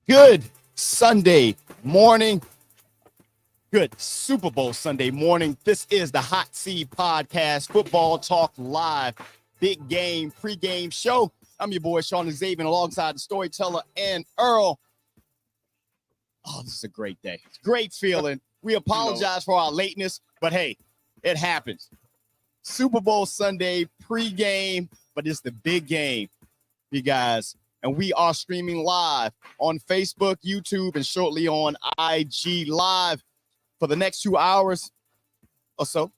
Good Sunday morning. Good Super Bowl Sunday morning. This is the Hot Seat Podcast, Football Talk Live, Big Game Pregame Show. I'm your boy, Shawn alongside the storyteller and Earl. Oh, this is a great day. It's a great feeling. We apologize for our lateness, but hey, it happens. Super Bowl Sunday pregame, but it's the big game, you guys. And we are streaming live on Facebook, YouTube, and shortly on IG Live for the next 2 hours or so.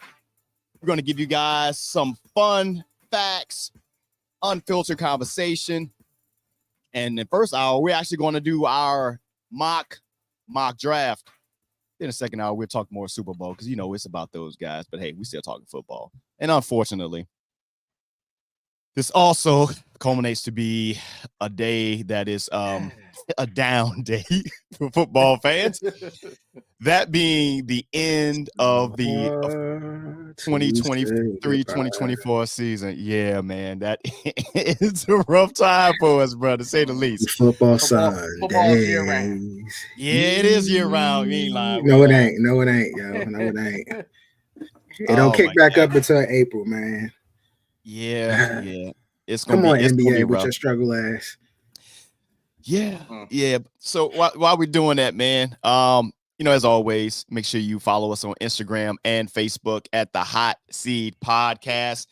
We're going to give you guys some fun facts, unfiltered conversation. And in the first hour, we're actually going to do our mock draft. In the second hour, we'll talk more Super Bowl because, it's about those guys. But hey, we still talking football. And unfortunately, this also culminates to be a day that is a down day for football fans. That being the end of the 2023-2024 season. Yeah, man, that is a rough time for us, bro, to say the least. Football Sundays. Yeah, it is year round. You ain't lying. No, it ain't. No, it ain't, yo. No, it ain't. It don't kick back up until April, man. Yeah. It's gonna Come on, be, NBA, with your struggle ass. Yeah. So while we're doing that, man, as always, make sure you follow us on Instagram and Facebook at the Hot Seat Podcast,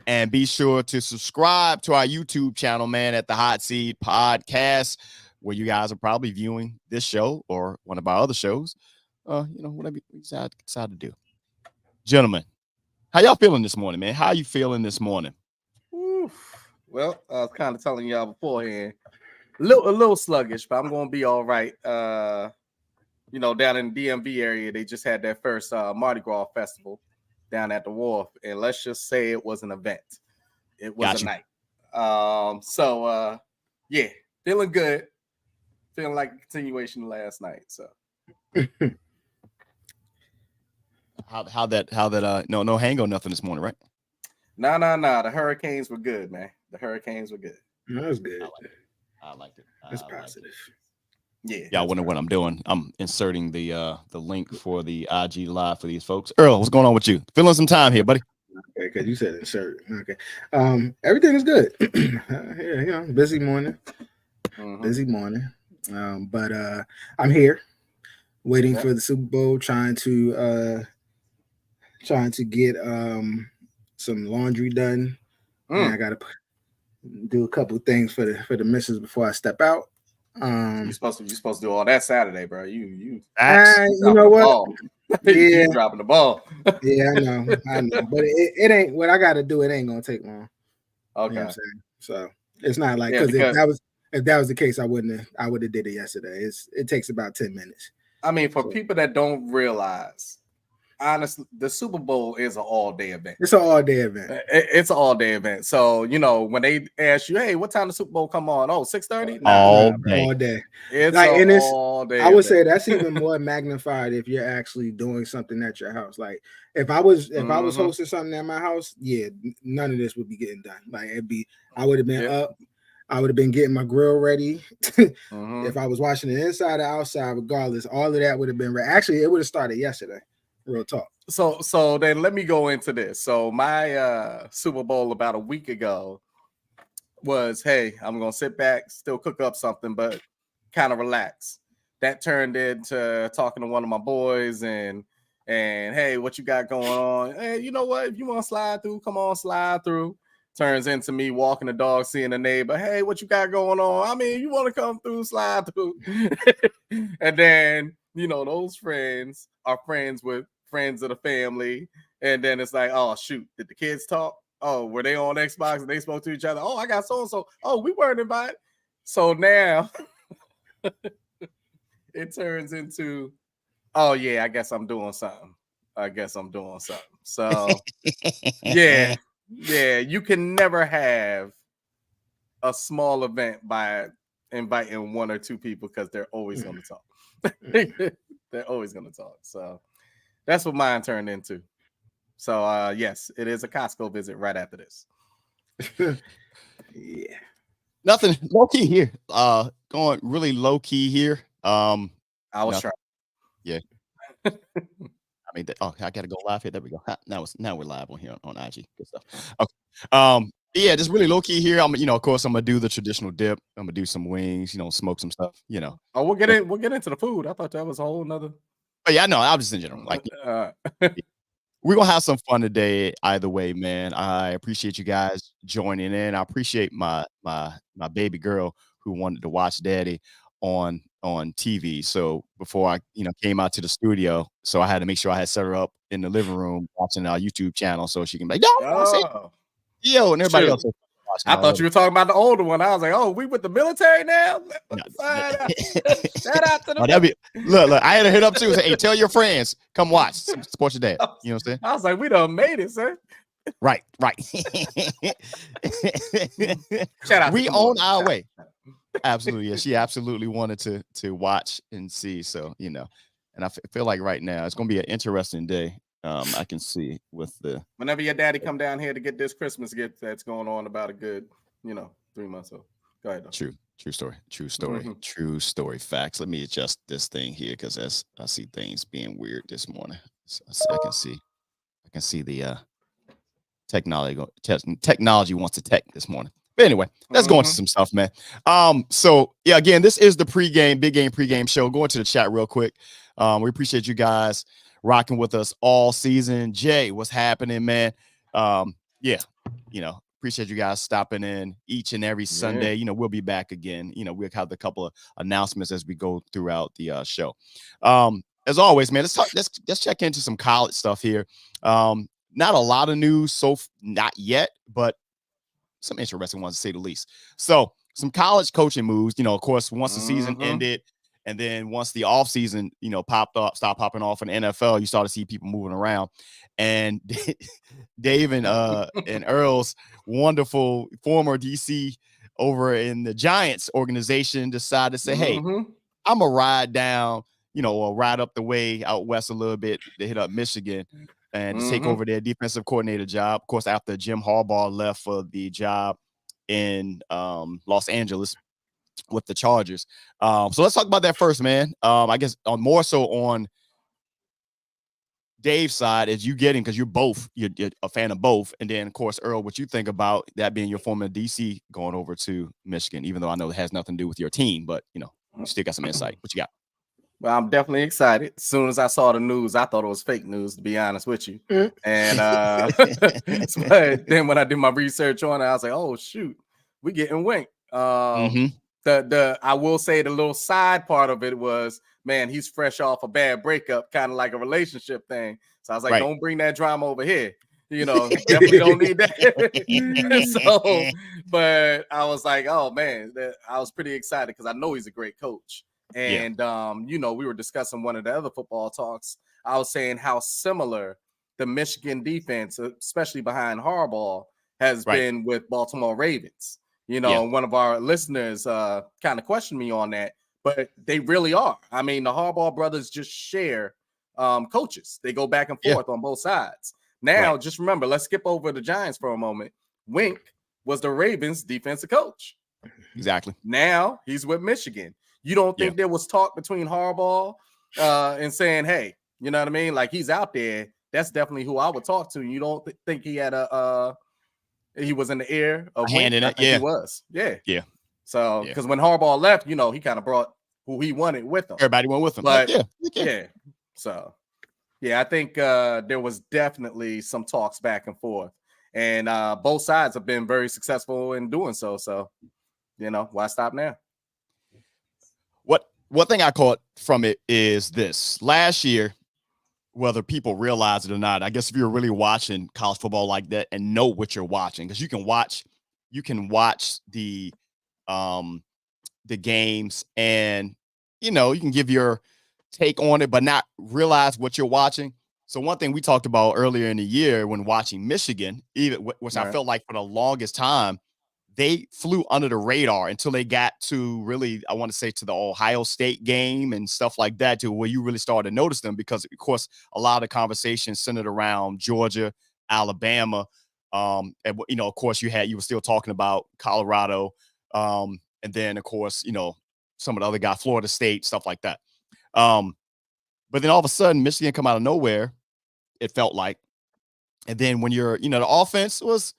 and be sure to subscribe to our YouTube channel, man, at the Hot Seat Podcast, where you guys are probably viewing this show or one of our other shows. Whatever you decide to do. Gentlemen, how y'all feeling this morning, man? How you feeling this morning? Well, I was kind of telling y'all beforehand, a little sluggish, but I'm gonna be all right. Down in the DMV area, they just had their first Mardi Gras festival down at the wharf, and let's just say it was an event. It was a night. Feeling good, feeling like a continuation of last night. So, how that no hangover nothing this morning, right? No. The hurricanes were good, man. The hurricanes were good. That was good. I liked it. That's positive. Yeah. Y'all wonder what I'm doing. I'm inserting the link for the IG Live for these folks. Earl, what's going on with you? Feeling some time here, buddy. Okay, because you said insert. Okay. Everything is good. Busy morning. Mm-hmm. Busy morning. But I'm here waiting for the Super Bowl, trying to get some laundry done. And I gotta do a couple things for the missus before I step out. You're supposed to do all that Saturday, bro. You know what? You dropping the ball. Yeah, I know. But it ain't what I gotta do. It ain't gonna take long. Okay. You know what I'm saying? So it's not like because if that was the case, I would have did it yesterday. It takes about 10 minutes. I mean, for people that don't realize, honestly, the Super Bowl is an all-day event. It's an all-day event. It's an all-day event. So, when they ask you, hey, what time the Super Bowl come on? Oh, 6:30? All day. It's all day. I would say that's even more magnified if you're actually doing something at your house. Like if I was hosting something at my house, none of this would be getting done. Like I would have been up. I would have been getting my grill ready. If I was watching the inside or outside, regardless, all of that would have been ready. Actually, it would have started yesterday. Real talk. So then let me go into this. So my Super Bowl about a week ago was, hey, I'm gonna sit back, still cook up something, but kind of relax. That turned into talking to one of my boys and hey, what you got going on? Hey, you know what? If you want to slide through, come on, slide through. Turns into me walking the dog, seeing a neighbor. Hey, what you got going on? I mean, you want to come through, slide through. And then, those friends are friends with friends of the family. And then it's like, oh, shoot, did the kids talk? Oh, were they on Xbox and they spoke to each other? Oh, I got so-and-so. Oh, we weren't invited. So now it turns into, oh, yeah, I guess I'm doing something. So, yeah, you can never have a small event by inviting one or two people because they're always going to talk. They're always going to talk. So that's what mine turned into. So, yes, it is a Costco visit right after this. Yeah. Nothing low key here. Gonna going really low key here. I was trying. Yeah. I mean, I gotta go live here. There we go. Now we're live on here on IG. Good stuff. Okay. Yeah, just really low key here. Of course, I'm gonna do the traditional dip. I'm gonna do some wings. Smoke some stuff. Oh, we'll get into the food. I thought that was a whole nother. But yeah, no, I was just in general. Like, we're gonna have some fun today. Either way, man. I appreciate you guys joining in. I appreciate my baby girl who wanted to watch Daddy on TV. So before I came out to the studio, so I had to make sure I had set her up in the living room watching our YouTube channel so she can be like, yo, and everybody else. I thought you were talking about the older one. I was like, oh, we with the military now? Shout out to the look, I had to hit up too. Say, hey, tell your friends, come watch, support your dad. You know what I'm saying? I was like, we done made it, sir. Right. Shout out. We on our way. Absolutely. Yeah, she absolutely wanted to watch and see. So, and I feel like right now it's going to be an interesting day. I can see with whenever your daddy come down here to get this Christmas gift that's going on about a good, 3 months old. Go ahead. Though. True story. True story. Facts. Let me adjust this thing here because as I see things being weird this morning, so I can see the technology wants to tech this morning. But anyway, let's go into some stuff, man. So yeah, again, this is the big game pregame show. Go into the chat real quick. We appreciate you guys rocking with us all season. Jay, what's happening, man? Appreciate you guys stopping in each and every Sunday. We'll be back again. We'll have a couple of announcements as we go throughout the show. As always, man, let's check into some college stuff here. Not a lot of news, not yet, but some interesting ones to say the least. So some college coaching moves, of course, once the season ended, and then once the offseason, stopped popping off in the NFL, you started to see people moving around. And Dave and Earl's wonderful former DC over in the Giants organization decided to say, hey, I'm going to ride down, or ride up the way out west a little bit to hit up Michigan and to take over their defensive coordinator job. Of course, after Jim Harbaugh left for the job in Los Angeles with the Chargers. So let's talk about that first, man. I guess more so on Dave's side is you getting, because you're a fan of both. And then, of course, Earl, what you think about that being your former DC going over to Michigan, even though I know it has nothing to do with your team, but, you still got some insight. What you got? Well, I'm definitely excited. As soon as I saw the news, I thought it was fake news, to be honest with you. And but then when I did my research on it, I was like, oh, shoot, we getting winked. I will say the little side part of it was, man, he's fresh off a bad breakup, kind of like a relationship thing. So I was like, don't bring that drama over here. Definitely don't need that. But I was like, oh man, I was pretty excited because I know he's a great coach. And we were discussing one of the other football talks. I was saying how similar the Michigan defense, especially behind Harbaugh, has been with Baltimore Ravens. One of our listeners kind of questioned me on that, but they really are. I mean, the Harbaugh brothers just share coaches. They go back and forth on both sides. Now, just remember, let's skip over the Giants for a moment. Wink was the Ravens defensive coach. Exactly. Now he's with Michigan. You don't think there was talk between Harbaugh and saying, hey, you know what I mean? Like, he's out there. That's definitely who I would talk to. You don't think he had he was in the air of hand in it? He was. Yeah. So, because when Harbaugh left, he kind of brought who he wanted with him. Everybody went with him. But So, I think there was definitely some talks back and forth. And both sides have been very successful in doing so. So, why stop now? One thing I caught from it is this. Last year, whether people realize it or not, I guess if you're really watching college football like that and know what you're watching, because you can watch the games and you can give your take on it, but not realize what you're watching. So one thing we talked about earlier in the year when watching Michigan, which I felt like for the longest time, they flew under the radar until they got to really, I want to say, to the Ohio State game and stuff like that, to where you really started to notice them, because, of course, a lot of the conversation centered around Georgia, Alabama. And, of course, you were still talking about Colorado. And then, of course, some of the other guys, Florida State, stuff like that. But then all of a sudden, Michigan come out of nowhere, it felt like. And then when you're, the offense was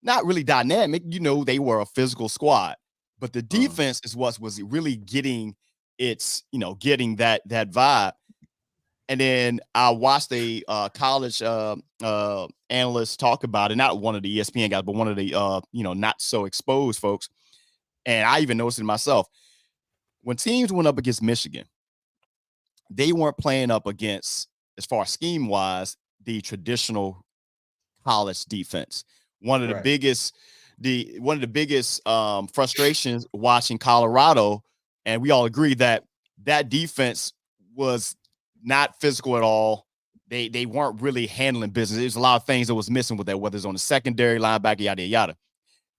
not really dynamic. They were a physical squad. But the defense is what was really getting getting that vibe. And then I watched a college analyst talk about it, not one of the ESPN guys, but one of the not so exposed folks. And I even noticed it myself. When teams went up against Michigan, they weren't playing up against, as far as scheme wise, the traditional college defense. One of the biggest frustrations watching Colorado, and we all agree that defense was not physical at all. They weren't really handling business. There's a lot of things that was missing with that, whether it's on the secondary, linebacker, yada yada.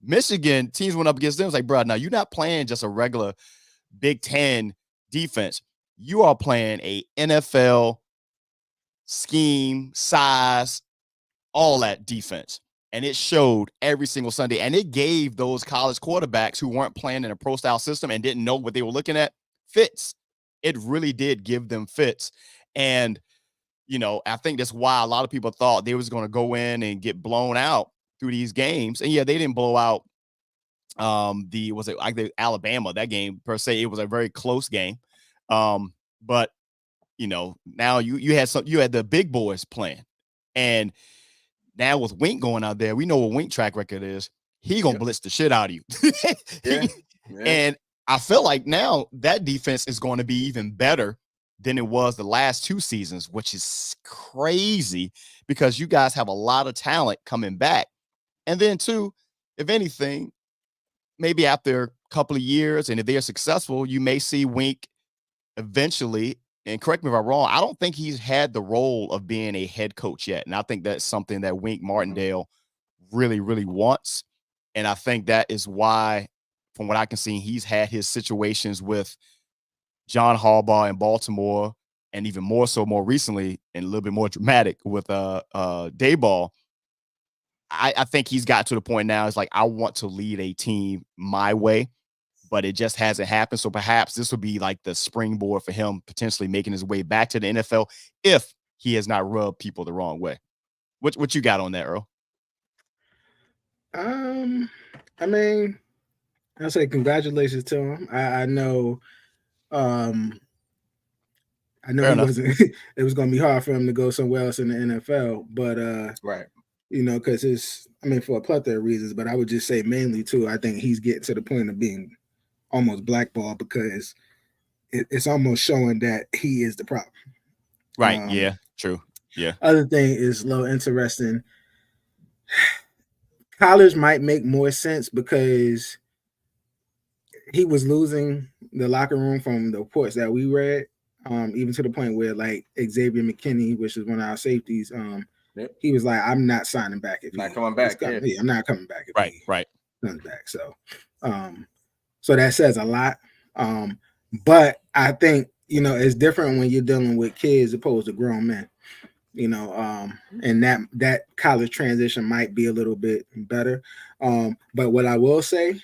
Michigan teams went up against them. It was like, bro, now you're not playing just a regular Big Ten defense. You are playing a NFL scheme, size, all that defense. And it showed every single Sunday. And it gave those college quarterbacks who weren't playing in a pro style system and didn't know what they were looking at fits. It really did give them fits. And, I think that's why a lot of people thought they was going to go in and get blown out through these games. And yeah, they didn't blow out Alabama, that game per se. It was a very close game. But now you had the big boys playing. And now with Wink going out there, we know what Wink track record is. He gonna blitz the shit out of you. And I feel like now that defense is going to be even better than it was the last 2 seasons, which is crazy because you guys have a lot of talent coming back. And then too, if anything, maybe after a couple of years, and if they're successful, you may see Wink eventually. And correct me if I'm wrong, I don't think he's had the role of being a head coach yet. And I think that's something that Wink Martindale really, really wants. And I think that is why, from what I can see, he's had his situations with John Harbaugh in Baltimore, and even more so more recently and a little bit more dramatic with Dayball. I think he's got to the point now, it's like, I want to lead a team my way, but it just hasn't happened. So perhaps this will be like the springboard for him potentially making his way back to the NFL if he has not rubbed people the wrong way. What you got on that, Earl? I mean, I'll say congratulations to him. I know it was going to be hard for him to go somewhere else in the NFL, but right. Because for a plethora of reasons, but I would just say mainly too, I think he's getting to the point of being almost blackballed because it's almost showing that he is the problem. Right. Yeah. True. Yeah. Other thing is a little interesting. College might make more sense because he was losing the locker room from the reports that we read, even to the point where like Xavier McKinney, which is one of our safeties, he was like, "I'm not signing back if not coming back. Yeah, I'm not coming back if right. he comes back." So, so that says a lot. But I think it's different when you're dealing with kids opposed to grown men. And that college transition might be a little bit better. But what I will say,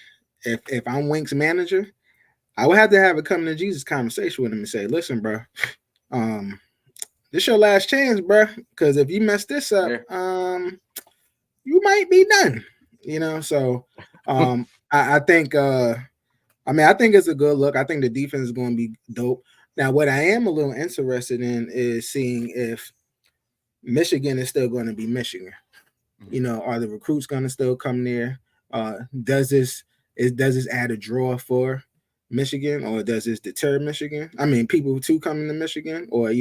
if I'm Wink's manager, I would have to have a coming to Jesus conversation with him and say, "Listen, bro, this your last chance, bro. Because if you mess this up, you might be done." So I think I think it's a good look. I think the defense is going to be dope. Now, what I am a little interested in is seeing if Michigan is still going to be Michigan. Are the recruits going to still come there? Does this add a draw for Michigan, or does this deter Michigan? People too coming to Michigan, or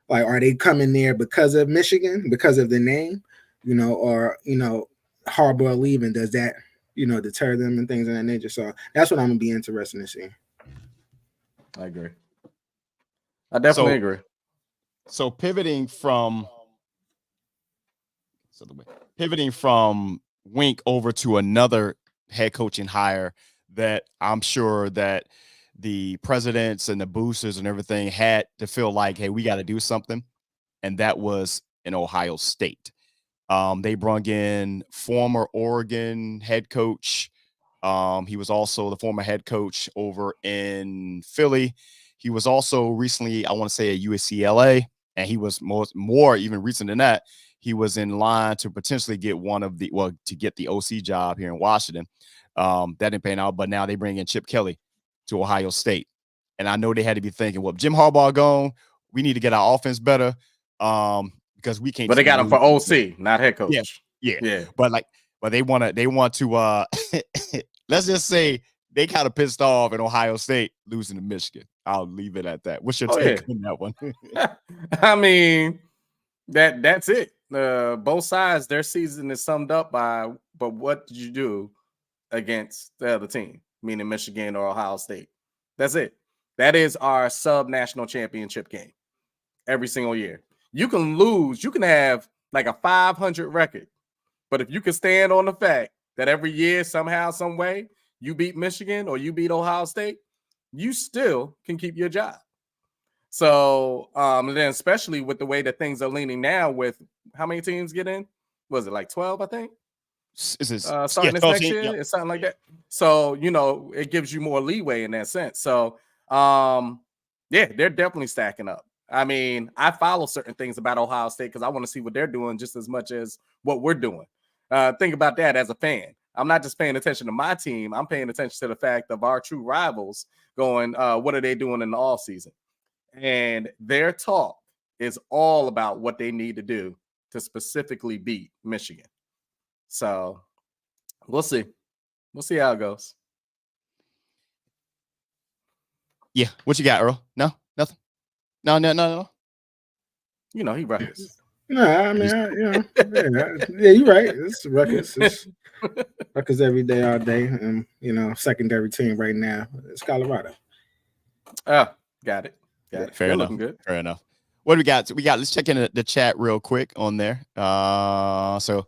like, are they coming there because of Michigan, because of the name, or Harbaugh leaving? Does that deter them and things of that nature? So that's what I'm gonna be interested in seeing. I agree. I definitely agree. So pivoting from Wink over to another head coaching hire that I'm sure that the presidents and the boosters and everything had to feel like, hey, we got to do something. And that was in Ohio State. They brought in former Oregon head coach He was also the former head coach over in Philly. He was also recently, I want to say, at UCLA, and he was more even recent than that. He was in line to potentially get to get the OC job here in Washington. That didn't pan out, but now they bring in Chip Kelly to Ohio State. And I know they had to be thinking, well, Jim Harbaugh gone, we need to get our offense better because we can't. But they got him for OC, not head coach. Yeah. But they want to let's just say they kind of pissed off at Ohio State losing to Michigan. I'll leave it at that. What's your take on that one? I mean, that's it. Both sides, their season is summed up by, but what did you do against the other team, meaning Michigan or Ohio State? That's it. That is our sub-national championship game every single year. You can lose. You can have like a 500 record. But if you can stand on the fact that every year, somehow, some way, you beat Michigan or you beat Ohio State, you still can keep your job. So, and then especially with the way that things are leaning now with how many teams get in? Was it like 12, I think? Starting this next year? It's something like that. So, it gives you more leeway in that sense. So, they're definitely stacking up. I mean, I follow certain things about Ohio State because I want to see what they're doing just as much as what we're doing. Think about that as a fan. I'm not just paying attention to my team. I'm paying attention to the fact of our true rivals going, what are they doing in the offseason? And their talk is all about what they need to do to specifically beat Michigan. So we'll see. We'll see how it goes. Yeah. What you got, Earl? No? Nothing? No. He ruckus. No, I mean, yeah, you're right. It's ruckus. It's ruckus every day, all day. And, secondary team right now, it's Colorado. Oh, got it. Fair enough. Good. Fair enough. What do we got? Let's check in the chat real quick on there. So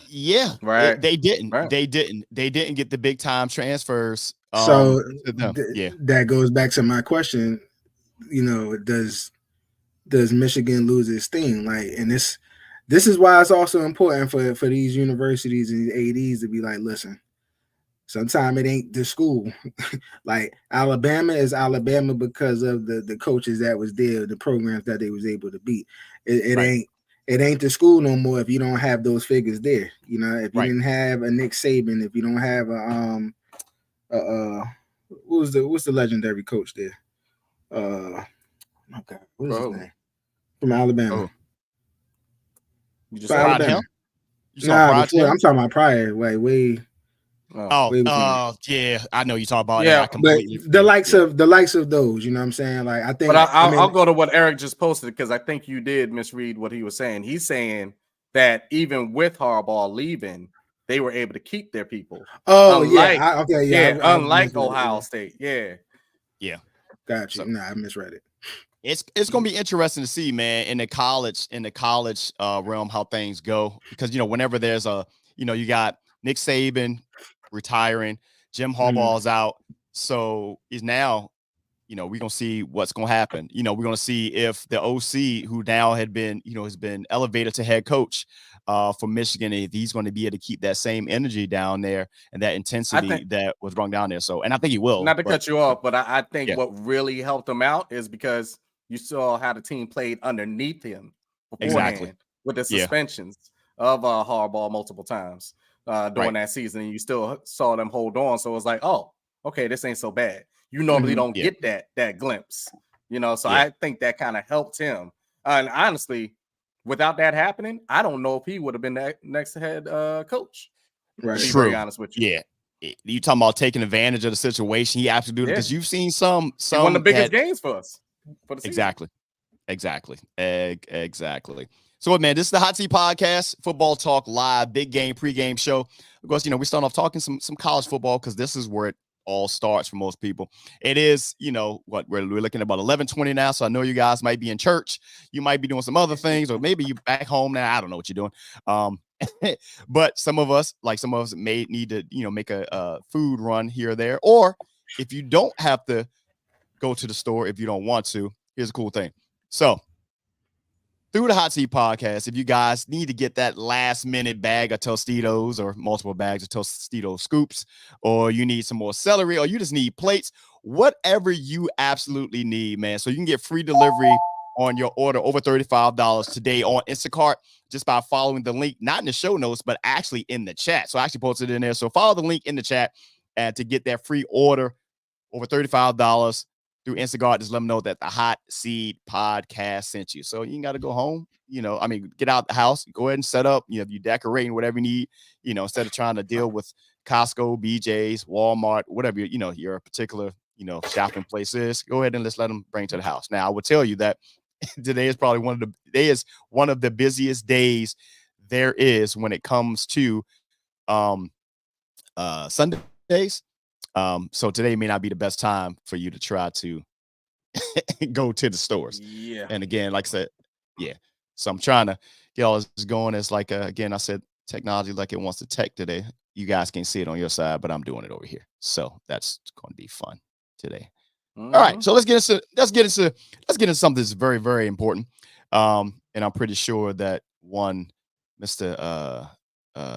yeah, right. They didn't get the big time transfers. That goes back to my question. Does Michigan lose its steam? And this is why it's also important for these universities and ADs to be like, listen, sometimes it ain't the school. Like Alabama is Alabama because of the coaches that was there, the programs that they was able to beat. It ain't the school no more if you don't have those figures there. If you didn't have a Nick Saban, if you don't have what's the legendary coach there? My God, what is his name? From Alabama. Oh. You just Alabama. I'm talking about prior. Way. Yeah, I know you talk about. Yeah, but the likes of those, you know what I'm saying? Like I think. But I'll go to what Eric just posted because I think you did misread what he was saying. He's saying that even with Harbaugh leaving, they were able to keep their people. Unlike Ohio State. Yeah. Gotcha. No, I misread it. It's gonna be interesting to see, man, in the college realm how things go because whenever there's you got Nick Saban retiring, Jim Harbaugh's out, so is now we're gonna see what's gonna happen. We're gonna see if the OC who now had been has been elevated to head coach for Michigan, if he's going to be able to keep that same energy down there and that intensity that was rung down there. So, and I think he will. Not to cut you off, but I think what really helped him out is because you saw how the team played underneath him beforehand with the suspensions of Harbaugh multiple times during that season, and you still saw them hold on. So it was like, oh, okay, this ain't so bad. You normally don't get that glimpse, So I think that kind of helped him. And honestly, without that happening, I don't know if he would have been that next head coach. Right. To be very honest with you. Yeah. You talking about taking advantage of the situation? He absolutely because you've seen some one of the biggest games for us. For the exactly. So, man, this is the Hot Seat Podcast, Football Talk Live, big game, pregame show. Of course, we're starting off talking some college football because this is where it all starts for most people. It is, what we're looking at about 11:20 now. So I know you guys might be in church. You might be doing some other things, or maybe you're back home now. I don't know what you're doing. But some of us may need to, make a food run here or there. Or if you don't have to go to the store, if you don't want to, here's a cool thing. So through the Hot Seat Podcast, if you guys need to get that last minute bag of Tostitos or multiple bags of Tostito scoops, or you need some more celery, or you just need plates, whatever you absolutely need, man. So you can get free delivery on your order over $35 today on Instacart just by following the link, not in the show notes, but actually in the chat. So I actually posted it in there. So follow the link in the chat and to get that free order over $35 through Instacart. Just let them know that the Hot Seat Podcast sent you. So you ain't got to go home. Get out the house, go ahead and set up. If you're decorating, whatever you need, instead of trying to deal with Costco, BJ's, Walmart, whatever, your particular, shopping place is, go ahead and let's let them bring to the house. Now, I will tell you that today is probably one of the busiest days there is when it comes to Sundays. So today may not be the best time for you to try to go to the stores. Yeah. And again, like I said, yeah. So I'm trying to get all this going. It's like, again, I said technology like it wants to tech today. You guys can't see it on your side, but I'm doing it over here. So that's going to be fun today. Mm-hmm. All right. So let's get into something that's very, very important. And I'm pretty sure that Mr.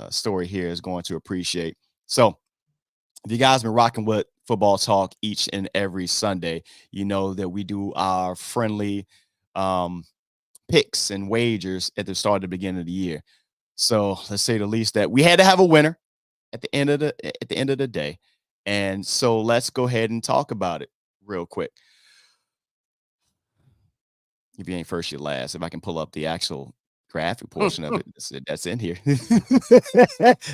Story here is going to appreciate. So if you guys have been rocking with Football Talk each and every Sunday, you know that we do our friendly picks and wagers at the start of the beginning of the year. So let's say the least that we had to have a winner at the end of the day. And so let's go ahead and talk about it real quick. If you ain't first, you're last. If I can pull up the actual graphic portion of it that's in here.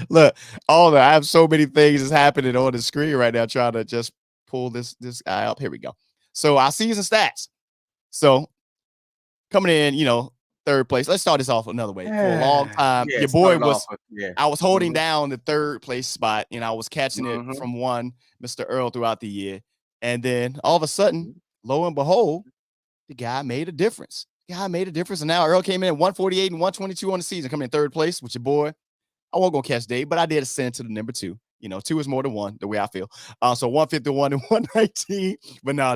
Look, I have so many things that's happening on the screen right now, trying to just pull this guy up. Here we go. So our season stats. So coming in, third place. Let's start this off another way. For a long time, your boy was I was holding down the third place spot, and I was catching it from Mr. Earl throughout the year. And then all of a sudden, lo and behold, the guy made a difference. And now Earl came in at 148 and 122 on the season, coming in third place with your boy. I won't go catch Dave, but I did ascend to the number 2. 2 is more than 1, the way I feel. So 151 and 119. But now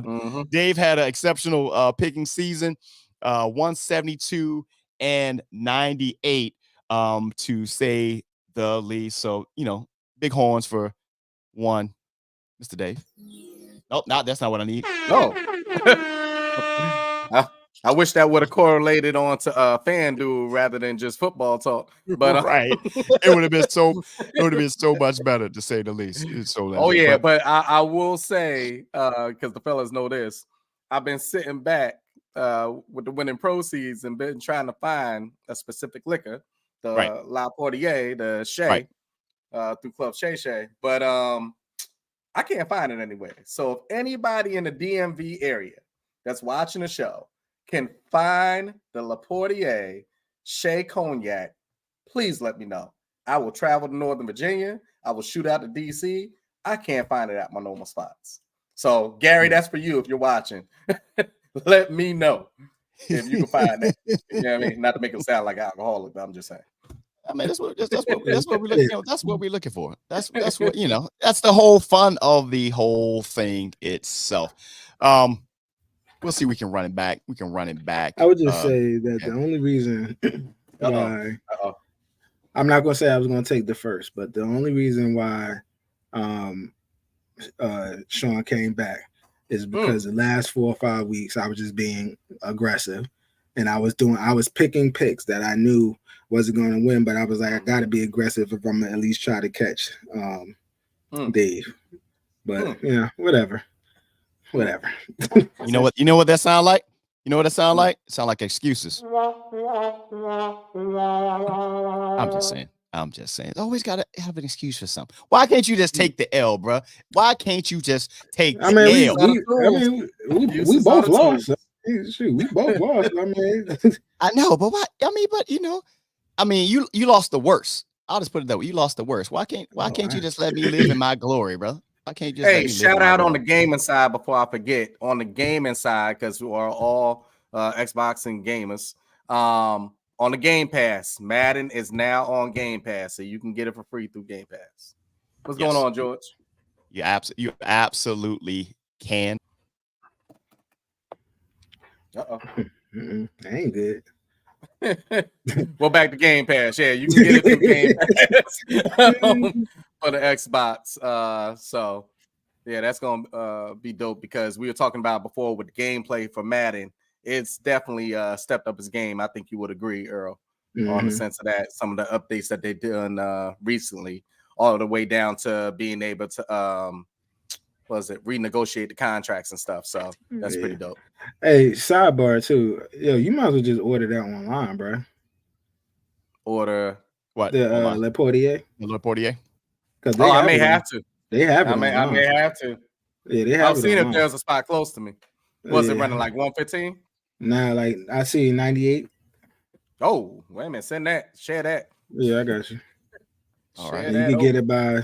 Dave had an exceptional picking season, 172 and 98, to say the least. So, big horns for one, Mr. Dave. Nope, that's not what I need. No. I wish that would have correlated onto FanDuel rather than just Football Talk. But right, it would have been so much better, to say the least. But I will say, because the fellas know this, I've been sitting back with the winning proceeds and been trying to find a specific liquor, the La Portier, the Shay, through Club Shay. But I can't find it anywhere. So if anybody in the DMV area that's watching the show can find the La Portier Shea Cognac, please let me know. I will travel to Northern Virginia. I will shoot out to DC. I can't find it at my normal spots. So, Gary, that's for you if you're watching. Let me know if you can find that. You know what I mean? Not to make it sound like an alcoholic, but I'm just saying. I mean, that's what we're looking for. That's what we're looking for. That's what, that's the whole fun of the whole thing itself. We'll see. We can run it back. I would just say that the only reason why I'm not going to say I was going to take the first, but the only reason why Shawn came back is because the last 4 or 5 weeks I was just being aggressive, and I was picking picks that I knew wasn't going to win, but I was like, I got to be aggressive if I'm going to at least try to catch Dave. But whatever. You know what that sound like? You know what it sound like? It sound like excuses. I'm just saying. Always gotta have an excuse for something. Why can't you just take the L, bro? Why can't you just take the L? We both lost. Shoot, we both lost. I know, but why? You lost the worst. I'll just put it that way. You lost the worst. Why can't you just let me live in my glory, bro? Why can't you just shout out on the gaming side before I forget. On the gaming side, because we are all Xbox and gamers. On the Game Pass, Madden is now on Game Pass, so you can get it for free through Game Pass. What's going on, George? You absolutely can. That ain't good. Well, back to Game Pass. Yeah, you can get it through Game Pass for the Xbox. So yeah, that's gonna be dope because we were talking about before with the gameplay for Madden. It's definitely stepped up his game. I think you would agree, Earl, on the sense of that. Some of the updates that they've done recently, all the way down to being able to renegotiate the contracts and stuff. So that's pretty dope. Hey, sidebar too. Yo, you might as well just order that online, bro. Order what? The Le Portier. Le Portier. Because I may have to. They have it. I may have to. Yeah, they have I've seen if there's a spot close to me. Was it running like 115? Nah, like I see 98. Oh, wait a minute. Send that. Share that. Yeah, I got you. All right. You could get it by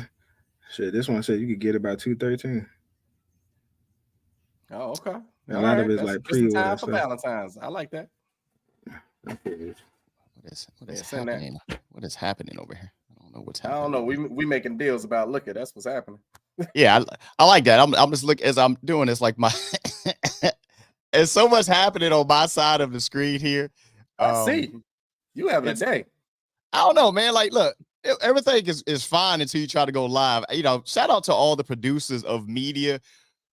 this one said you could get it by 213. Oh, okay. A lot of it's like pre-order for Valentine's. I like that. What is happening? What is happening over here? I don't know what's happening. I don't know. We making deals about look at that's what's happening. Yeah, I like that. I'm just looking as I'm doing this, like my there's so much happening on my side of the screen here. I see. You having a day. I don't know, man. Like, look, everything is fine until you try to go live. You know, shout out to all the producers of media,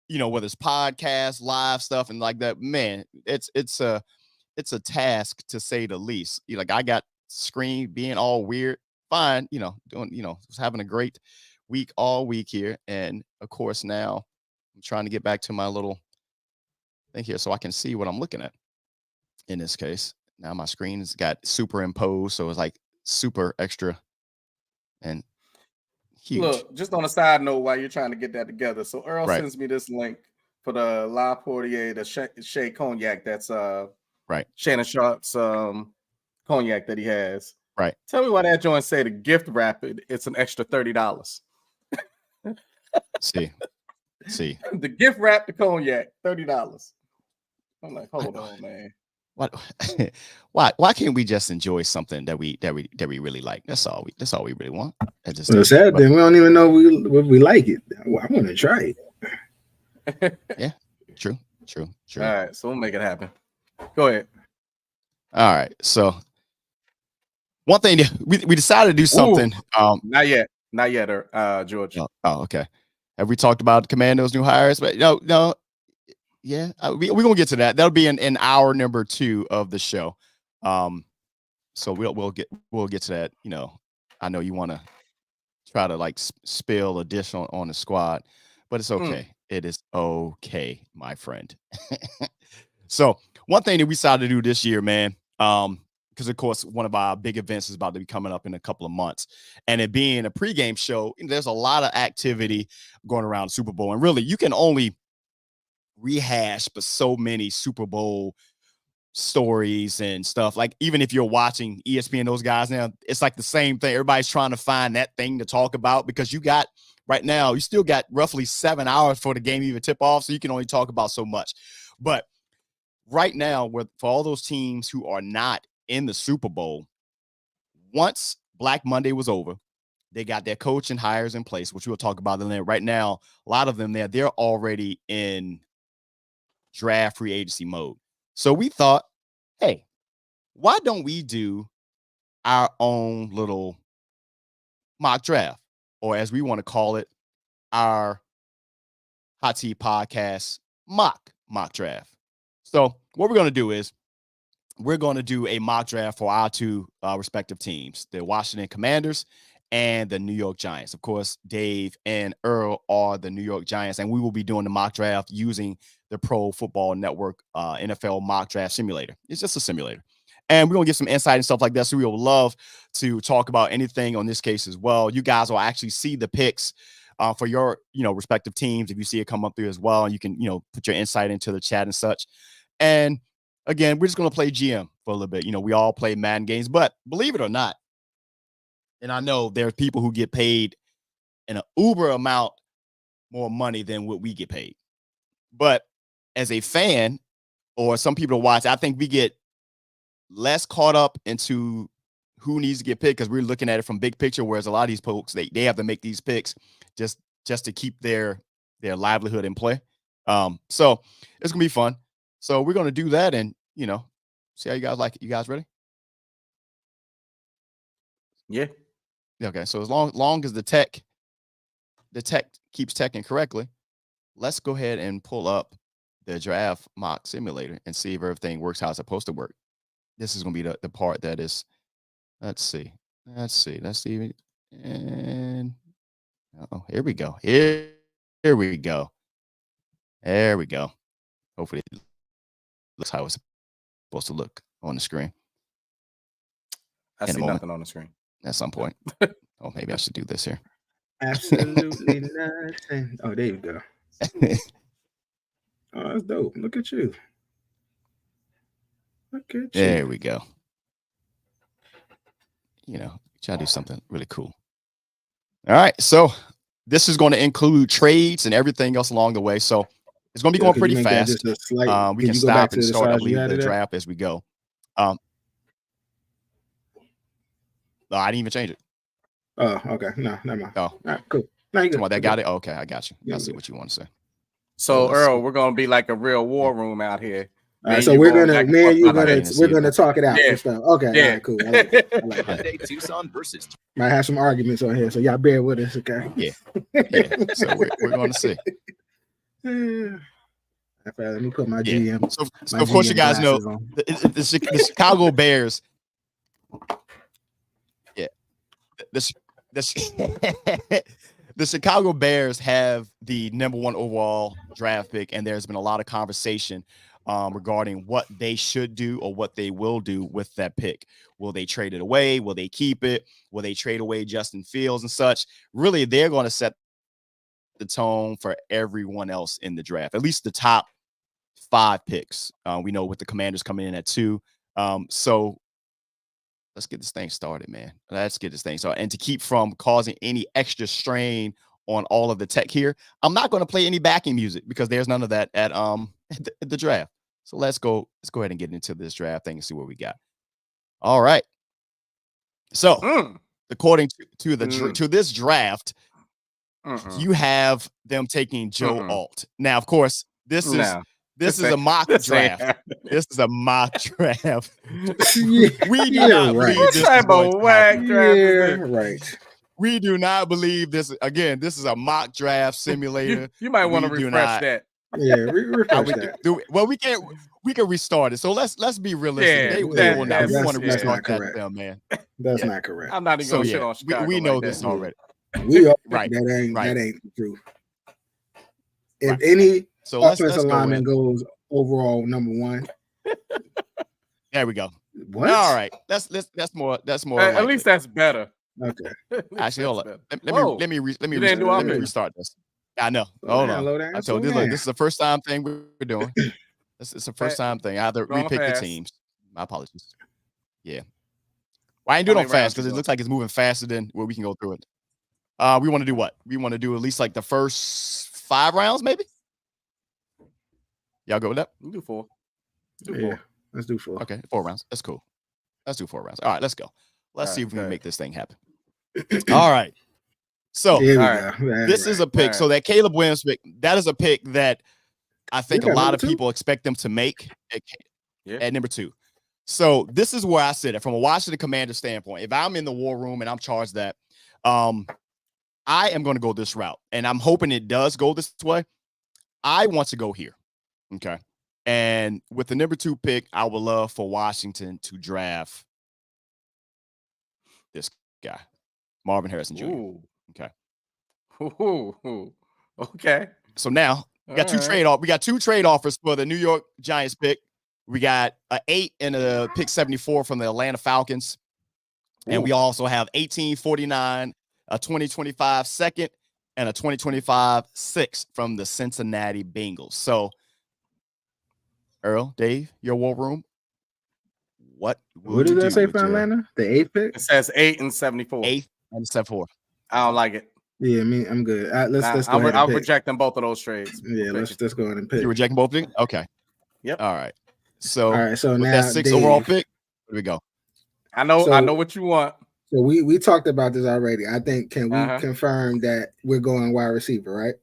you know, whether it's podcasts, live stuff, and like that. Man, it's a task to say the least. Like I got screen being all weird. Fine, you know, was having a great week all week here, and of course now I'm trying to get back to my little thing here so I can see what I'm looking at. In this case, now my screen's got superimposed, so it's like super extra and huge. Look, just on a side note, while you're trying to get that together, so Earl sends me this link for the La Portier, the Shea Cognac. That's Shannon Sharp's cognac that he has. Right. Tell me why that joint say to gift wrap it. It's an extra $30. See. The gift wrap the cognac, $30. I'm like, hold on, man. What? Why can't we just enjoy something that we really like? That's all we really want. It's sad then we don't even know we like it. I want to try it. Yeah, true. All right, so we'll make it happen. Go ahead. All right, so one thing we decided to do something. Not yet, George. Oh, okay. Have we talked about Commando's new hires? But no. Yeah, we're gonna get to that. That'll be in hour number 2 of the show. So we'll get to that. You know, I know you want to try to like spill additional on the squad, but it's okay. It is okay, my friend. So one thing that we decided to do this year, man, because of course one of our big events is about to be coming up in a couple of months, and it being a pregame show, there's a lot of activity going around the Super Bowl, and really you can only rehash but so many Super Bowl stories and stuff. Like even if you're watching ESPN, those guys now, it's like the same thing. Everybody's trying to find that thing to talk about because you still got roughly 7 hours for the game even tip off, so you can only talk about so much. But right now, for all those teams who are not in the Super Bowl, once Black Monday was over, they got their coach and hires in place, which we'll talk about. And then right now, a lot of them they're already in draft free agency mode. So we thought, hey, why don't we do our own little mock draft, or as we want to call it, our Hot Seat Podcast mock draft. So what we're going to do is we're going to do a mock draft for our two respective teams, the Washington Commanders and the New York Giants. Of course, Dave and Earl are the New York Giants, and we will be doing the mock draft using the Pro Football Network NFL mock draft simulator. It's just a simulator. And we're going to get some insight and stuff like that. So we will love to talk about anything on this case as well. You guys will actually see the picks for your, respective teams. If you see it come up through as well, and you can, put your insight into the chat and such. And again, we're just going to play GM for a little bit. We all play Madden games, but believe it or not, and I know there are people who get paid an uber amount more money than what we get paid. But as a fan, or some people to watch, I think we get less caught up into who needs to get picked because we're looking at it from big picture, whereas a lot of these folks, they have to make these picks just to keep their livelihood in play. So it's going to be fun. So we're going to do that and, see how you guys like it. You guys ready? Yeah. Okay, so as long as the tech keeps teching correctly, let's go ahead and pull up the draft mock simulator and see if everything works how it's supposed to work. This is going to be the part that is, let's see. And here we go. Here we go. There we go. Hopefully it looks how it's supposed to look on the screen. I see nothing on the screen. At some point. Oh, maybe I should do this here. Absolutely nothing. Oh, there you go. Oh, that's dope. Look at you. There we go. Try to do something really cool. All right. So this is going to include trades and everything else along the way. So it's going to be going pretty fast. We can stop and start, I believe, the draft as we go. No, I didn't even change it. Oh, okay. No, never mind. Oh, all right, cool. No, you good. That got it. Okay, I got you. I see what you want to say. So Earl, we're gonna be like a real war room out here. All right, so we're gonna talk it out and stuff. Okay, yeah. All right, cool. I like that. Hyundai Tucson versus. Might have some arguments on here, so y'all bear with us, okay? Yeah. So we're going to see. Let me put my GM. So of course, you guys know the Chicago Bears. Yeah. The Chicago Bears have the #1 overall draft pick, and there's been a lot of conversation regarding what they should do or what they will do with that pick. Will they trade it away? Will they keep it? Will they trade away Justin Fields and such? Really, they're going to set the tone for everyone else in the draft, at least the top 5 picks. We know with the Commanders coming in at 2. So let's get this thing started, man. Let's get this thing started. And to keep from causing any extra strain on all of the tech here, I'm not going to play any backing music because there's none of that at the draft. So let's go ahead and get into this draft thing and see what we got. All right. So according to this draft, you have them taking Joe Alt. Now, of course, this is a mock draft. This is a mock draft. We do not believe this is going to happen. Right. We do not believe this. Again, this is a mock draft simulator. You might want to refresh that. Yeah, refresh that. Well, we can restart it. So let's be realistic. Yeah, we want to restart that, man. That's not correct. I'm not even going to shit on Chicago. We know this already. We are right. That ain't true. If any offensive lineman goes overall #1. There we go. What? All right. That's more. At least that's better. Okay. Actually, hold on. Let me restart this. I know. Hold on. I told you, look, this is the first time thing we're doing. This is the first time thing. I have to repick the teams. My apologies. Yeah. Well, I ain't doing it fast because it looks like it's moving faster than where we can go through it. We want to do what? We want to do at least like the first 5 rounds, maybe? Y'all go with that? We do 4. Let's do 4. Okay, 4 rounds. That's cool. Let's do 4 rounds. All right, let's go. Let's see if we can make this thing happen. All right. So this is a pick. So that Caleb Williams pick, that is a pick that I think a lot of people expect them to make at #2. So this is where I sit it from a Washington Commander standpoint. If I'm in the war room and I'm charged that, I am going to go this route, and I'm hoping it does go this way. I want to go here. Okay. And with the #2 pick, I would love for Washington to draft this guy, Marvin Harrison Jr. Ooh. Okay. Ooh. Okay. So now we got two trade offers for the New York Giants pick. We got an 8 and a pick 74 from the Atlanta Falcons. And we also have 1849, a 2025 second, and a 2025 6th from the Cincinnati Bengals. So, Earl, Dave, your war room. What does that say for Atlanta? The 8th pick? It says 8 and 74. 8 and 74. I don't like it. Yeah, I'm good. Let's go ahead. I'm rejecting both of those trades. Yeah, let's go ahead and pick. You're rejecting both of them? Okay. Yep. All right. So now that 6th overall pick, here we go. I know what you want. So we talked about this already. I think can we confirm that we're going wide receiver, right?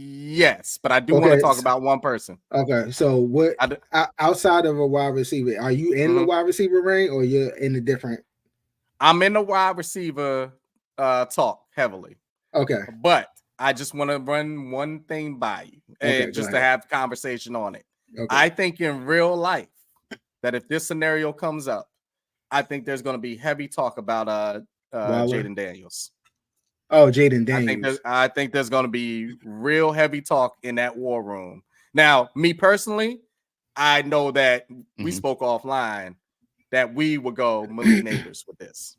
Yes, but I do want to talk about one person. Okay, so what outside of a wide receiver, are you in the wide receiver ring or you're in a different? I'm in the wide receiver talk heavily. Okay, but I just want to run one thing by you, just to have conversation on it. Okay. I think in real life that if this scenario comes up, I think there's going to be heavy talk about Jaden Daniels. Oh, Jaden Daniels. I think there's going to be real heavy talk in that war room. Now, me personally, I know that we spoke offline that we would go Malik Neighbors with this.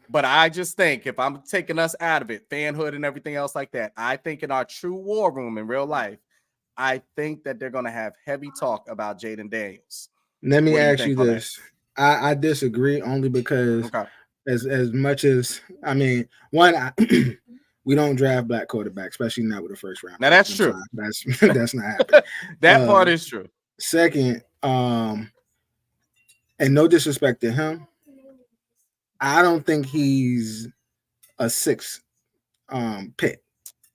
But I just think if I'm taking us out of it, fanhood and everything else like that, I think in our true war room in real life, I think that they're going to have heavy talk about Jaden Daniels. Let me ask you this. I disagree only because as much as, I mean, one, we don't draft black quarterbacks, especially not with a first round. Now that's true. That's not happening. That part is true. Second, and no disrespect to him, I don't think he's a 6 pick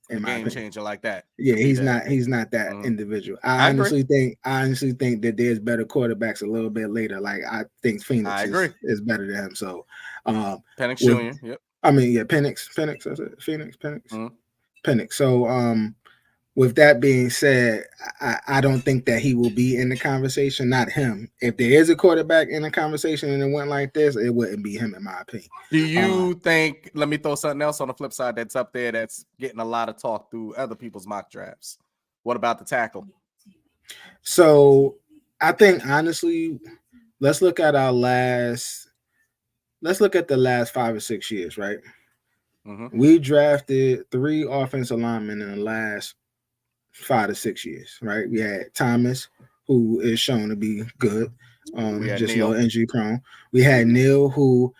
in my game opinion. Changer like that. Yeah, he's not that individual. I honestly think that there's better quarterbacks a little bit later. Like I think Phoenix is better than him. So Penix Jr. Yep. I mean, yeah, Penix. That's it. Penix. Penix. So with that being said, I don't think that he will be in the conversation, not him. If there is a quarterback in the conversation and it went like this, it wouldn't be him, in my opinion. Do you think, let me throw something else on the flip side that's up there that's getting a lot of talk through other people's mock drafts? What about the tackle? So I think, honestly, let's look at the last 5 or 6 years, right? We drafted 3 offensive linemen in the last 5 to 6 years, right? We had Thomas, who is shown to be good, just no injury prone. We had Neal, who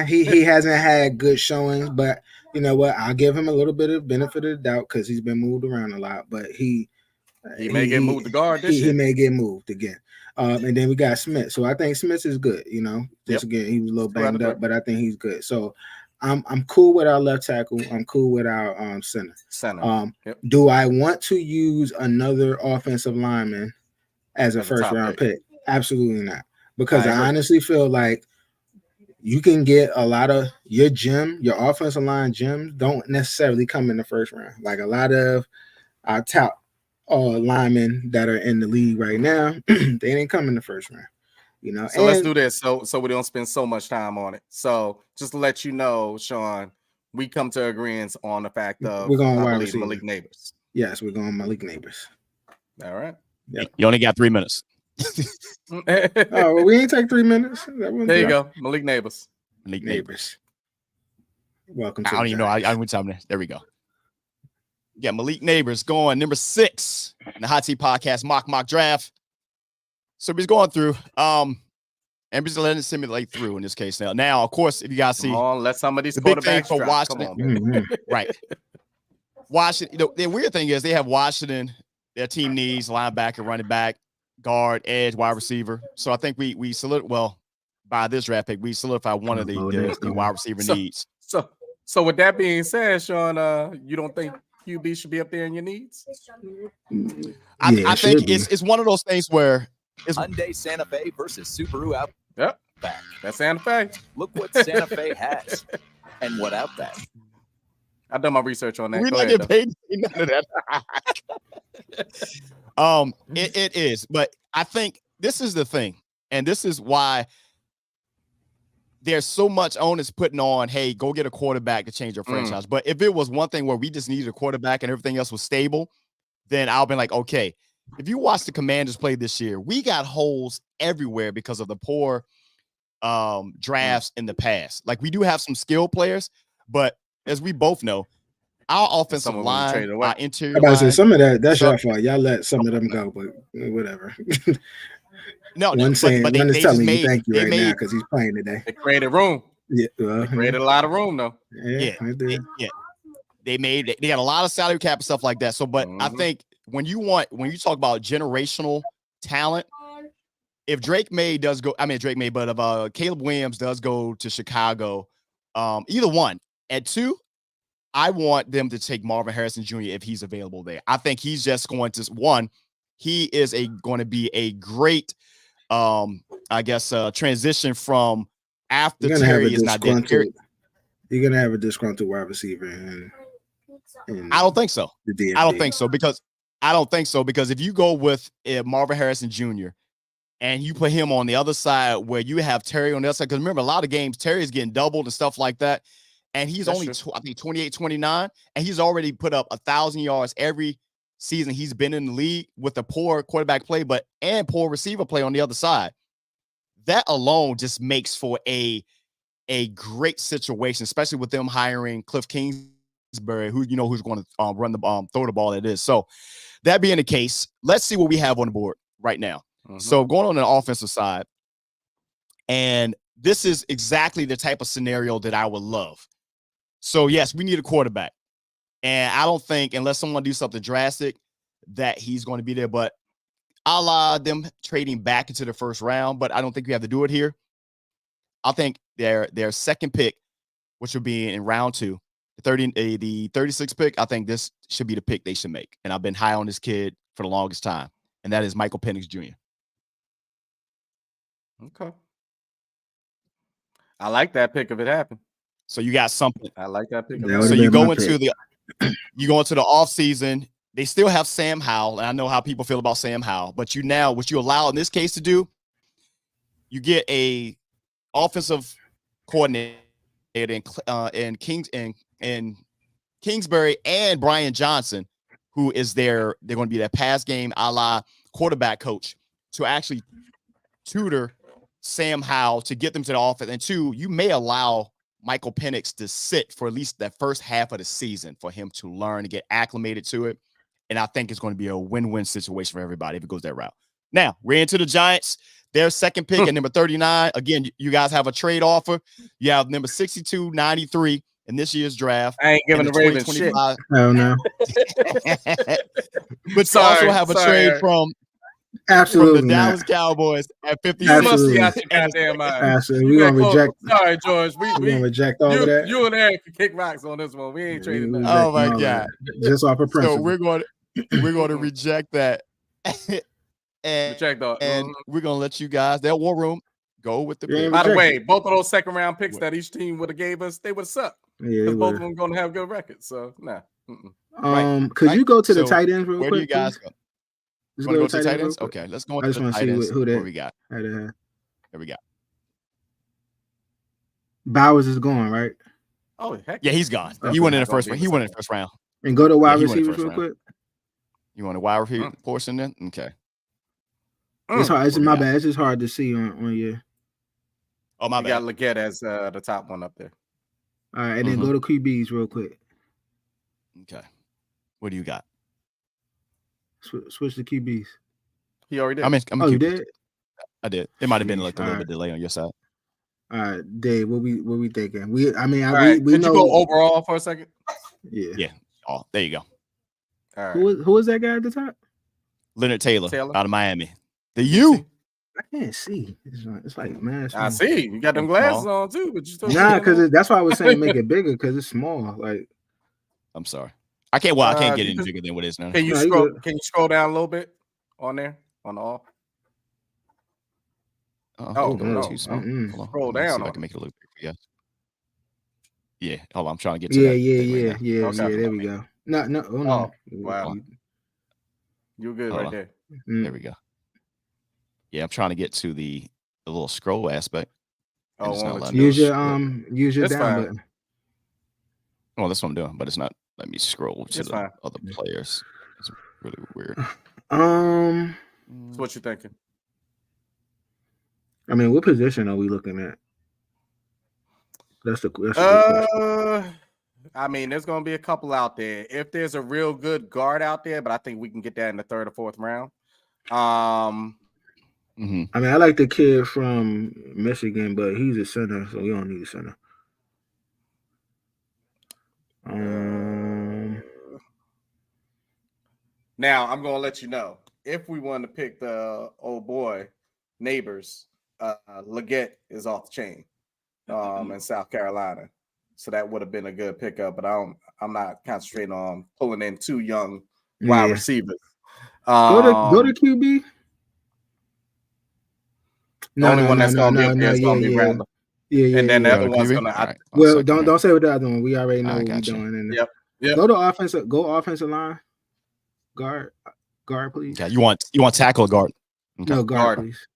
he hasn't had good showings, but you know what? I'll give him a little bit of benefit of the doubt because he's been moved around a lot. But he may get moved to guard this year. He may get moved again. And then we got Smith. So I think Smith is good. You know, again, he was a little banged up, but I think he's good. So I'm cool with our left tackle. I'm cool with our center. Do I want to use another offensive lineman as a first round pick? Absolutely not. Because I honestly feel like you can get a lot of your offensive line gems don't necessarily come in the first round. Like a lot of our top linemen that are in the league right now, they didn't come in the first round. You know, so let's do this so we don't spend so much time on it. So just to let you know, Shawn, we come to agreement on the fact of we're going Malik Neighbors. Yes, we're going Malik Neighbors. All right. Yep. You only got 3 minutes. Well, we ain't take 3 minutes. There you go. Malik Neighbors. Malik Neighbors. Welcome to I don't even know. I went something. There we go. Yeah, Malik Neighbors going number 6 in the Hot Seat Podcast mock draft. So he's going through. And he's letting it simulate through in this case now. Now, of course, if you guys see, let some of these quarterbacks for Washington, right? Washington. You know, the weird thing is they have Washington. Their team needs linebacker, running back, guard, edge, wide receiver. So I think we by this draft pick, we solidify one of the wide receiver needs. So with that being said, Shawn, you don't think QB should be up there in your needs? I think it's one of those things where it's Hyundai Santa Fe versus Subaru Outback. Yep, that's Santa Fe. Look what Santa Fe has and what Outback. I've done my research on that. We don't get paid none of that. It is, but I think this is the thing, and this is why there's so much onus putting on, hey, go get a quarterback to change your franchise. But if it was one thing where we just needed a quarterback and everything else was stable, then I'll be like, okay, if you watch the Commanders play this year, we got holes everywhere because of the poor drafts in the past. Like we do have some skilled players, but as we both know, our offensive line, our interior line, some of that's your fault. Y'all let some of them go, but whatever. No, one is telling you thank you right now because he's playing today. They created room. Yeah, they created a lot of room though. Yeah. They got a lot of salary cap and stuff like that. So, but I think when you talk about generational talent, if Caleb Williams does go to Chicago, either one at 2, I want them to take Marvin Harrison Jr. if he's available there. I think he's just going to he is going to be a great transition from after Terry is not there. You're gonna have a disgruntled wide receiver, and I don't think so. I don't think so because if you go with Marvin Harrison Jr. and you put him on the other side where you have Terry on the other side, because remember, a lot of games Terry is getting doubled and stuff like that, and he's only I think 28, 29, and he's already put up 1,000 yards every season he's been in the league with a poor quarterback play, and poor receiver play on the other side. That alone just makes for a great situation, especially with them hiring Cliff Kingsbury, who's going to run the throw the ball. It is. So that being the case, let's see what we have on the board right now. Mm-hmm. So going on the offensive side, and this is exactly the type of scenario that I would love. So yes, we need a quarterback, and I don't think unless someone do something drastic that he's going to be there. But a la them trading back into the first round, but I don't think we have to do it here. I think their second pick, which would be in round 2, the 36th pick, I think this should be the pick they should make. And I've been high on this kid for the longest time, and that is Michael Penix Jr. Okay. I like that pick if it happened. So you got something. I like that pick. So you go into the offseason. They still have Sam Howell, and I know how people feel about Sam Howell, but what you allow in this case to do, you get a offensive coordinator in Kingsbury and Brian Johnson, who is they're going to be that pass game a la quarterback coach to actually tutor Sam Howell to get them to the offense. And 2, you may allow Michael Penix to sit for at least that first half of the season for him to learn and get acclimated to it. And I think it's going to be a win-win situation for everybody if it goes that route. Now, we're into the Giants. Their second pick at number 39. Again, you guys have a trade offer. You have number 62, 93 in this year's draft. I ain't giving the Ravens shit. Oh, no. But you also have a trade from the Dallas Cowboys at 50. You must be out your goddamn mind. Absolutely. We're going to reject. Sorry, George. We're going to reject all of that. You and Eric can kick rocks on this one. We ain't trading that. Oh, my God. Just off of principle. So we're going to reject that. And we're going to let you guys, that war room, go with the pick. By the way, both of those second-round picks that each team would have gave us, they would have sucked. Because both of them going to have good records. So, nah. Could you go to the tight ends real quick? Where do you guys go? You want to go to the tight ends? Okay, let's go into the tight ends. Who we got. There we go. Bowers is gone, right? Oh, heck. Yeah, he's gone. He went in the first round. He went in the first round. And go to wide receivers real quick. You want a wide receiver portion then? Okay. It's hard. It's my bad. It's just hard to see on your. Oh, my bad. You got Leggett as the top one up there. All right, and then go to QBs real quick. Okay. What do you got? Switch to QBs. He already did. You did? I did. It might have been like a little bit delay on your side. All right, Dave. What we thinking? We Could know. You go overall for a second? Yeah. Yeah. Oh, there you go. All right. Who is that guy at the top? Leonard Taylor out of Miami. The U. I can't see. It's like man. I see. You got them glasses on too, but you still because that's why I was saying make it bigger because it's small. Like, I'm sorry. I can't. Well, I can't get any bigger than what it is now. Can you scroll down a little bit on there on all? No. Scroll down. I can make it look big for you. Yeah. Hold on. I'm trying to get to that. Yeah. There we go. No. Oh, no. Wow. You're good right there. There we go. Yeah, I'm trying to get to the little scroll aspect. Use your down button. Well, that's what I'm doing, but it's not. Let me scroll to the other players. It's really weird. So what you thinking? I mean, what position are we looking at? That's the question. I mean, there's going to be a couple out there. If there's a real good guard out there, but I think we can get that in the 3rd or 4th round. I mean, I like the kid from Michigan, but he's a center, so we don't need a center. Now, I'm going to let you know. If we want to pick the old boy neighbors, Leggett is off the chain in South Carolina. So that would have been a good pickup, but I'm not concentrating on pulling in 2 young wide receivers. Go to QB. The only one that's gonna be up there is gonna be Randall. Yeah. And then the other one's gonna. Right, well, don't say what the other one. We already know what we're you. doing. Yep. Go offensive line. Guard, please. Yeah, you want tackle or guard? Okay. No, guard, please.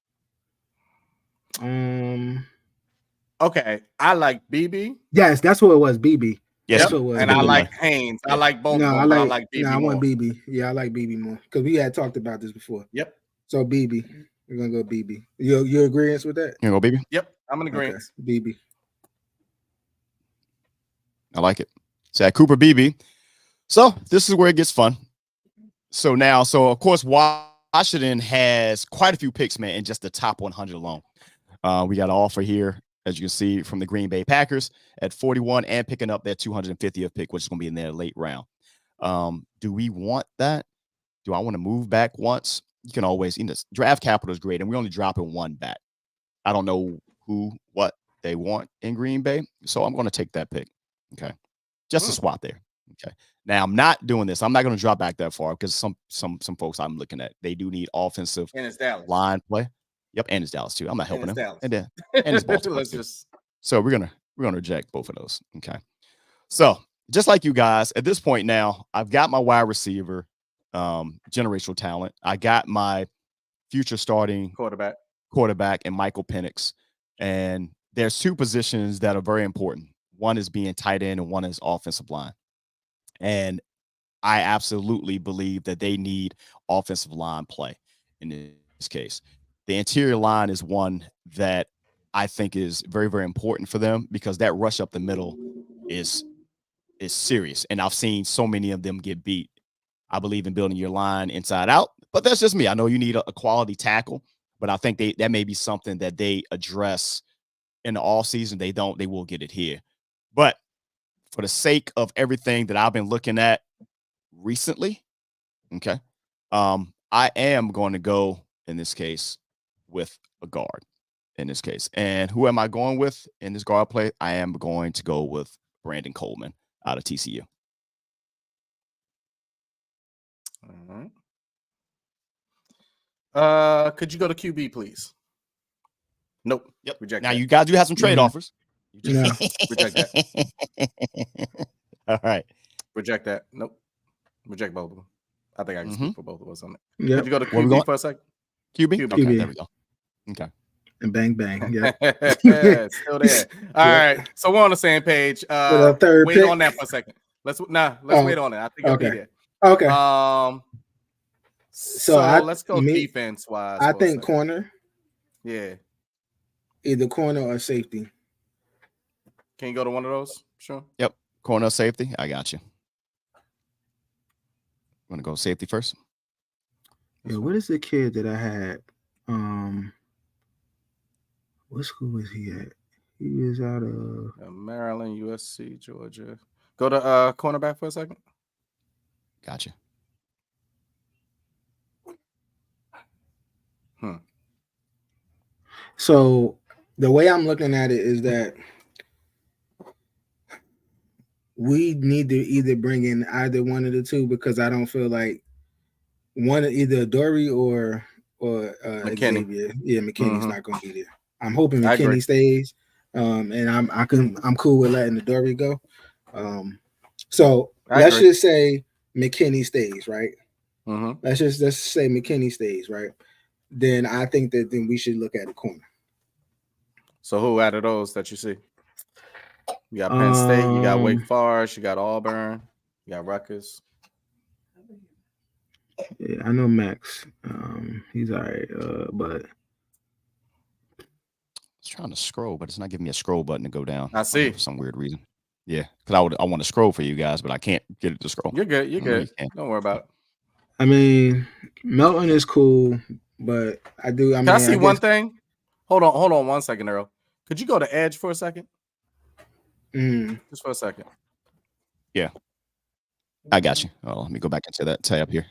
Okay, I like BB. Yes, that's what it was. BB. Yes, that's what it was. And I like Haynes. I like both of them. I like BB. I want BB. Yeah, I like BB more because we had talked about this before. Yep. So BB, we're gonna go BB. You agreeing with that? You gonna go BB? Yep, I'm in agreement. Okay. BB. I like it. So Cooper BB. So this is where it gets fun. So of course, Washington has quite a few picks, man, in just the top 100 alone. We got an offer here, as you can see, from the Green Bay Packers at 41 and picking up their 250th pick, which is going to be in their late round. Do we want that? Do I want to move back once? You can always, draft capital is great, and we're only dropping one back. I don't know what they want in Green Bay, so I'm going to take that pick. Okay. Just a swap there. Okay. Now I'm not doing this. I'm not going to drop back that far because some folks I'm looking at, they do need offensive line play. Yep, and it's Dallas too. I'm not helping them. And it's Baltimore. So we're gonna reject both of those. Okay. So just like you guys, at this point now, I've got my wide receiver, generational talent. I got my future starting quarterback and Michael Penix. And there's 2 positions that are very important. One is being tight end and one is offensive line. And I absolutely believe that they need offensive line play in this case. The interior line is one that I think is very, very important for them because that rush up the middle is serious. And I've seen so many of them get beat. I believe in building your line inside out, but that's just me. I know you need a quality tackle, but I think that may be something that they address in the off season. They will get it here. But for the sake of everything that I've been looking at recently, okay, I am going to go in this case with a guard in this case. And who am I going with in this guard play? I am going to go with Brandon Coleman out of TCU. All right. Could you go to QB, please? Nope. Yep. Reject now that. you guys do have some trade offers. No. Reject that. All right. Reject that. Nope. Reject both of them. I think I can speak for both of us on it. Yep. Could you go to QB for a second? QB? Okay, there we go. Okay. And bang, bang. Yeah. Still there. All right. So we're on the same page. Wait pick? on that for a second. Let's wait on it. I think I'll be there. Okay. So let's go defense wise. I think corner. Yeah. Either corner or safety. Can you go to one of those? Sure. Yep. Corner or safety. I got you. Want to go safety first? Yeah. What is the kid that I had? What school was he at? He is out of Maryland, USC, Georgia. Go to cornerback for a second. Gotcha. So the way I'm looking at it is that we need to either bring in either one of the two because I don't feel like either Dory or McKinney. Xavier. Yeah, McKinney's not going to be there. I'm hoping McKinney stays, and I'm cool with letting the Dory go. So let's just say McKinney stays, right? Mm-hmm. Let's say McKinney stays, right? Then I think that we should look at a corner. So who out of those that you see? You got Penn State, you got Wake Forest, you got Auburn, you got Rutgers. Yeah, I know Max. He's all right, but I was trying to scroll, but it's not giving me a scroll button to go down. I see. For some weird reason. Yeah, because I want to scroll for you guys, but I can't get it to scroll. You're good. You're good. Don't worry about it. I mean, Melton is cool, but I do. Can I see one thing? Hold on 1 second, Earl. Could you go to Edge for a second? Just for a second. Yeah. I got you. Oh, let me go back into that tab here.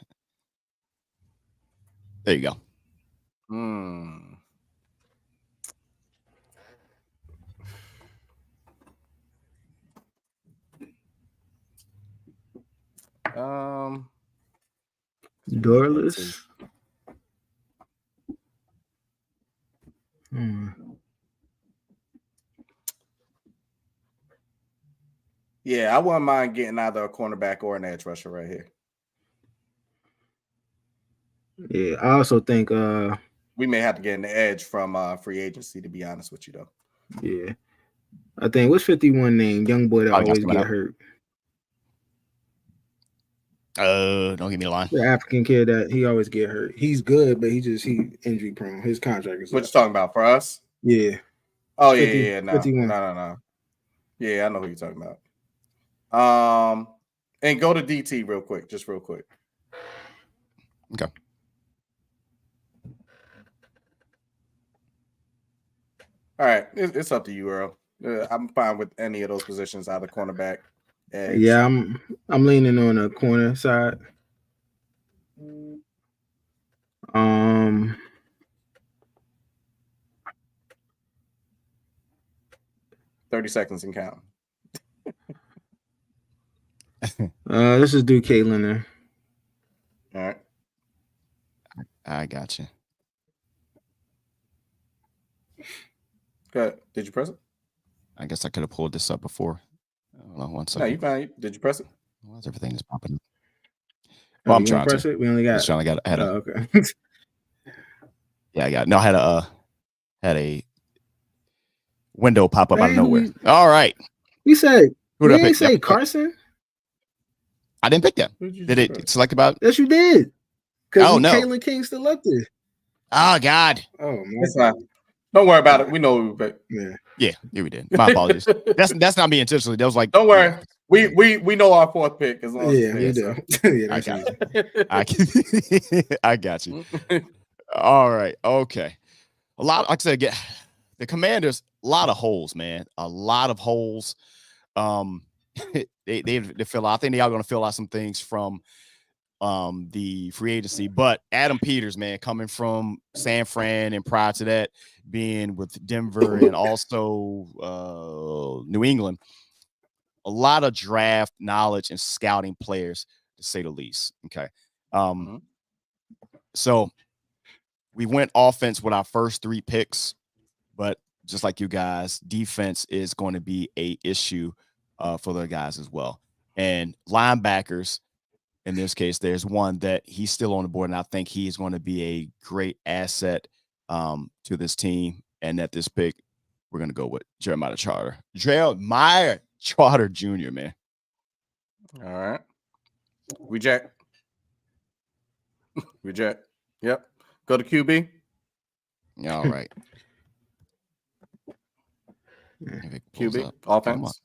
There you go. Doorless. Yeah, I wouldn't mind getting either a cornerback or an edge rusher right here. Yeah, I also think we may have to get an edge from free agency, to be honest with you, though. Yeah. I think what's 51 name? Young boy that always get hurt. Don't give me a line. The African kid that he always get hurt. He's good, but he injury prone. His contract is what you talking about for us? Yeah. Oh 50, yeah. No. 51. No. Yeah, I know who you're talking about. And go to DT real quick, just real quick. Okay. All right, it's up to you, Earl. I'm fine with any of those positions, either cornerback, edge. Yeah, I'm leaning on the corner side. 30 seconds and count. Let's just do Caitlin there. All right. I got you. Good. Did you press it? I guess I could have pulled this up before. Hold on 1 second. No, you fine. Did you press it? Why is everything just popping up? Well, I'm trying to press it. We only got. Okay. Yeah, I got it. No, I had a window pop up out of nowhere. All right. You said you didn't say Carson? I didn't pick that. Did it select about? Yes, you did. Oh, no. Caitlin King still up there. Oh, God. Oh, man. Don't worry about it. We know. But yeah, we did. My apologies. That's not me intentionally. That was like. Don't worry. We know our fourth pick as long as we do. I got you. All right. Okay. A lot. Like I said, the Commanders. A lot of holes, man. A lot of holes. They fill out. I think they are going to fill out some things from the free agency, but Adam Peters, man, coming from San Fran and prior to that being with Denver and also New England, a lot of draft knowledge and scouting players, to say the least. Okay. So we went offense with our first 3 picks, but just like you guys, defense is going to be a issue for the guys as well. And linebackers, in this case, there's one that he's still on the board, and I think he is going to be a great asset to this team. And at this pick, we're going to go with Jeremiah Trotter Jr., man. All right. Reject. Yep. Go to QB. All right. QB. Offense.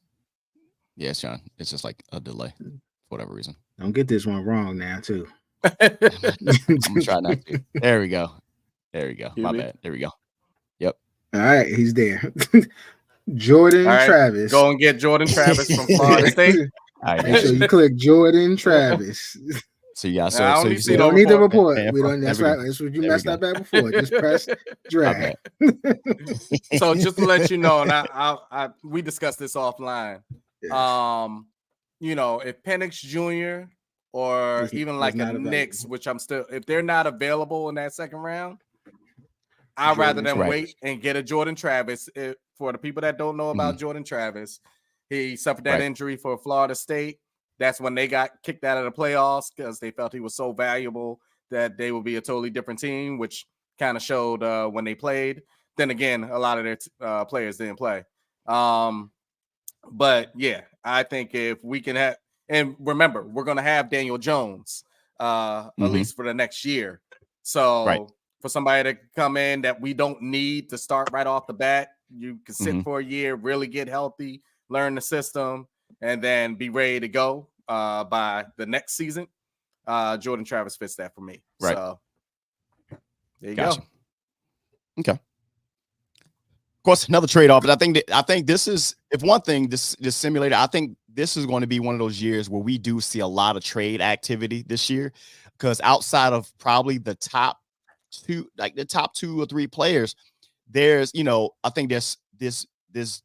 Yeah, Shawn. It's just like a delay for whatever reason. Don't get this one wrong now, too. I'm gonna try not to. There we go. QB. My bad. There we go. Yep. All right, he's there. Jordan Travis. Go and get Jordan Travis from Florida State. All right, make sure you click Jordan Travis. So yeah, you don't need the report. We don't. That's right. That's what you messed up at before. Just press drag. So just to let you know, and we discussed this offline. Yes. If Penix Jr. or even like a Knicks, which if they're not available in that second round, I'd rather than wait and get a Jordan Travis. For the people that don't know about Jordan Travis, he suffered that injury for Florida State. That's when they got kicked out of the playoffs because they felt he was so valuable that they would be a totally different team, which kind of showed when they played. Then again, a lot of their players didn't play. But yeah, I think if we can have, and remember, we're going to have Daniel Jones at least for the next year. So for somebody to come in that we don't need to start right off the bat, you can sit for a year, really get healthy, learn the system, and then be ready to go by the next season. Jordan Travis fits that for me. Right. So there you go. Okay. Of course, another trade-off. But I think this is, if one thing, this simulator, I think this is going to be one of those years where we do see a lot of trade activity this year, because outside of probably the top 2 or 3 players, there's, I think this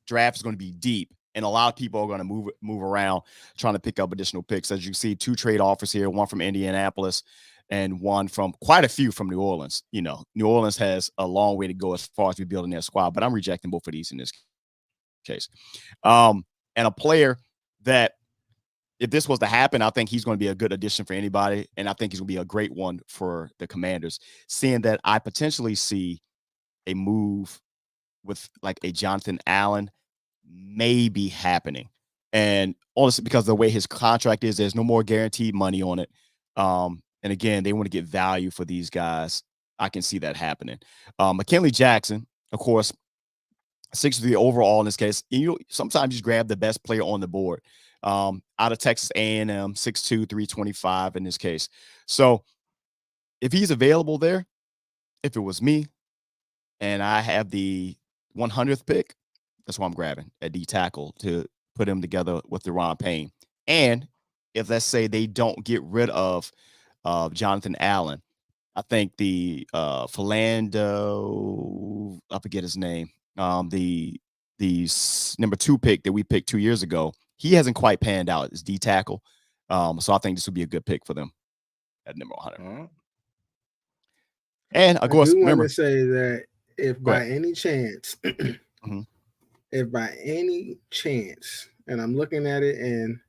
draft is going to be deep And a lot of people are going to move around trying to pick up additional picks. As you see, 2 trade offers here, one from Indianapolis and one from quite a few from New Orleans. You know, New Orleans has a long way to go as far as rebuilding their squad, but I'm rejecting both of these in this case. And a player that, if this was to happen, I think he's going to be a good addition for anybody, and I think he's going to be a great one for the Commanders, seeing that I potentially see a move with like a Jonathan Allen maybe happening. And honestly, because of the way his contract is, there's no more guaranteed money on it. And again, they want to get value for these guys. I can see that happening. McKinley Jackson, of course, 6'3" overall in this case. You know, sometimes you grab the best player on the board. Out of Texas A&M, 6'2", 325 in this case. So if he's available there, if it was me and I have the 100th pick, that's what I'm grabbing at D tackle to put him together with Deron Payne. And if, let's say, they don't get rid of Jonathan Allen, I think the Philando, I forget his name, the number 2 pick that we picked 2 years ago, he hasn't quite panned out as D tackle. So I think this would be a good pick for them at number 100. Mm-hmm. And of course, I do want to say that if by any chance, mm-hmm. if by any chance, and I'm looking at it and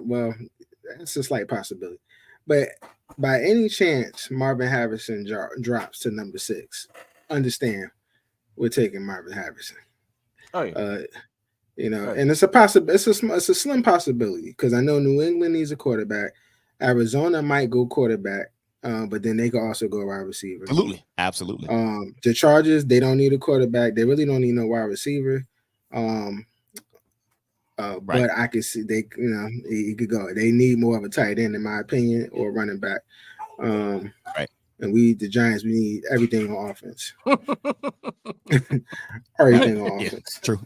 well, it's a slight possibility, but by any chance Marvin Harrison drops to number 6, understand we're taking Marvin Harrison. Oh yeah. You know, and it's a slim possibility because I know New England needs a quarterback. Arizona might go quarterback, but then they could also go wide receiver. Absolutely. The Chargers, they don't need a quarterback. They really don't need no wide receiver. Right. But I can see he could go. They need more of a tight end, in my opinion, or running back. Right. And the Giants, we need everything on offense. Everything on offense. True.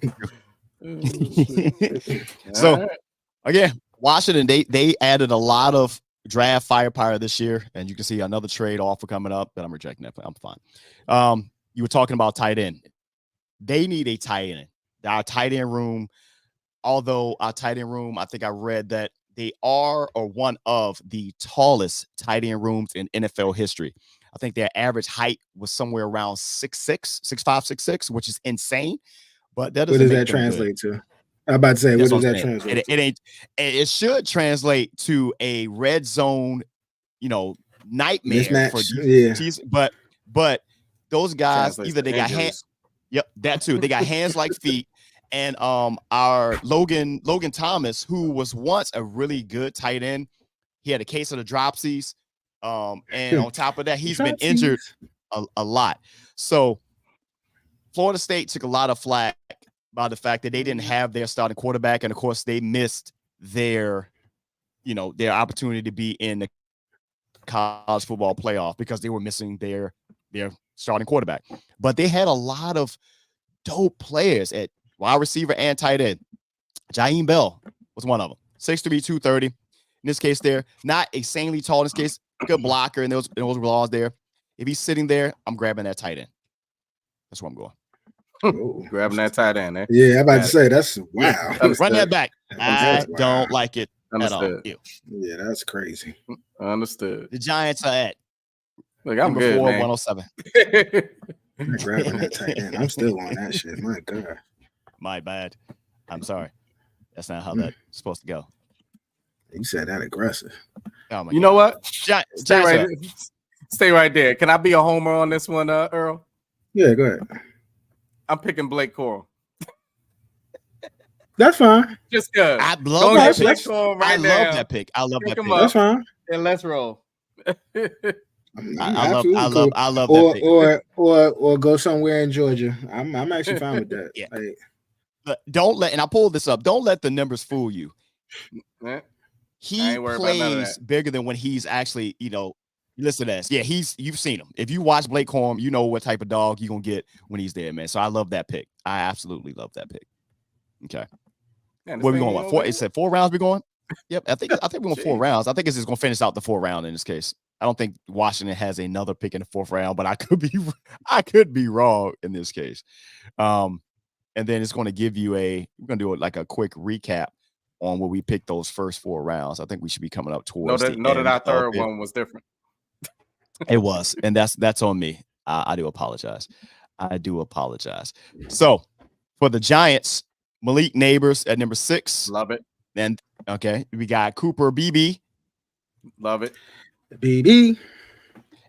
So again, Washington, they added a lot of draft firepower this year, and you can see another trade offer coming up, but I'm rejecting that. I'm fine. You were talking about tight end. They need a tight end. Our tight end room, although our tight end room, I think I read that they are one of the tallest tight end rooms in NFL history. I think their average height was somewhere around 6'6", 6'5", 6'6", which is insane. But that doesn't. What does that translate to? I'm about to say, what does that translate to? It should translate to a red zone, nightmare mismatch. For yeah. But those guys, either they got hands. Yep, that too. They got hands like feet. And our Logan Thomas, who was once a really good tight end, he had a case of the dropsies. And on top of that, he's been injured a lot. So Florida State took a lot of flack by the fact that they didn't have their starting quarterback, and of course they missed their opportunity to be in the college football playoff because they were missing their starting quarterback. But they had a lot of dope players at wide receiver and tight end. Jaheim Bell was one of them. 6'3", 230. In this case, there, not insanely tall in this case, good blocker, and those laws there. If he's sitting there, I'm grabbing that tight end. That's where I'm going. Grabbing that tight end, eh? Yeah, I'm about to say that's wow. Yeah. Run that back. I don't like it at all. Yeah, that's crazy. Understood. The Giants are at I'm good, 4, man. 107. I'm grabbing that tight end. I'm still on that shit. My God. My bad. I'm sorry. That's not how that's supposed to go. You said that aggressive. Oh my God. Know what? Stay right there. Can I be a homer on this one, Earl? Yeah, go ahead. I'm picking Blake Corum. That's fine. Just good. I love that pick. I love that pick. I love that pick. That's fine. And let's roll. I love that pick. Or go somewhere in Georgia. I'm actually fine with that. Yeah. And I pulled this up. Don't let the numbers fool you. He plays bigger than when he's actually, listen to this. Yeah, you've seen him. If you watch Blake Corum, you know what type of dog you're gonna get when he's there, man. So I love that pick. I absolutely love that pick. Okay. Where we going? What? It said 4 rounds we going? Yep. I think we're going 4 rounds. I think it's just gonna finish out the 4 round in this case. I don't think Washington has another pick in the 4th round, but I could be wrong in this case. And then it's going to give you we're going to do like a quick recap on where we picked those first 4 rounds. I think we should be coming up towards the end that our third of it. one was different. It was, and that's on me. I do apologize. So for the Giants, Malik Neighbors at number 6. Love it. And okay, we got Cooper BB. Love it. BB.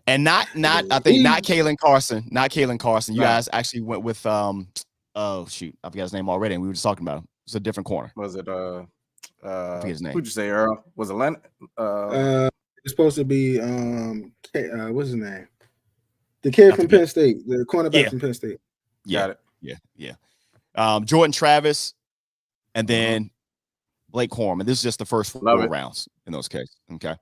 And not Kalen Carson. Not Kalen Carson. You guys actually went with oh shoot, I forgot his name already, and we were just talking about him. It's a different corner. Was it I forget his name. Who'd you say, Earl? Was it Leonard? It's supposed to be what's his name? The kid from Penn State, the cornerback from Penn State. Got it. Yeah. Jordan Travis, and then Blake Corman. This is just the first 4 rounds in those cases. Okay.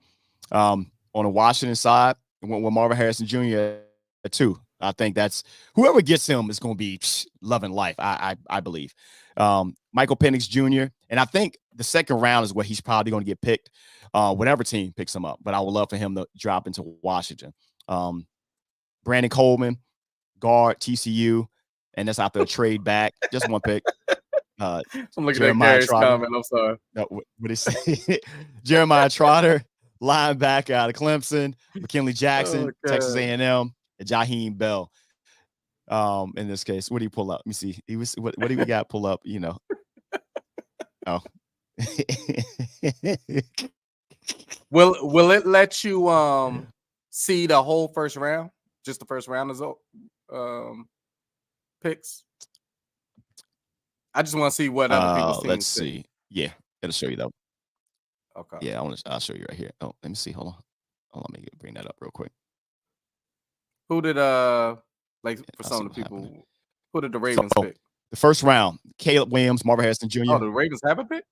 On the Washington side, it went with Marvin Harrison Jr. at 2. I think that's whoever gets him is going to be loving life. I believe. Michael Penix Jr. And I think the 2nd round is where he's probably going to get picked. Whatever team picks him up, but I would love for him to drop into Washington. Brandon Coleman, guard TCU, and that's after a trade back. Just one pick. I'm looking at Gary's comment. I'm sorry. No, what did he say? Jeremiah Trotter, linebacker out of Clemson. McKinley Jackson, Texas A&M, and Jaheim Bell. In this case, what do you pull up? Let me see. What do we got pull up? You know. Oh. Will it let you see the whole first round? Just the first round is picks. I just want to see what other people's teams. Let's see. Yeah, it'll show you though. Okay. Yeah, I'll show you right here. Oh, let me see. Hold on. Let me bring that up real quick. Who did like for some of the people? Happening. Who did the Ravens pick? The first round: Caleb Williams, Marvin Harrison Jr. Oh, the Ravens have a pick.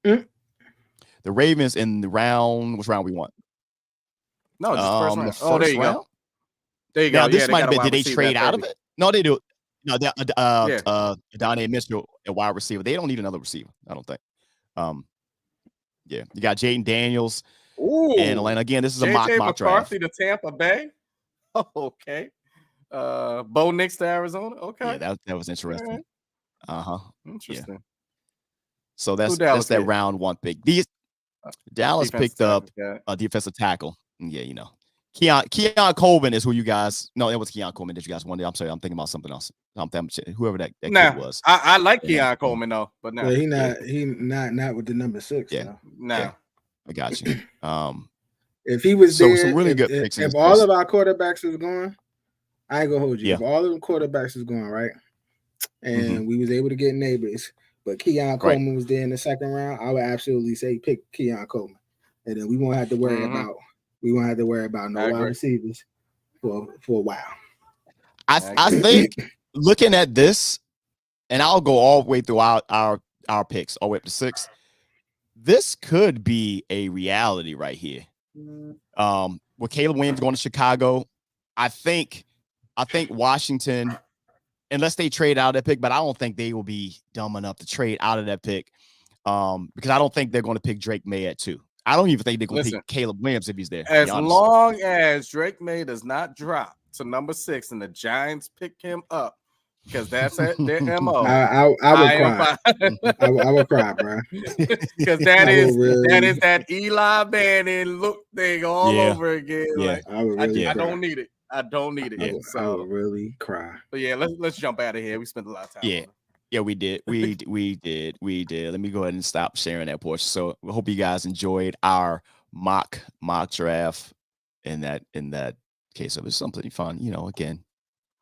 The Ravens in the round. Which round we want? No, just first round. Oh, there you go. There you go. Now this might have been. Did they trade out of it? No, they do. No, Donnie Mitchell at wide receiver. They don't need another receiver. I don't think. Yeah, you got Jaden Daniels. Ooh. And Atlanta again. This is a mock McCarthy draft. to Tampa Bay. Oh, okay. Bo Nix to Arizona. Okay. Yeah, that was interesting. Right. Interesting. Yeah. So that's that round 1 pick. Dallas picked up a defensive tackle. Yeah, you know. Keon Coleman is who you guys. No, it was Keon Coleman that you guys wanted. I'm sorry, I'm thinking about something else. Whoever that kid was. I like Keon Coleman though, but now he not with the number 6. Yeah, no. Yeah. I got you. If he was there, some really good picks. If all of our quarterbacks is going, I ain't gonna hold you. Yeah. If all of the quarterbacks is going right, and we was able to get Neighbors, but Keon Coleman was there in the 2nd round, I would absolutely say pick Keon Coleman, and then we won't have to worry about. We won't have to worry about no wide receivers for a while. I think looking at this, and I'll go all the way through our picks, all the way up to 6. This could be a reality right here. With Caleb Williams going to Chicago, I think Washington, unless they trade out of that pick, but I don't think they will be dumb enough to trade out of that pick because I don't think they're going to pick Drake May at 2. I don't even think they're going to pick Caleb Williams if he's there. As long as Drake May does not drop to number 6 and the Giants pick him up, because that's their MO. I would cry. I would cry, bro. Because that is that Eli Manning look thing all over again. Yeah. Like, I don't need it. I don't need it. Yeah. I would really cry. But yeah, let's jump out of here. We spent a lot of time. Yeah, we did. We did. Let me go ahead and stop sharing that portion. So we hope you guys enjoyed our mock draft in that case. It was something fun, again.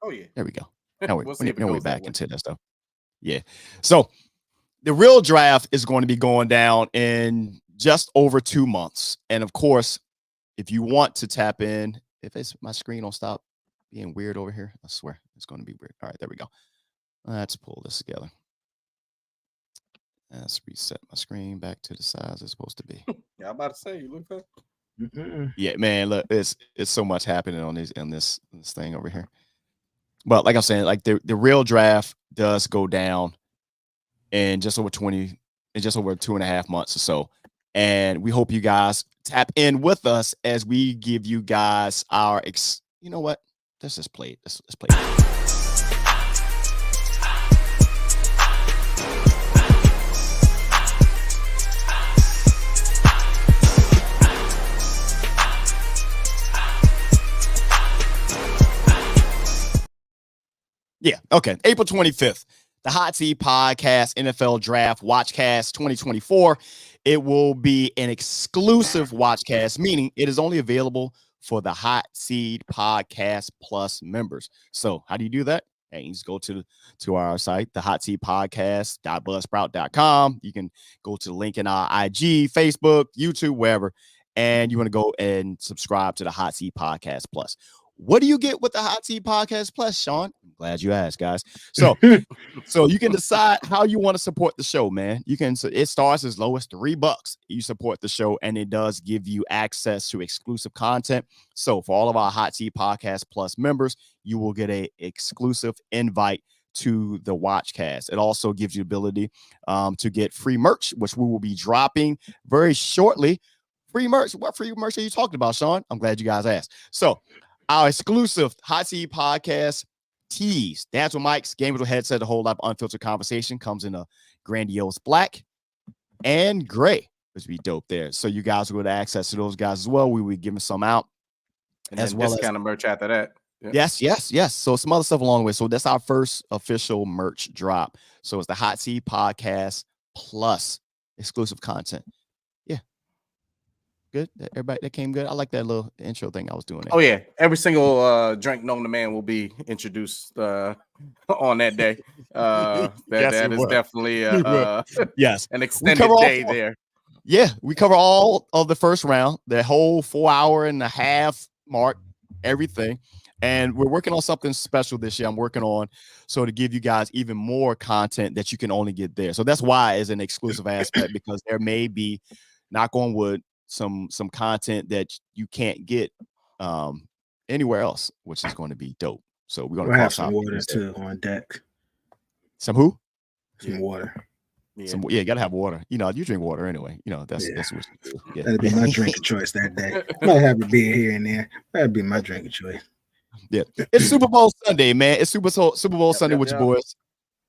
Oh yeah. There we go. Now we're back into that stuff. Yeah. So the real draft is going to be going down in just over 2 months. And of course, if you want to tap in, my screen don't stop being weird over here, I swear it's going to be weird. All right, there we go. Let's pull this together. Let's reset my screen back to the size it's supposed to be. Yeah, I'm about to say, you look up. Yeah, man, look, it's so much happening on this thing over here. But like I'm saying, like the real draft does go down in just over 2.5 months or so. And we hope you guys tap in with us as we give you guys our you know what? Let's just play it. Let's play it. Yeah. Okay. April 25th, the Hot Seat Podcast NFL Draft Watchcast 2024. It will be an exclusive watchcast, meaning it is only available for the Hot Seat Podcast Plus members. So how do you do that? Hey, you just go to our site, the Hot Seat Podcast.buzzsprout.com. You can go to the link in our IG, Facebook, YouTube, wherever, and you want to go and subscribe to the Hot Seat Podcast Plus. What do you get with the Hot Seat Podcast Plus, Shawn? I'm glad you asked, guys. So you can decide how you want to support the show, man. It starts as low as $3. You support the show, and it does give you access to exclusive content. So for all of our Hot Seat Podcast Plus members, you will get a exclusive invite to the Watchcast. It also gives you the ability to get free merch, which we will be dropping very shortly. Free merch. What free merch are you talking about, Shawn? I'm glad you guys asked. So our exclusive Hot Seat Podcast tees. Dance with Mike's Game with a Headset, a whole lot of unfiltered conversation, comes in a grandiose black and gray, which would be dope there. So you guys will get access to those guys as well. We will be giving some out. And as well as kind of merch after that. Yep. Yes. So some other stuff along the way. So that's our first official merch drop. So it's the Hot Seat Podcast Plus exclusive content. Good. Everybody, that came good. I like that little intro thing I was doing there. Oh yeah, every single drink known to man will be introduced on that day. That is definitely yes, an extended day there. Yeah, we cover all of the first round, the whole 4.5 hour mark, everything. And we're working on something special this year. I'm working on so to give you guys even more content that you can only get there. So that's why it's an exclusive aspect, because there may be, knock on wood, some content that you can't get anywhere else, which is going to be dope. So we're going to have some water too on deck. Some who? Some water. Yeah, you gotta have water. You drink water anyway. That's what you do. Yeah. That'd be my drink of choice that day. Might have a beer here and there. That'd be my drink of choice. Yeah, it's Super Bowl Sunday, man. It's Super Bowl Sunday with your boys,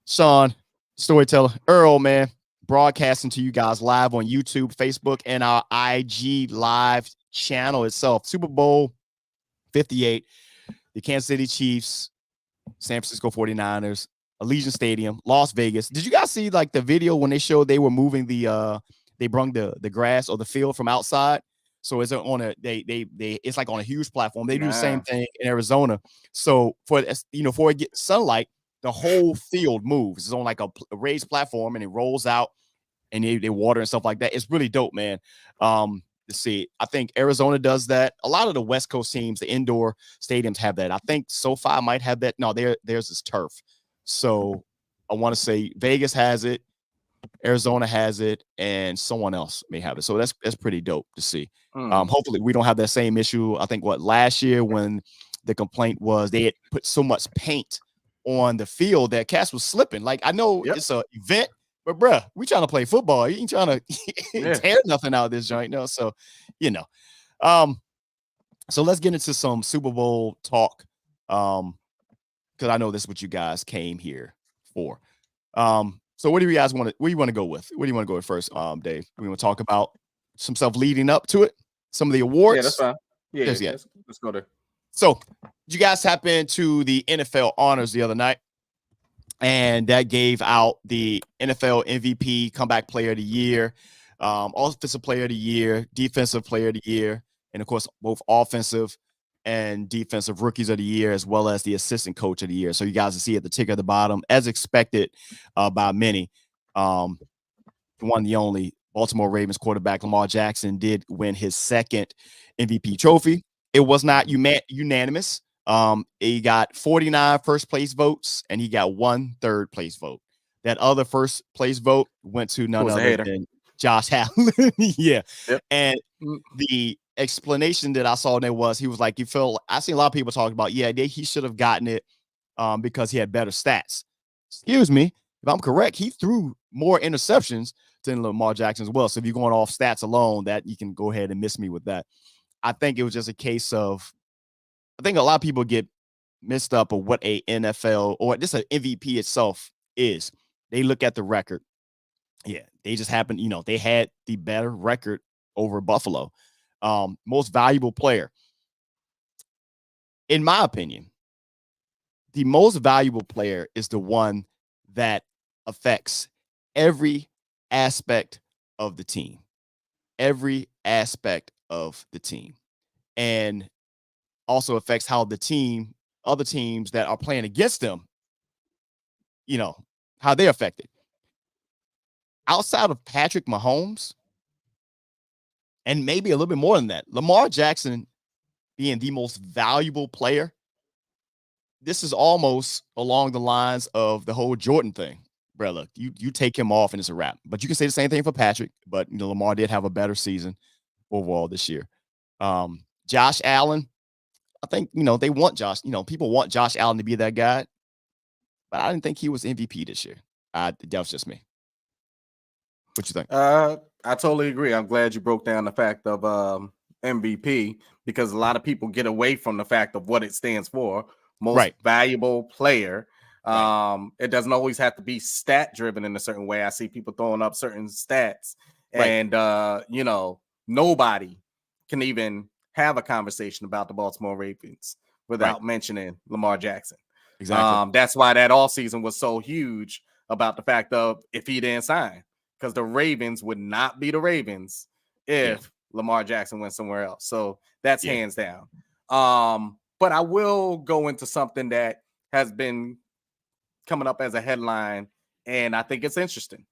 Shawn, storyteller, Earl, man. Broadcasting to you guys live on YouTube, Facebook, and our IG live channel itself. Super Bowl 58, the Kansas City Chiefs, San Francisco 49ers, Allegiant Stadium, Las Vegas. Did you guys see like the video when they showed they were moving they brung the grass or the field from outside? So it's on it's like on a huge platform. They do the same thing in Arizona. So for it gets sunlight, the whole field moves. It's on like a raised platform, and it rolls out, and they water and stuff like that. It's really dope, man. Let's see. I think Arizona does that. A lot of the West Coast teams, the indoor stadiums have that. I think SoFi might have that. No, theirs is turf. So I want to say Vegas has it, Arizona has it, and someone else may have it. So that's pretty dope to see. Hopefully we don't have that same issue. I think last year when the complaint was they had put so much paint on the field that cats was slipping. Like, I know it's an event, but bruh, we trying to play football. You ain't trying to tear nothing out of this joint. No, so so let's get into some Super Bowl talk. Because I know this is what you guys came here for. So what do you guys want to? What do you want to go with? What do you want to go with first, Dave? We want to talk about some stuff leading up to it, some of the awards. Yeah, that's fine. Yeah. Let's go there. So, did you guys tap into the NFL honors the other night? And that gave out the NFL MVP, Comeback Player of the Year, Offensive Player of the Year, Defensive Player of the Year, and of course, both offensive and defensive rookies of the year, as well as the assistant coach of the year. So you guys can see at the tick at the bottom, as expected by many, the one, the only Baltimore Ravens quarterback Lamar Jackson did win his second MVP trophy. It was not unanimous. He got 49 first place votes, and he got 1 third place vote. That other first place vote went to none other than Josh Allen. Yeah. Yep. And the explanation that I saw there was he was like, I seen a lot of people talking about, he should have gotten it because he had better stats. Excuse me. if I'm correct, he threw more interceptions than Lamar Jackson as well. So if you're going off stats alone, that you can go ahead and miss me with that. I think it was just a case of, I think a lot of people get mixed up of what a NFL or just an MVP itself is. They look at the record. Yeah, they just happen, they had the better record over Buffalo. Most valuable player. In my opinion, the most valuable player is the one that affects every aspect of the team. Every aspect of the team. And also affects how the team, other teams that are playing against them, how they're affected. Outside of Patrick Mahomes, and maybe a little bit more than that, Lamar Jackson being the most valuable player, this is almost along the lines of the whole Jordan thing. Bro, look, you take him off and it's a wrap. But you can say the same thing for Patrick, but Lamar did have a better season overall this year. Josh Allen, I think, they want Josh, people want Josh Allen to be that guy, but I didn't think he was MVP this year. That was just me. What you think? I totally agree. I'm glad you broke down the fact of MVP, because a lot of people get away from the fact of what it stands for. Most valuable player. It doesn't always have to be stat driven in a certain way. I see people throwing up certain stats, and nobody can even have a conversation about the Baltimore Ravens without mentioning Lamar Jackson. Exactly. That's why that all season was so huge about the fact of if he didn't sign, because the Ravens would not be the Ravens if Lamar Jackson went somewhere else. So that's hands down. But I will go into something that has been coming up as a headline, and I think it's interesting.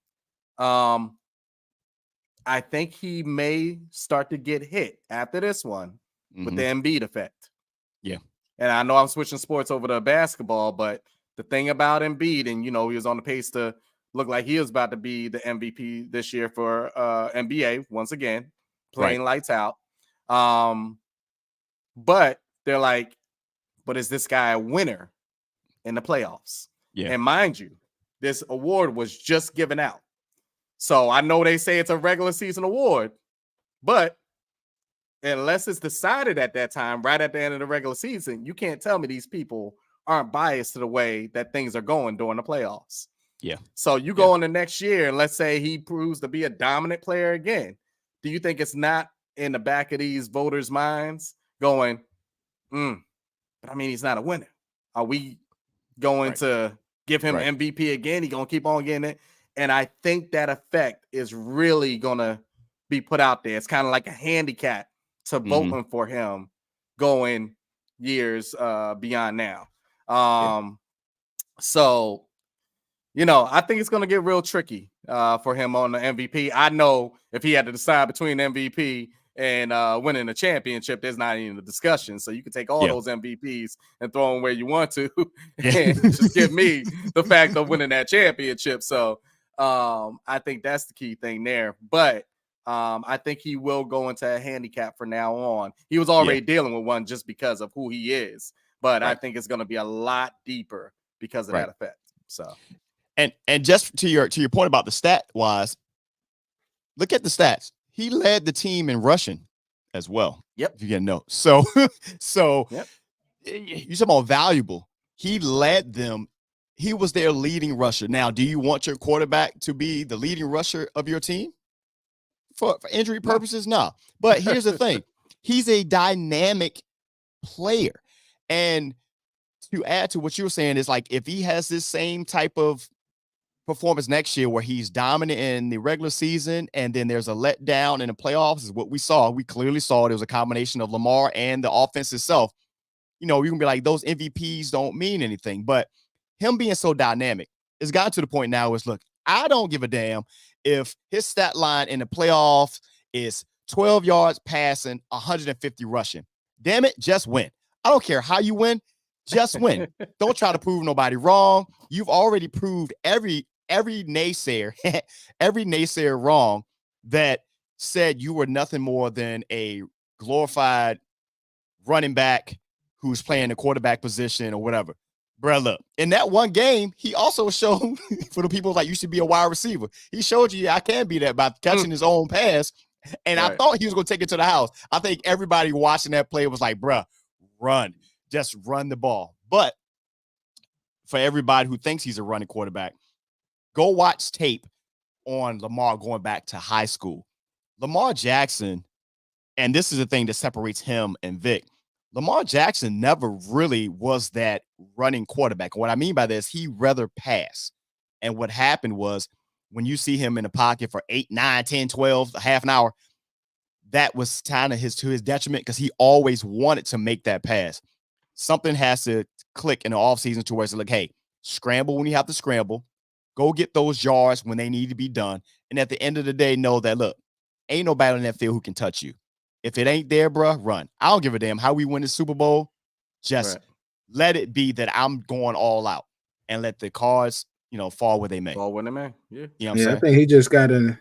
I think he may start to get hit after this one with the Embiid effect. Yeah. And I know I'm switching sports over to basketball, but the thing about Embiid, and he was on the pace to look like he was about to be the MVP this year for NBA once again, playing lights out. But they're like, but is this guy a winner in the playoffs? Yeah. And mind you, this award was just given out. So I know they say it's a regular season award, but unless it's decided at that time, right at the end of the regular season, you can't tell me these people aren't biased to the way that things are going during the playoffs. Yeah. So you go in the next year, and let's say he proves to be a dominant player again. Do you think it's not in the back of these voters' minds going, but I mean, he's not a winner. Are we going to give him MVP again? He's going to keep on getting it. And I think that effect is really going to be put out there. It's kind of like a handicap to voting for him going years beyond now. So, I think it's going to get real tricky for him on the MVP. I know if he had to decide between MVP and winning a championship, there's not even a discussion. So you can take all those MVPs and throw them where you want to and just give me the fact of winning that championship. So I think that's the key thing there. But I think he will go into a handicap from now on. He was already dealing with one just because of who he is. But I think it's going to be a lot deeper because of that effect. So, and just to your point about the stat wise, look at the stats. He led the team in rushing as well. Yep. If you get no. So you talk about valuable. He led them. He was their leading rusher. Now, do you want your quarterback to be the leading rusher of your team for injury purposes? No. But here's the thing. He's a dynamic player. And to add to what you were saying is like if he has this same type of performance next year where he's dominant in the regular season and then there's a letdown in the playoffs is what we saw. We clearly saw it was a combination of Lamar and the offense itself. You can be like, those MVPs don't mean anything, but him being so dynamic, it's gotten to the point now is, look, I don't give a damn if his stat line in the playoffs is 12 yards passing, 150 rushing. Damn it, just win. I don't care how you win, just win. Don't try to prove nobody wrong. You've already proved every naysayer, every naysayer wrong that said you were nothing more than a glorified running back who's playing the quarterback position or whatever. Bruh, look, in that one game, he also showed for the people like you should be a wide receiver. He showed you I can be that by catching his own pass. And I thought he was going to take it to the house. I think everybody watching that play was like, bruh, run. Just run the ball. But for everybody who thinks he's a running quarterback, go watch tape on Lamar going back to high school. Lamar Jackson, and this is the thing that separates him and Vic, Lamar Jackson never really was that running quarterback. What I mean by this, he rather pass. And what happened was when you see him in the pocket for 8, 9, 10, 12, a half an hour, that was kind of to his detriment because he always wanted to make that pass. Something has to click in the offseason to where it's like, hey, scramble when you have to scramble. Go get those yards when they need to be done. And at the end of the day, know that, look, ain't nobody in that field who can touch you. If it ain't there, bro, run. I don't give a damn how we win the Super Bowl. Just let it be that I'm going all out and let the cards, fall where they may. Fall where they may. Yeah. You know what I'm saying? I think he just got to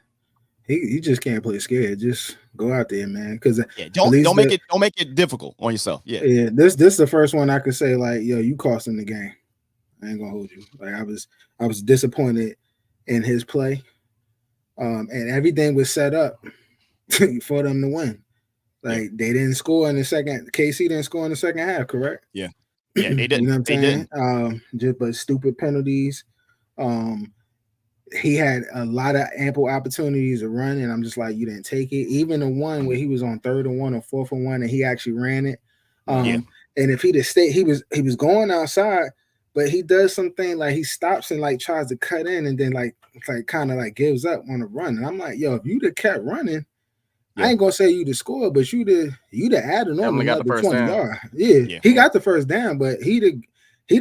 he just can't play scared. Just go out there, man. Because don't make it difficult on yourself. Yeah. Yeah. This is the first one I could say, like, yo, you cost him the game. I ain't gonna hold you. Like I was disappointed in his play. And everything was set up for them to win. Like they didn't score in the second. KC didn't score in the second half, correct? Yeah, they didn't. You know what I'm saying? Didn't. But stupid penalties. He had a lot of ample opportunities to run, and I'm just like, you didn't take it. Even the one where he was on 3rd and 1 or 4th and 1, and he actually ran it. And if he'd have stayed, he was going outside, but he does something like he stops and like tries to cut in, and then like kind of like gives up on the run. And I'm like, yo, if you'd have kept running. I ain't gonna say you to score, but you'd have added on got the first 20 down. yards. Yeah, he got the first down, but he'd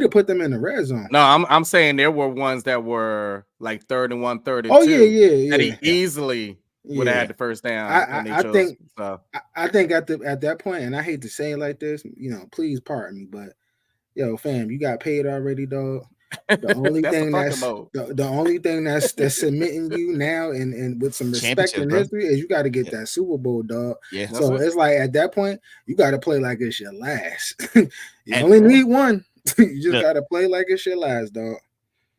have put them in the red zone. No, I'm saying there were ones that were like 3rd and 1, 3rd and 2. Oh yeah. That he easily would have had the first down. I think at that point, and I hate to say it like this, please pardon me, but yo, fam, you got paid already, dog. The only thing that's submitting you now and with some respect in history is you got to get that Super Bowl, dog. Yeah. So it's like at that point you got to play like it's your last. You only need one. You just got to play like it's your last, dog.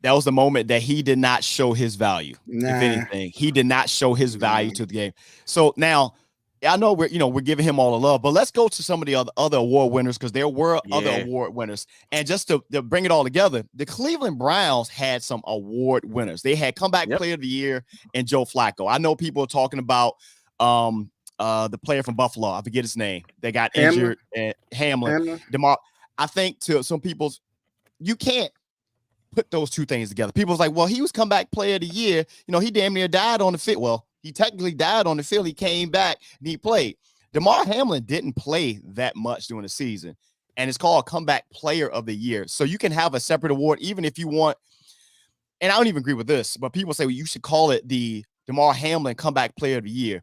That was the moment that he did not show his value. If anything, he did not show his value to the game. So now, I know we're giving him all the love, but let's go to some of the other award winners because there were other award winners. And just to bring it all together, the Cleveland Browns had some award winners. They had comeback player of the year and Joe Flacco. I know people are talking about the player from Buffalo. I forget his name. They got injured. And Hamlin. DeMar. I think to some people, you can't put those two things together. People's like, well, he was comeback player of the year. He damn near died on the field. Well, he technically died on the field. He came back and he played. DeMar Hamlin didn't play that much during the season, and it's called comeback player of the year. So you can have a separate award, even if you want. And I don't even agree with this, but people say, well, you should call it the DeMar Hamlin comeback player of the year.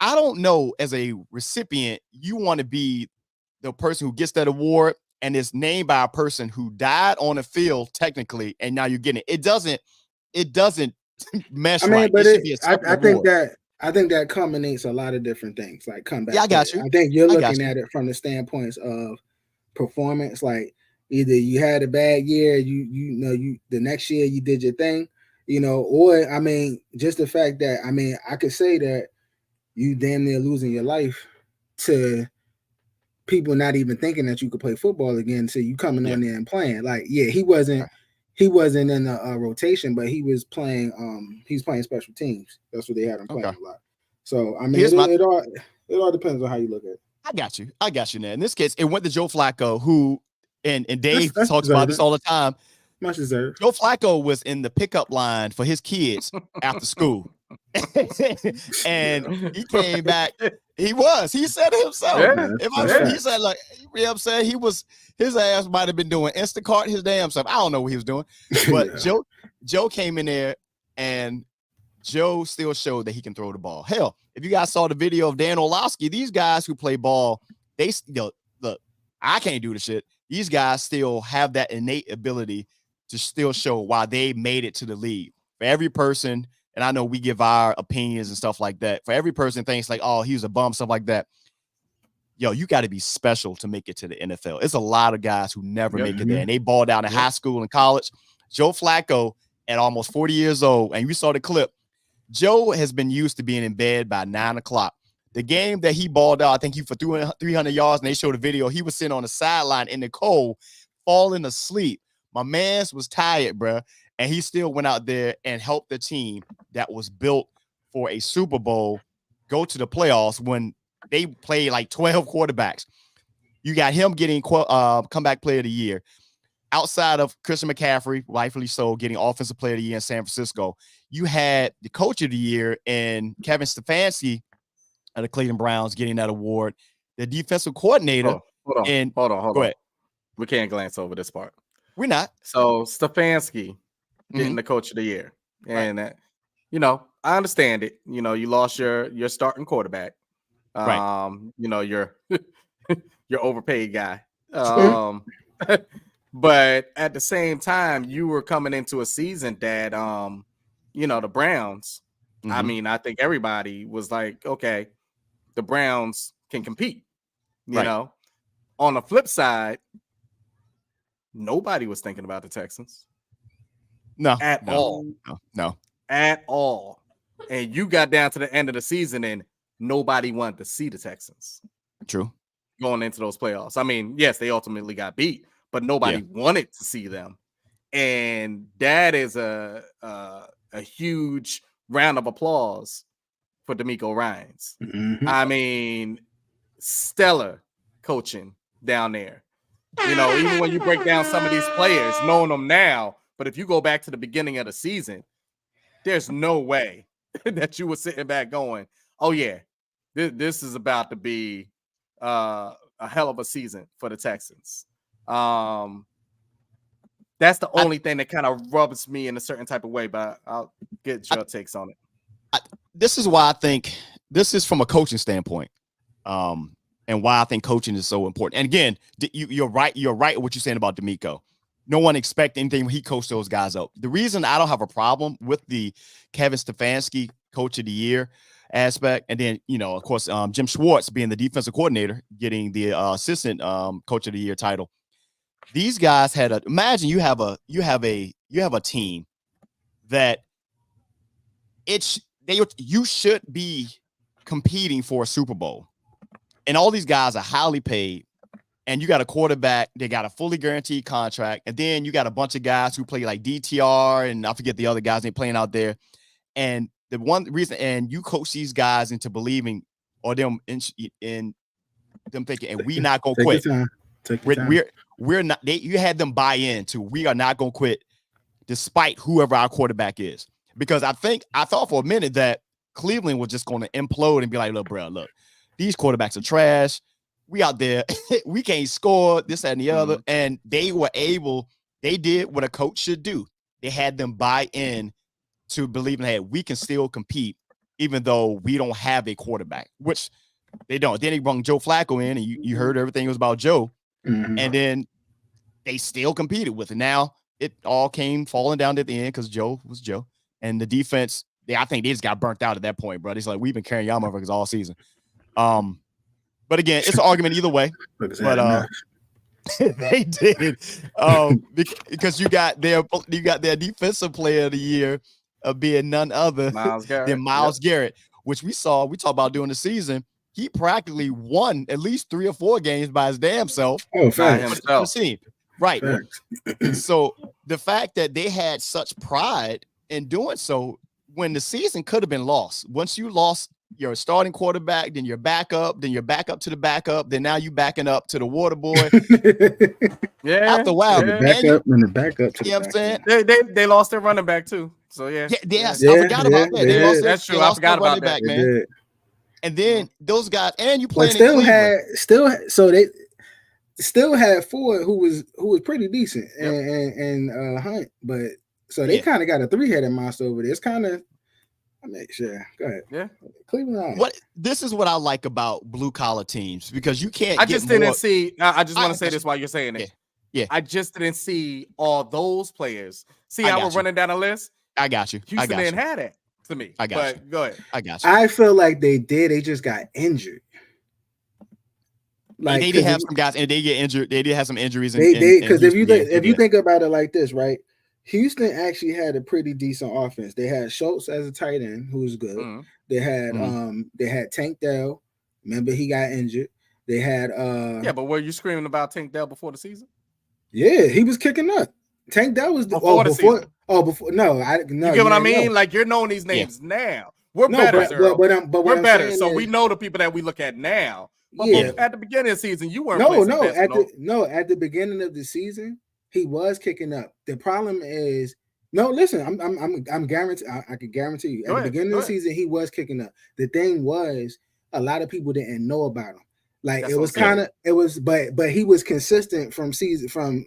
I don't know, as a recipient, you want to be the person who gets that award and is named by a person who died on the field technically, and now you're getting it. It doesn't mesh right. But I think that culminates a lot of different things, like comeback. Yeah, I got you. I think you're looking at it from the standpoints of performance. Like either you had a bad year, you the next year you did your thing, or just the fact that I could say that you damn near losing your life to people not even thinking that you could play football again. So you coming on there and playing. Like, he wasn't in the rotation, but he was playing. He's playing special teams. That's what they had him playing a lot. So it all depends on how you look at it. I got you. Now in this case, it went to Joe Flacco, who and Dave talks about this all the time. Much deserved. Joe Flacco was in the pickup line for his kids after school, and he came back. He said it himself. He said, like, upset. His ass might have been doing Instacart his damn self. I don't know what he was doing, but Joe came in there, and Joe still showed that he can throw the ball. Hell, if you guys saw the video of Dan Orlovsky, these guys who play ball, they look. I can't do the shit. These guys still have that innate ability to still show why they made it to the league. For every person, and I know we give our opinions and stuff like that. For every person thinks like, oh, he was a bum, stuff like that. yo, you got to be special to make it to the NFL. It's a lot of guys who never make it there, and they balled out in high school and college. Joe Flacco, at almost 40 years old, and you saw the clip, Joe has been used to being in bed by 9 o'clock. The game that he balled out, I think he for 300 yards, and they showed a video. He was sitting on the sideline in the cold, falling asleep. My man's was tired, bro, and he still went out there and helped the team that was built for a Super Bowl go to the playoffs when they played like 12 quarterbacks. You got him getting comeback player of the year. Outside of Christian McCaffrey, rightfully so, getting offensive player of the year in San Francisco, you had the coach of the year in Kevin Stefanski of the Cleveland Browns getting that award. The defensive coordinator. Hold on. Go ahead. We can't glance over this part. We're not. So Stefanski getting the coach of the year. And, I understand it. You lost your starting quarterback. Your overpaid guy. But at the same time, you were coming into a season that, the Browns, I think everybody was like, okay, the Browns can compete, you know. On the flip side, nobody was thinking about the Texans. No. At all. At all. And you got down to the end of the season and nobody wanted to see the Texans. True. Going into those playoffs. I mean, yes, they ultimately got beat, but nobody wanted to see them. And that is a huge round of applause for DeMeco Ryans. I mean, stellar coaching down there. Even when you break down some of these players, knowing them now, but if you go back to the beginning of the season, there's no way that you were sitting back going, oh yeah, this is about to be a hell of a season for the Texans. That's the only thing that kind of rubs me in a certain type of way, but I'll get your takes on it. This is why I think this is from a coaching standpoint, and why I think coaching is so important. And again, you're right. You're right what you're saying about DeMeco. No one expected anything when he coached those guys up. The reason I don't have a problem with the Kevin Stefanski Coach of the Year aspect, and then of course Jim Schwartz being the defensive coordinator, getting the assistant Coach of the Year title. These guys had imagine you have a team that you should be competing for a Super Bowl, and all these guys are highly paid. And you got a quarterback, they got a fully guaranteed contract. And then you got a bunch of guys who play like DTR, and I forget the other guys they playing out there. And the one reason, and you coach these guys into believing, or them in them thinking, and we not gonna quit. We're not. You had them buy in to we are not gonna quit, despite whoever our quarterback is. Because I thought for a minute that Cleveland was just going to implode and be like, look, bro, look, these quarterbacks are trash. We out there, we can't score, this, that, and the other. And they did what a coach should do. They had them buy in to believe in, hey, we can still compete, even though we don't have a quarterback, which they don't. Then they brought Joe Flacco in, and you heard everything was about Joe. And then they still competed with it. Now it all came falling down at the end because Joe was Joe. And the defense, I think they just got burnt out at that point, bro. It's like, we've been carrying y'all motherfuckers all season. But again, it's an argument either way. But they did because you got their defensive player of the year being none other than Myles Garrett, which we talked about during the season. He practically won at least 3 or 4 games by his damn self. Oh, facts. Right. So the fact that they had such pride in doing so when the season could have been lost. Once you lost your starting quarterback, then your backup, then you're back up to the backup, then now you backing up to the water boy. After a while, the backup and the backup to the what I'm saying? They lost their running back too. So I forgot about that. That's true. I forgot about that, man. And then those guys, and you played they still had Ford who was pretty decent and Hunt, but so they kind of got a 3-headed monster over there. It's kind of, sure. Go ahead. Yeah. Cleveland. This is what I like about blue collar teams, because you can't. I just didn't see. I just want to say this while you're saying it. Yeah. I just didn't see all those players. See how we're running down a list? I got you. Houston didn't have it to me. I got you. Go ahead. I got you. I feel like they did. They just got injured. Like they did have some guys, and they get injured. They did have some injuries. Because if you think about it like this, right? Houston actually had a pretty decent offense. They had Schultz as a tight end, who was good. Mm-hmm. They had Tank Dell. Remember, he got injured. They had but were you screaming about Tank Dell before the season? Yeah, he was kicking up. Tank Dell was before the season. No, you get what I mean? Like, you're knowing these names now. We're better, Earl. But we're better. So we know the people that we look at now. But at the beginning of the season, you weren't. At the beginning of the season, he was kicking up. The problem is, listen, I'm guaranteed. I can guarantee you. At the beginning of the season, he was kicking up. The thing was, a lot of people didn't know about him. Like, That's but he was consistent from season from.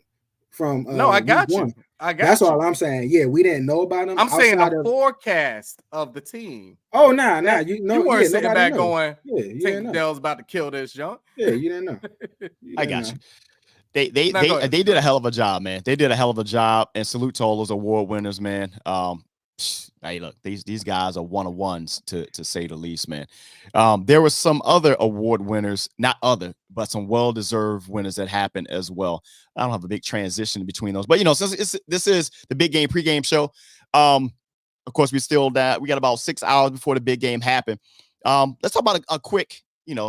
I got you. That's all I'm saying. Yeah, we didn't know about him. I'm saying the forecast of the team. Oh, nah. You weren't sitting back going, Tank Dell's about to kill this junk. Yeah, you didn't know. I got you. They did a hell of a job, man. They did a hell of a job, and salute to all those award winners, man. Hey, look, these guys are one-on-ones to say the least, man. There were some other award winners, but some well-deserved winners that happened as well. I don't have a big transition between those, but since this is the big game pregame show, of course we got about 6 hours before the big game happened. Let's talk about a quick,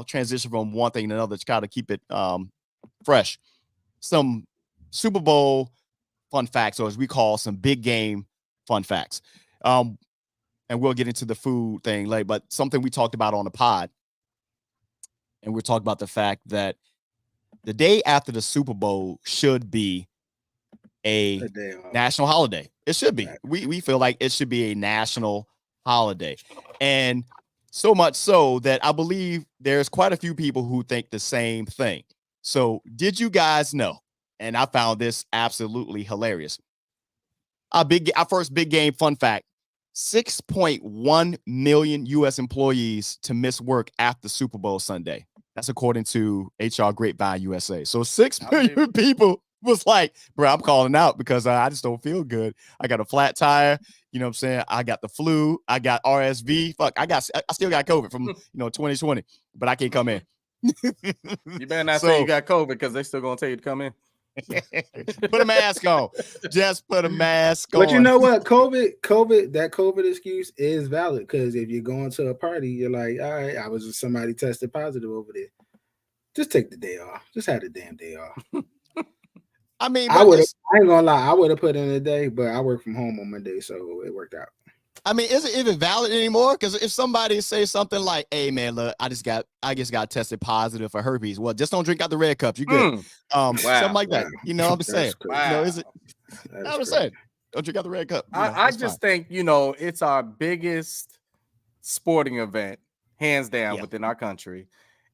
transition from one thing to another to kind of keep it fresh. Some Super Bowl fun facts, or as we call some big game fun facts. And we'll get into the food thing later, but something we talked about on the pod. And we're talking about the fact that the day after the Super Bowl should be a national holiday. It should be. We feel like it should be a national holiday. And so much so that I believe there's quite a few people who think the same thing. So did you guys know? And I found this absolutely hilarious. Our first big game fun fact: 6.1 million U.S. employees to miss work after Super Bowl Sunday. That's according to HR Grapevine USA. So 6 million people was like, bro, I'm calling out because I just don't feel good. I got a flat tire. You know what I'm saying? I got the flu. I got RSV. Fuck, I still got COVID from 2020, but I can't come in. You better not say you got COVID because they still gonna tell you to come in. Put a mask on. Just put a mask on. But you know what? COVID excuse is valid, because if you're going to a party, you're like, all right, I was with somebody tested positive over there. Just take the day off. Just have the damn day off. I mean, I ain't gonna lie, I would have put in a day, but I work from home on Monday, so it worked out. I mean, is it even valid anymore? Because if somebody say something like, "Hey, man, look, I just got tested positive for herpes," well, just don't drink out the red cups. You good? Something like that. I'm just saying. Is it? I'm just saying. Don't drink out the red cup. I just think it's our biggest sporting event, hands down, within our country,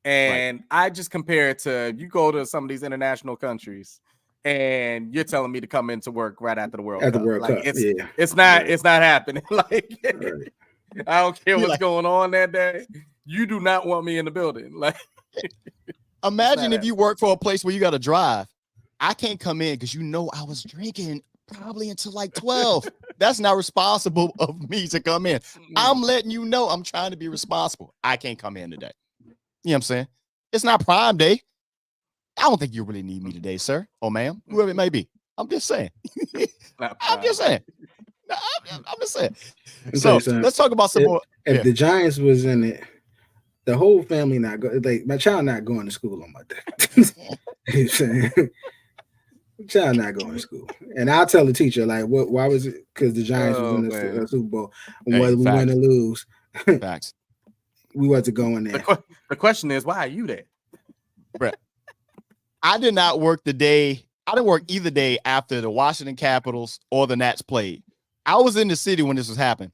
and I just compare it to you go to some of these international countries. And you're telling me to come into work right after the World Cup. It's not happening. Like, I don't care what's going on that day. You do not want me in the building. Like, imagine if you work for a place where you got to drive. I can't come in because I was drinking probably until like 12. That's not responsible of me to come in. I'm letting you know I'm trying to be responsible. I can't come in today. You know what I'm saying? It's not Prime Day. I don't think you really need me today, sir or ma'am, whoever it may be. I'm just saying. I'm just saying. So let's talk about some more. If the Giants was in it, the whole family not go. Like, my child not going to school on Monday. You saying? Child not going to school, and I'll tell the teacher like, "What? Why was it? Because the Giants was in the Super Bowl, and whether we win or lose, facts. We wasn't going there." The question is, why are you there, Brett? I did not work the day. I didn't work either day after the Washington Capitals or the Nats played. I was in the city when this was happening.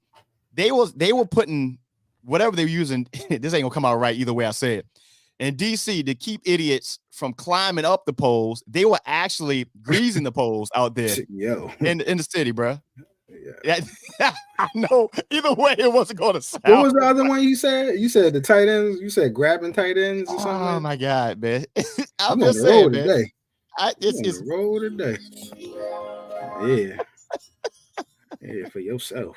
They were putting whatever they were using. This ain't gonna come out right either way I say it. In DC, to keep idiots from climbing up the poles, they were actually greasing the poles out there in the city, bro. Yeah. I know. Either way, it wasn't going to sound. What was the other one you said? You said the tight ends. You said grabbing tight ends or something. Oh my God, man! I'm just saying, man. Today. It's on the road today. Yeah, for yourself.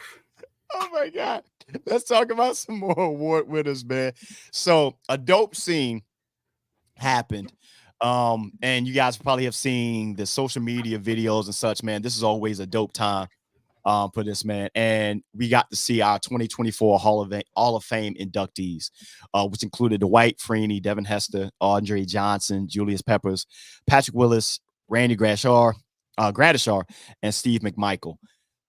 Oh my God! Let's talk about some more award winners, man. So, a dope scene happened. And you guys probably have seen the social media videos and such, man. This is always a dope time for this, man. And we got to see our 2024 Hall of Fame inductees, which included Dwight Freeney, Devin Hester, Andre Johnson, Julius Peppers, Patrick Willis, Randy Gradishar, and Steve McMichael.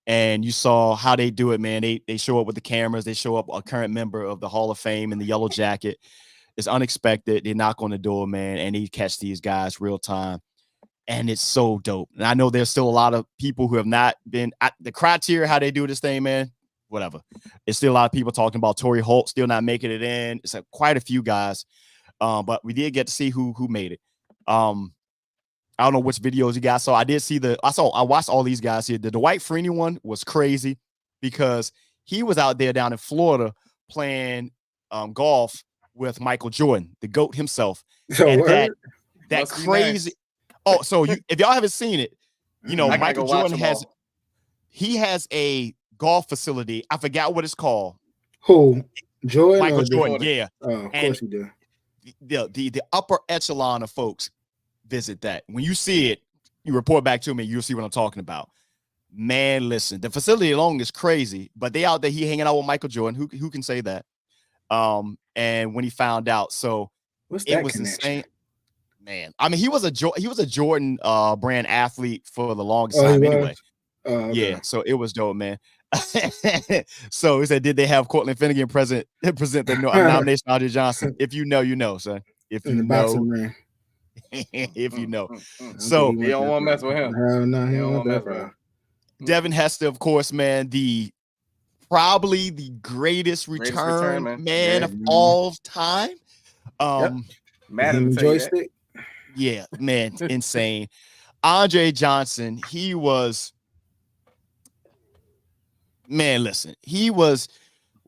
And you saw how they do it, man. They show up with the cameras. They show up a current member of the Hall of Fame in the yellow jacket. It's unexpected. They knock on the door, man, and they catch these guys real time. And it's so dope. And I know there's still a lot of people who have not been at the criteria, how they do this thing, man. Whatever. It's still a lot of people talking about Torrey Holt still not making it in. It's quite a few guys. But we did get to see who made it. I don't know which videos you guys saw. I watched all these guys here. The Dwight Freeney one was crazy because he was out there down in Florida playing golf with Michael Jordan, the GOAT himself. And that crazy. Oh, so if y'all haven't seen it, Michael Jordan has a golf facility. I forgot what it's called. Who? Jordan? Michael Jordan, yeah. Oh, of course he do. The upper echelon of folks visit that. When you see it, you report back to me, you'll see what I'm talking about. Man, listen, the facility alone is crazy, but they out there, he hanging out with Michael Jordan. Who can say that? And when he found out, so what's that it was connection? insane. Man, I mean, he was a Jordan brand athlete for the longest time anyway. Okay. Yeah, so it was dope, man. So he said, did they have Cortland Finnegan present the nomination of Andre Johnson? If you know, you know, son. If you know, if you know. So you don't want to mess with him. No, he don't want that, bro. Devin Hester, of course, man, probably the greatest return man of all time. Madden joystick. Yeah, man, insane. Andre Johnson, he was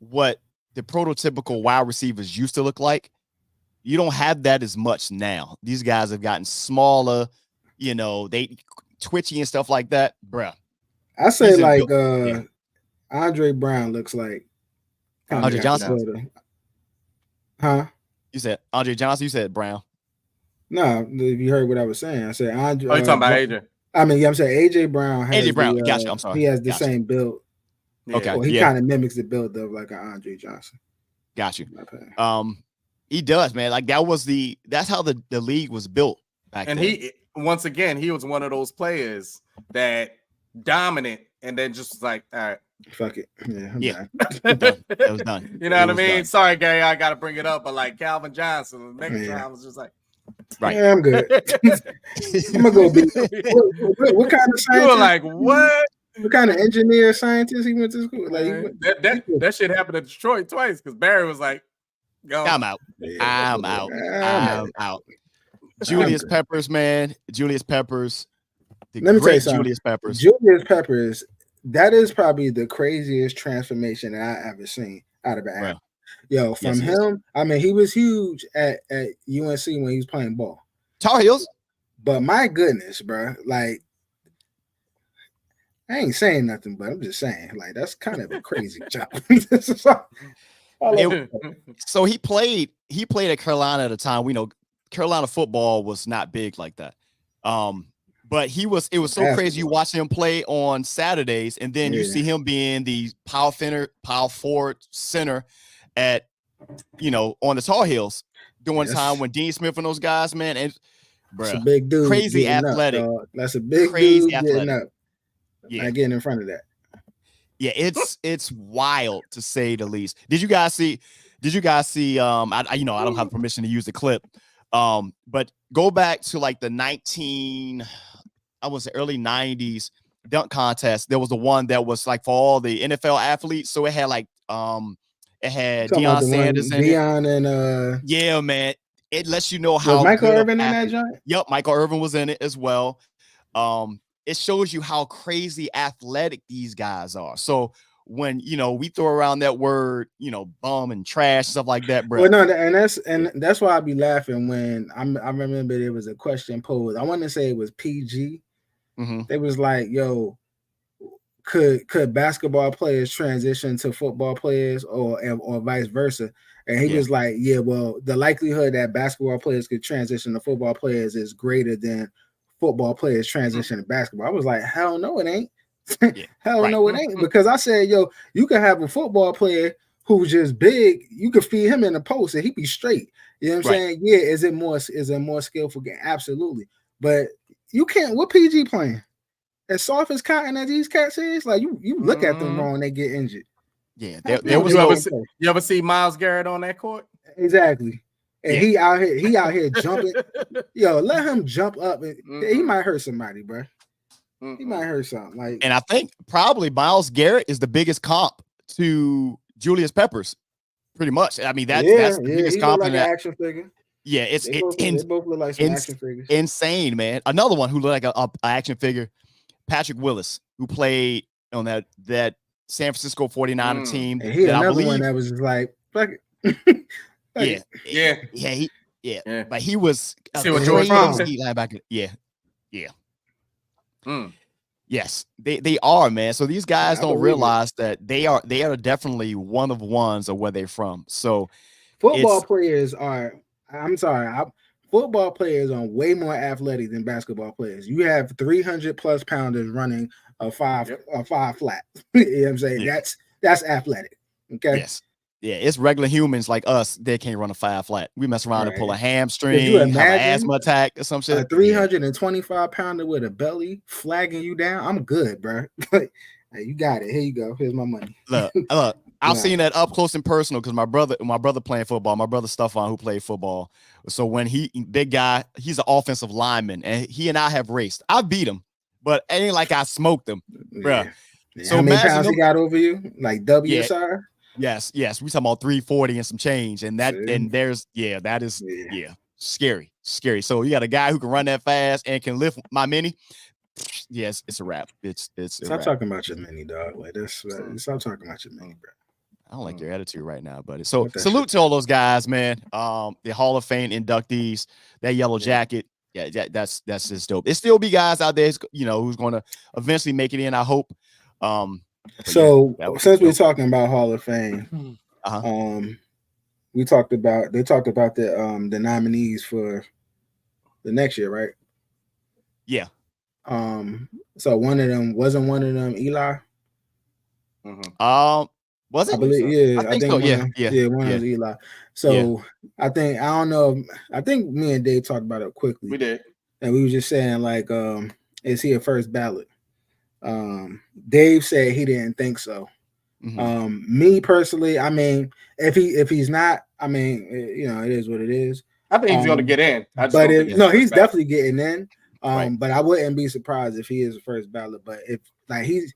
what the prototypical wide receivers used to look like. You don't have that as much now. These guys have gotten smaller, they twitchy and stuff like that, bruh. I say Andre Brown looks like Andre Johnson. Huh? You said Andre Johnson. You said Brown. No, if you heard what I was saying, I said Andre. Oh, you talking about AJ? I mean, yeah, I'm saying AJ Brown. Gotcha. I'm sorry. He has the same build. Okay. Well, he kind of mimics the build of like an Andre Johnson. Got you. He does, man. Like that's how the league was built back then. And once again, he was one of those players that dominant and then just like, all right, fuck it. Yeah, it was done. You know what I mean? Done. Sorry, Gary, I got to bring it up, but like Calvin Johnson, Megatron was just like, right. Yeah, I'm good. I'm gonna go. What kind of scientist? You were like, what? What kind of engineer scientist he went to school? Like that shit happened in Detroit twice because Barry was like, go. I'm out. I'm out. Julius Peppers, man. Julius Peppers. Let me tell you something. Julius Peppers. Julius Peppers. That is probably the craziest transformation that I ever seen out of an athlete. Yo, from him, I mean, he was huge at UNC when he was playing ball. Tar Heels. But my goodness, bro, like, I ain't saying nothing, but I'm just saying, like, that's kind of a crazy job. So he played at Carolina at a time. We know Carolina football was not big like that. But it was so crazy. You watch him play on Saturdays, and then you see him being the power forward center at, on the Tar Heels during time when Dean Smith and those guys, man, and that's a big dude, crazy athletic. That's a big crazy dude athletic. Getting up. Yeah, not getting in front of that. Yeah, it's wild to say the least. Did you guys see? I don't have permission to use the clip. But go back to like the early 90s dunk contest. There was the one that was like for all the NFL athletes. So it had like Deion Sanders in Deion and yeah, man. It lets you know how was Michael Irvin in that joint? Yep, Michael Irvin was in it as well. It shows you how crazy athletic these guys are. So when we throw around that word, bum and trash, stuff like that, bro. Well, no, and that's why I be laughing when I remember there was a question posed. I want to say it was PG. Mm-hmm. They was like, "Yo, could basketball players transition to football players or vice versa? And he was like, yeah, well, the likelihood that basketball players could transition to football players is greater than football players transition to basketball. I was like, hell no, it ain't. Hell no, it ain't. Because I said, yo, you can have a football player who's just big, you can feed him in the post and he be straight. You know what I'm saying? Yeah, is it more skillful game? Absolutely. But you can't, what PG playing? As soft as cotton as these cats is, like you look at them wrong, they get injured. Yeah, there was you ever see Myles Garrett on that court? Exactly. And he out here jumping. Yo, let him jump up and he might hurt somebody, bro. He might hurt something. Like, and I think probably Myles Garrett is the biggest comp to Julius Peppers, pretty much. I mean, that's the biggest comp in that action figure. Yeah, they both look like some action figures. Insane, man. Another one who looked like a action figure, Patrick Willis, who played on that San Francisco 49er team. And he another one that was just like, fuck it. Yeah. But he was a great linebacker. Yeah. Yes, they are, man. So these guys don't realize that they are definitely one of ones of where they're from. So football players are. I'm sorry. Football players are way more athletic than basketball players. You have 300 plus pounders running a five flat. You know what I'm saying? Yeah. That's athletic. Okay. Yes. Yeah, it's regular humans like us. They can't run a 5 flat. We mess around and pull a hamstring, have an asthma attack or some shit. A 325 pounder with a belly flagging you down. I'm good, bro. Hey, you got it. Here you go. Here's my money. Look. I've seen that up close and personal because my brother playing football. My brother Stefan, who played football. So when big guy, he's an offensive lineman, and he and I have raced. I beat him, but it ain't like I smoked him, bro. Yeah. So how many pounds he got over you? Like WSR? Yes. We talking about 340 and some change, and that is scary. So you got a guy who can run that fast and can lift my mini. Yes, it's a wrap. It's stop talking about your mini, dog. Like this. Stop talking about your mini, bro. I don't like your attitude right now, buddy. So salute to all those guys, man. The Hall of Fame inductees, that yellow jacket. Yeah, that's just dope. It still be guys out there, who's going to eventually make it in. I hope. So since we're talking about Hall of Fame, they talked about the nominees for the next year, right? Yeah. So one of them Eli. Was it? I believe, yeah. I think so. One was Eli. So I don't know. I think me and Dave talked about it quickly. We did, and we were just saying like, is he a first ballot? Dave said he didn't think so. Me personally, I mean, if he's not, I mean, it is what it is. I think he's going to get in. He's definitely getting in. But I wouldn't be surprised if he is the first ballot. But if like he's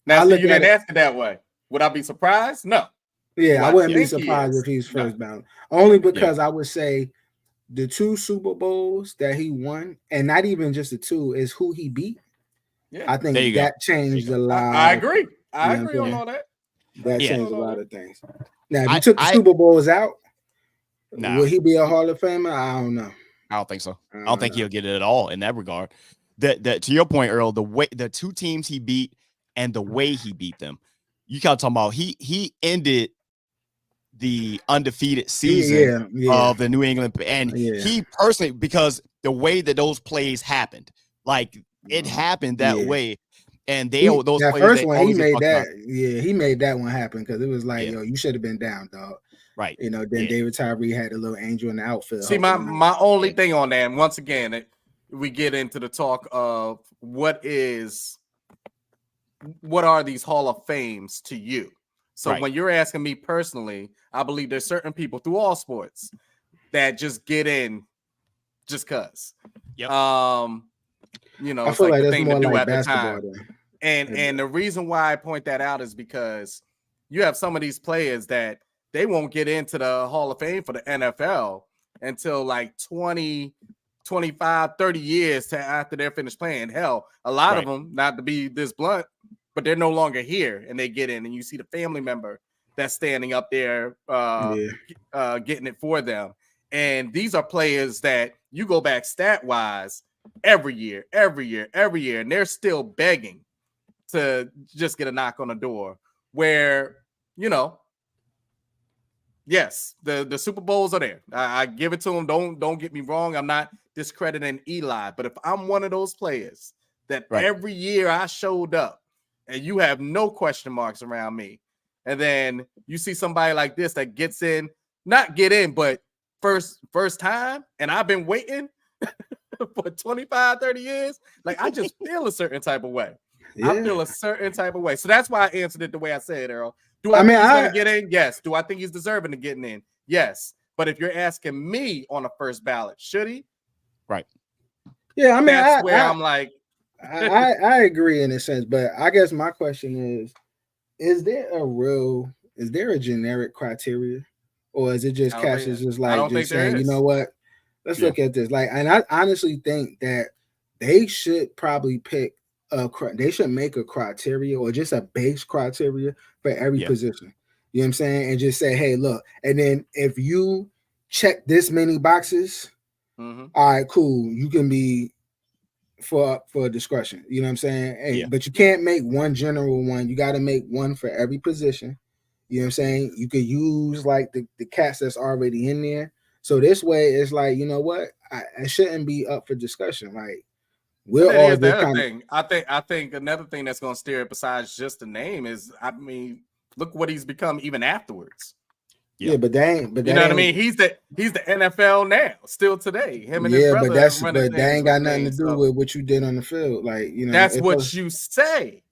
now, so you didn't ask it that way. Would I be surprised? No. Yeah, I wouldn't be surprised if he's first ballot. Only because I would say the 2 Super Bowls that he won, and not even just the 2, is who he beat. Yeah. I think that changed a lot. I agree. I agree on all that. That changed a lot of things. Now, if you took the Super Bowls out, would he be a Hall of Famer? I don't know. I don't think so. I don't think he'll get it at all in that regard. To your point, Earl, the 2 teams he beat and the way he beat them. You kind of talking about he ended the undefeated season of the New England, and he personally, because the way that those plays happened, like it happened that way, and those that plays, first one he made that he made that one happen because it was like you should have been down, dog. Right. Then David Tyree had a little angel in the outfield. See, my only thing on that, and once again, we get into the talk of what are these Hall of Fames to you? So when you're asking me personally, I believe there's certain people through all sports that just get in just cause. Yep. I feel like the thing to do at the time. And the reason why I point that out is because you have some of these players that they won't get into the Hall of Fame for the NFL until like 20, 25, 30 years after they're finished playing. Hell, a lot of them, not to be this blunt, but they're no longer here and they get in, and you see the family member that's standing up there getting it for them. And these are players that you go back stat-wise every year, and they're still begging to just get a knock on the door where, yes, the Super Bowls are there. I give it to him. Don't get me wrong. I'm not discrediting Eli, but if I'm one of those players that every year I showed up and you have no question marks around me, and then you see somebody like this that gets in, not get in, but first time, and I've been waiting for 25, 30 years, like I just feel a certain type of way. Yeah. I feel a certain type of way. So that's why I answered it the way I said, Earl. Do I think he's going to get in? Yes. Do I think he's deserving of getting in? Yes. But if you're asking me on a first ballot, should he? Right. Yeah, I mean, that's where I'm like, I agree in a sense, but I guess my question is there a generic criteria, or is it just cats is just like just saying, you know what, let's look at this, like, and I honestly think that they should probably pick they should make a criteria or just a base criteria for every position. You know what I'm saying? And just say, hey, look, and then if you check this many boxes, all right, cool, you can be for discretion. You know what I'm saying? Hey, but you can't make one general one. You got to make one for every position. You know what I'm saying? You could use like the cats that's already in there. So this way, it's like, you know what? I shouldn't be up for discussion. Like, we're all the other thing. I think another thing that's going to steer it besides just the name is, I mean, look what he's become even afterwards. Yeah, but they ain't. But you know what I mean? He's the NFL now, still today. Him and his brother. But that ain't got nothing to do with what you did on the field. Like, you know, that's what you say.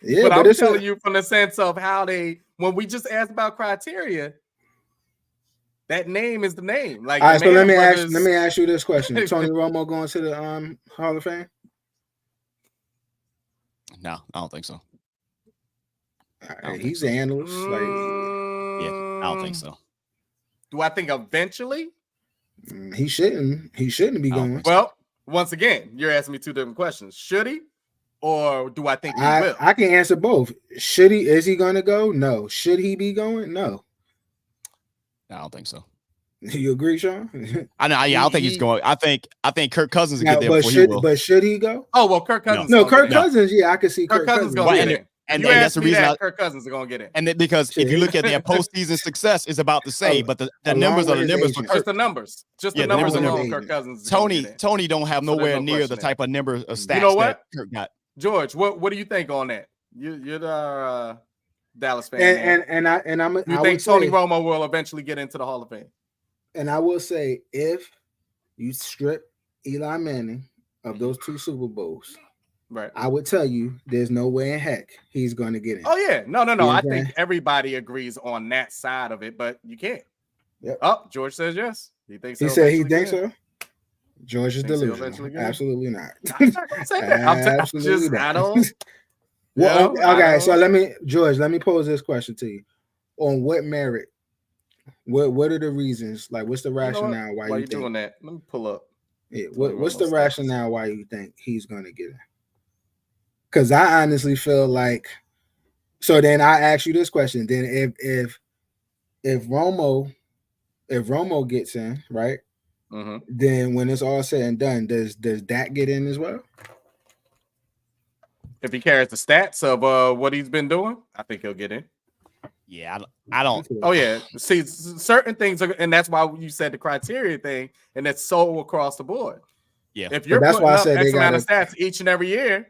Yeah, but I'm telling you from the sense of how when we just asked about criteria, that name is the name. Like, all right, so let me ask you this question: Tony Romo going to the Hall of Fame? No, I don't think so. He's an analyst. Like, yeah, I don't think so. Do I think eventually? He shouldn't be going. Well, once again, you're asking me two different questions. Should he, or do I think he will? I can answer both. Should he? Is he going to go? No. Should he be going? No. I don't think so. You agree, Shawn? I know. Yeah, I don't think he's going. I think Kirk Cousins will get there before he will. But should he go? Oh well, Kirk Cousins. No, Kirk Cousins. Yeah, I can see Kirk Cousins going to get in. And that's the reason Kirk Cousins are going to get in. And because if you look at their postseason success, is about the same. But the numbers are the numbers for Kirk. Just the numbers. Just the numbers alone. Kirk Cousins. Tony don't have nowhere near the type of number of stats you know what? that Kirk got. George, what do you think on that? You're the Dallas fan. You think Tony Romo will eventually get into the Hall of Fame? And I will say, if you strip Eli Manning of those 2 Super Bowls, right, I would tell you there's no way in heck he's going to get in. Oh yeah, no. I think everybody agrees on that side of it, but you can't. Yep. Oh, George says yes. He thinks. He said he thinks so. George is delusional. Absolutely not. Absolutely not. I don't. Well, okay. So let me pose this question to you: on what merit? What are the reasons? Like, what's the rationale why you think doing that? Let me pull up. Yeah, what's the rationale why you think he's going to get it? Because I honestly feel like. So then I ask you this question: then if Romo gets in, right? Mm-hmm. Then when it's all said and done, does Dak get in as well? If he carries the stats of what he's been doing, I think he'll get in. Yeah, I don't. Oh yeah, see, certain things are, and that's why you said the criteria thing, and it's so across the board. Yeah, if you're putting up X amount of stats each and every year,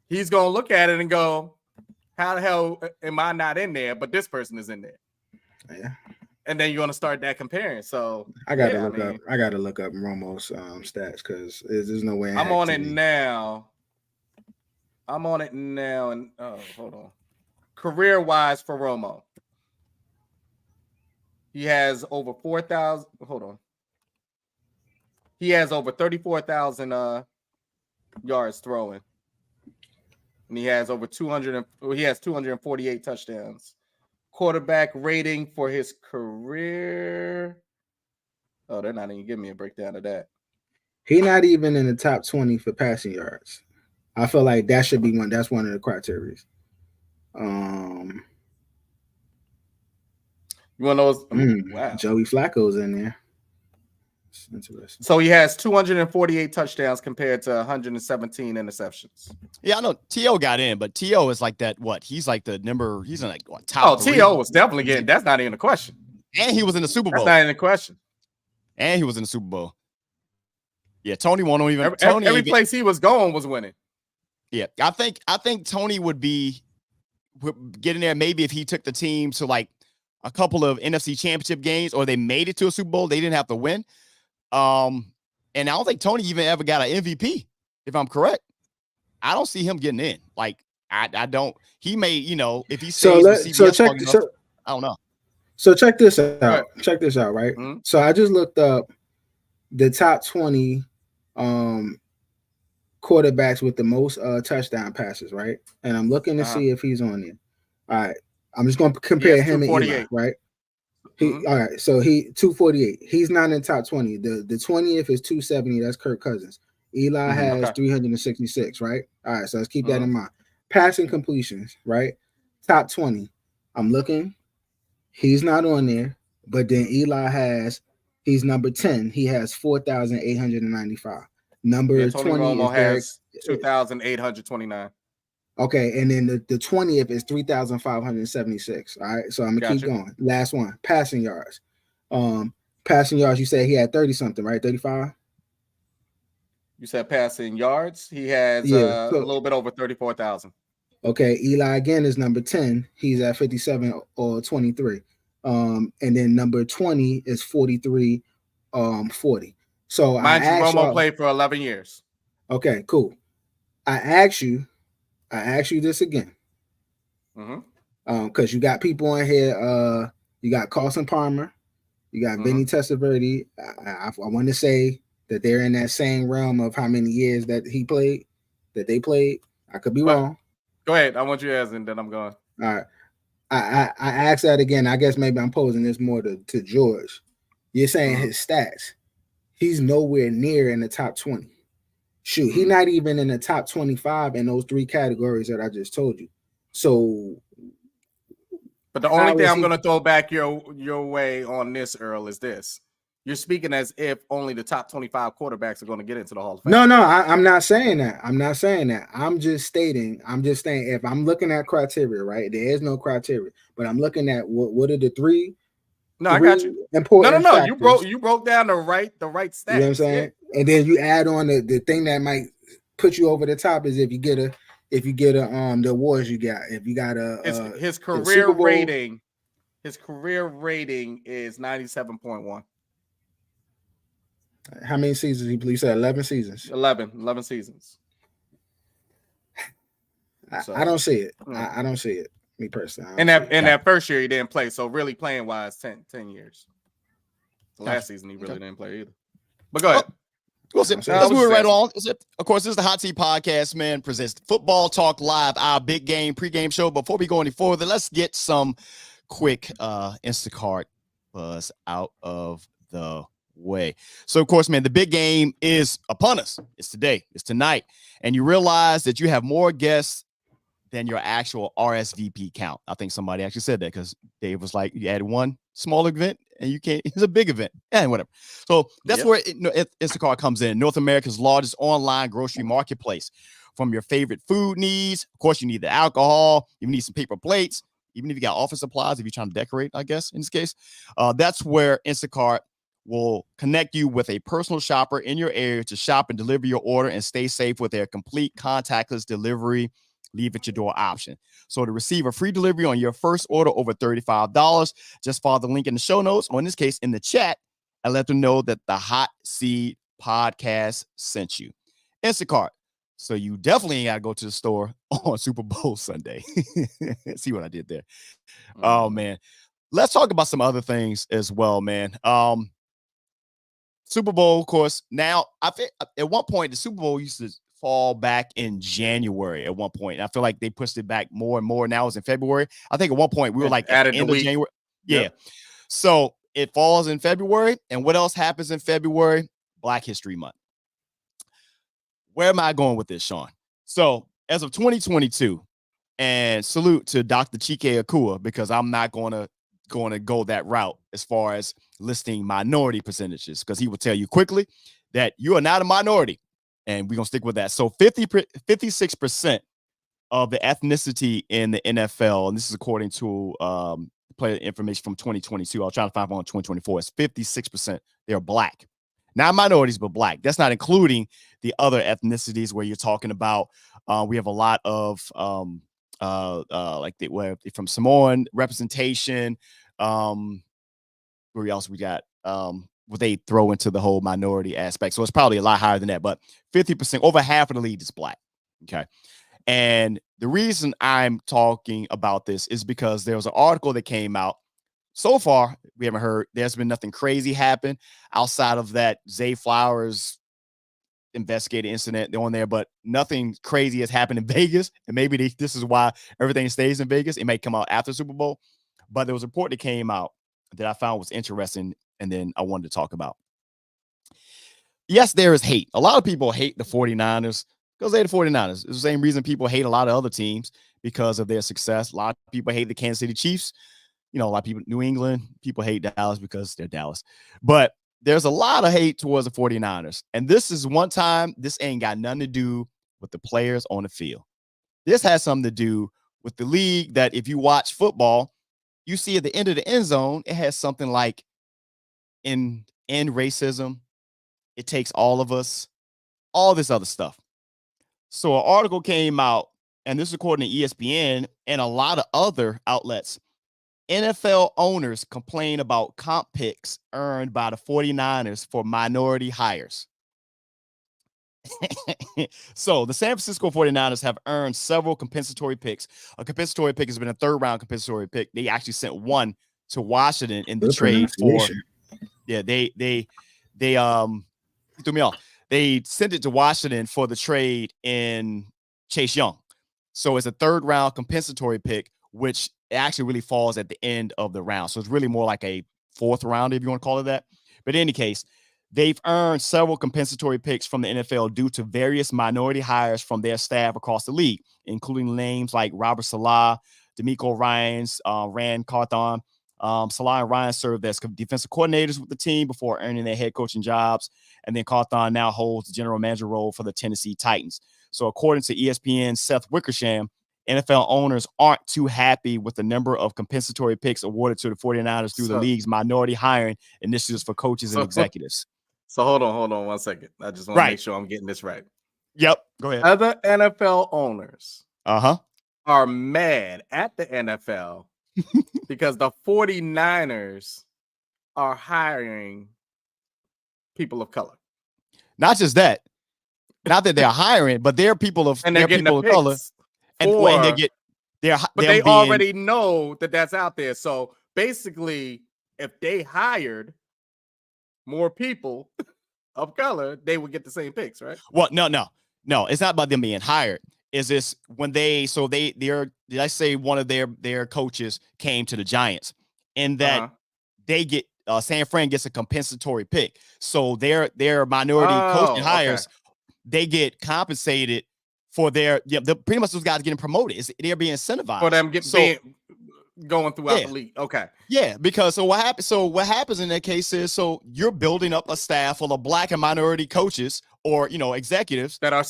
he's gonna look at it and go, "How the hell am I not in there? But this person is in there." Yeah. And then you're gonna start that comparing. So I gotta look up Romo's stats because there's no way. I'm on it now, and hold on. Career-wise for Romo, he has over 4,000. Hold on, he has over 34,000 yards throwing, and he has over 200. He has 248 touchdowns. Quarterback rating for his career. Oh, they're not even giving me a breakdown of that. He's not even in the top 20 for passing yards. I feel like that should be one. That's one of the criteria. You want those? Wow. Joey Flacco's in there. It's interesting. So he has 248 touchdowns compared to 117 interceptions. Yeah, I know T.O. got in, but T.O. is like that. What? He's like the number. He's in like what, Oh, top 3. T.O. was definitely getting. That's not even a question. And he was in the Super That's Bowl. not even a question. And he was in the Super Bowl. Yeah, Tony won't even. Every place he was going was winning. Yeah, I think Tony would get in there maybe if he took the team to like a couple of NFC Championship games, or they made it to a Super Bowl. They didn't have to win. And I don't think Tony even ever got an MVP, if I'm correct. I don't see him getting in. Like I don't. He may, if he stays with CBS I don't know. So check this out. Right. Check this out, right? Mm-hmm. So I just looked up the top 20 quarterbacks with the most touchdown passes, right? And I'm looking to see if he's on there. All right. I'm just going to compare him and Eli, right? All right. So he 248. He's not in the top 20. The 20th is 270. That's Kirk Cousins. Eli has 366, right? All right. So let's keep that in mind. Passing completions, right? Top 20. I'm looking. He's not on there. But then Eli he's number 10. He has 4,895. Number Tony 20 Romo is has 2,829. Okay, and then the 20th is 3,576. All right, so I'm gonna keep going. Last one, passing yards. Passing yards. You said he had 30 something, right? 35. You said passing yards. He has a little bit over 34,000. Okay, Eli again is number 10. He's at 57 or 23. And then number 20 is 43, 40. So mind you, Romo played for 11 years. Okay, cool. I asked you this again. Because you got people in here. You got Carson Palmer, you got Vinny Testaverde. I want to say that they're in that same realm of how many years that they played. I could be wrong. Go ahead. I want you to ask, and then I'm going. All right. I asked that again. I guess maybe I'm posing this more to George. You're saying his stats. He's nowhere near in the top 20. Shoot, he's not even in the top 25 in those 3 categories that I just told you. So, but the only thing I'm going to throw back your way on this, Earl, is this. You're speaking as if only the top 25 quarterbacks are going to get into the Hall of Fame. No, I'm not saying that. I'm just stating if I'm looking at criteria, right? There is no criteria, but I'm looking at what are the 3. No, I got you. Important no. factors. You broke down the right stats. You know what I'm saying? Yeah. And then you add on the thing that might put you over the top is if you get the awards you got. If you got his career rating, is 97.1. How many seasons he played? You said 11 seasons. 11 seasons. I don't see it. I don't see it. Me personally. And that first year he didn't play, so really playing wise 10 years. The last season he really didn't play either. But go ahead. Let's move it right on. Of course, this is the Hot Seat Podcast, man, presents Football Talk Live, our big game pregame show. Before we go any further, let's get some quick Instacart buzz out of the way. So, of course, man, the big game is upon us. It's today. It's tonight. And you realize that you have more guests than your actual RSVP count. I think somebody actually said that because Dave was like, you added one small event and you can't, it's a big event. And whatever. So that's where Instacart comes in. North America's largest online grocery marketplace. From your favorite food needs, of course, you need the alcohol, you need some paper plates, even if you got office supplies, if you're trying to decorate, I guess, in this case. That's where Instacart will connect you with a personal shopper in your area to shop and deliver your order and stay safe with their complete contactless delivery leave at your door option. So to receive a free delivery on your first order over $35, just follow the link in the show notes, or in this case, in the chat, and let them know that the Hot Seat Podcast sent you. Instacart. So you definitely ain't got to go to the store on Super Bowl Sunday. See what I did there? Oh, man. Let's talk about some other things as well, man. Super Bowl, of course. Now, I think at one point, the Super Bowl used to fall back in January at one point. I feel like they pushed it back more and more. Now it's in February. I think at one point we were like at the end of January. Yeah. Yep. So it falls in February. And what else happens in February? Black History Month. Where am I going with this, Shawn? So as of 2022, and salute to Dr. Chike Akua, because I'm not going to going to go that route as far as listing minority percentages, because he will tell you quickly that you are not a minority. And we're going to stick with that. So 56% of the ethnicity in the NFL, and this is according to player information from 2022. I was trying to find one on 2024. It's 56%. They're black. Not minorities, but black. That's not including the other ethnicities where you're talking about. We have a lot of where from Samoan representation. Where else we got? What they throw into the whole minority aspect. So it's probably a lot higher than that. But 50%, over half of the league is black. Okay. And the reason I'm talking about this is because there was an article that came out. So far, we haven't heard. There's been nothing crazy happen outside of that Zay Flowers investigated incident on there, but nothing crazy has happened in Vegas. And maybe this is why everything stays in Vegas. It may come out after Super Bowl, but there was a report that came out that I found was interesting, and then I wanted to talk about. Yes, there is hate. A lot of people hate the 49ers because they're the 49ers. It's the same reason people hate a lot of other teams because of their success. A lot of people hate the Kansas City Chiefs. A lot of people, New England, people hate Dallas because they're Dallas. But there's a lot of hate towards the 49ers. And this is one time, this ain't got nothing to do with the players on the field. This has something to do with the league that if you watch football, you see at the end of the end zone, it has something like end racism. It takes all of us, all this other stuff. So an article came out, and this is according to ESPN and a lot of other outlets. NFL owners complain about comp picks earned by the 49ers for minority hires. So the San Francisco 49ers have earned several compensatory picks. A compensatory pick has been a third-round compensatory pick. They actually sent one to Washington in the trade for. Yeah, they threw me off. They sent it to Washington for the trade in Chase Young. So it's a third-round compensatory pick, which actually really falls at the end of the round. So it's really more like a fourth round, if you want to call it that. But in any case, they've earned several compensatory picks from the NFL due to various minority hires from their staff across the league, including names like Robert Salah, D'Amico Ryans, Rand Carthon. Salah and Ryan served as defensive coordinators with the team before earning their head coaching jobs. And then Carthon now holds the general manager role for the Tennessee Titans. So according to ESPN's Seth Wickersham, NFL owners aren't too happy with the number of compensatory picks awarded to the 49ers through the league's minority hiring initiatives for coaches and executives. So hold on 1 second. I just want to make sure I'm getting this right. Yep. Go ahead. Other NFL owners are mad at the NFL because the 49ers are hiring people of color. Not just that. Not that they're hiring, but they're people of and they're getting people of color. And they get but they already know that that's out there. So basically, if they hired more people of color, they would get the same picks, right? Well, no. It's not about them being hired. Is this when let's say one of their coaches came to the Giants, and that they get San Fran gets a compensatory pick. So their minority coaching hires, they get compensated for pretty much those guys getting promoted. They're being incentivized for them going throughout the league. Okay. Yeah, because what happens in that case is you're building up a staff full of black and minority coaches or executives that are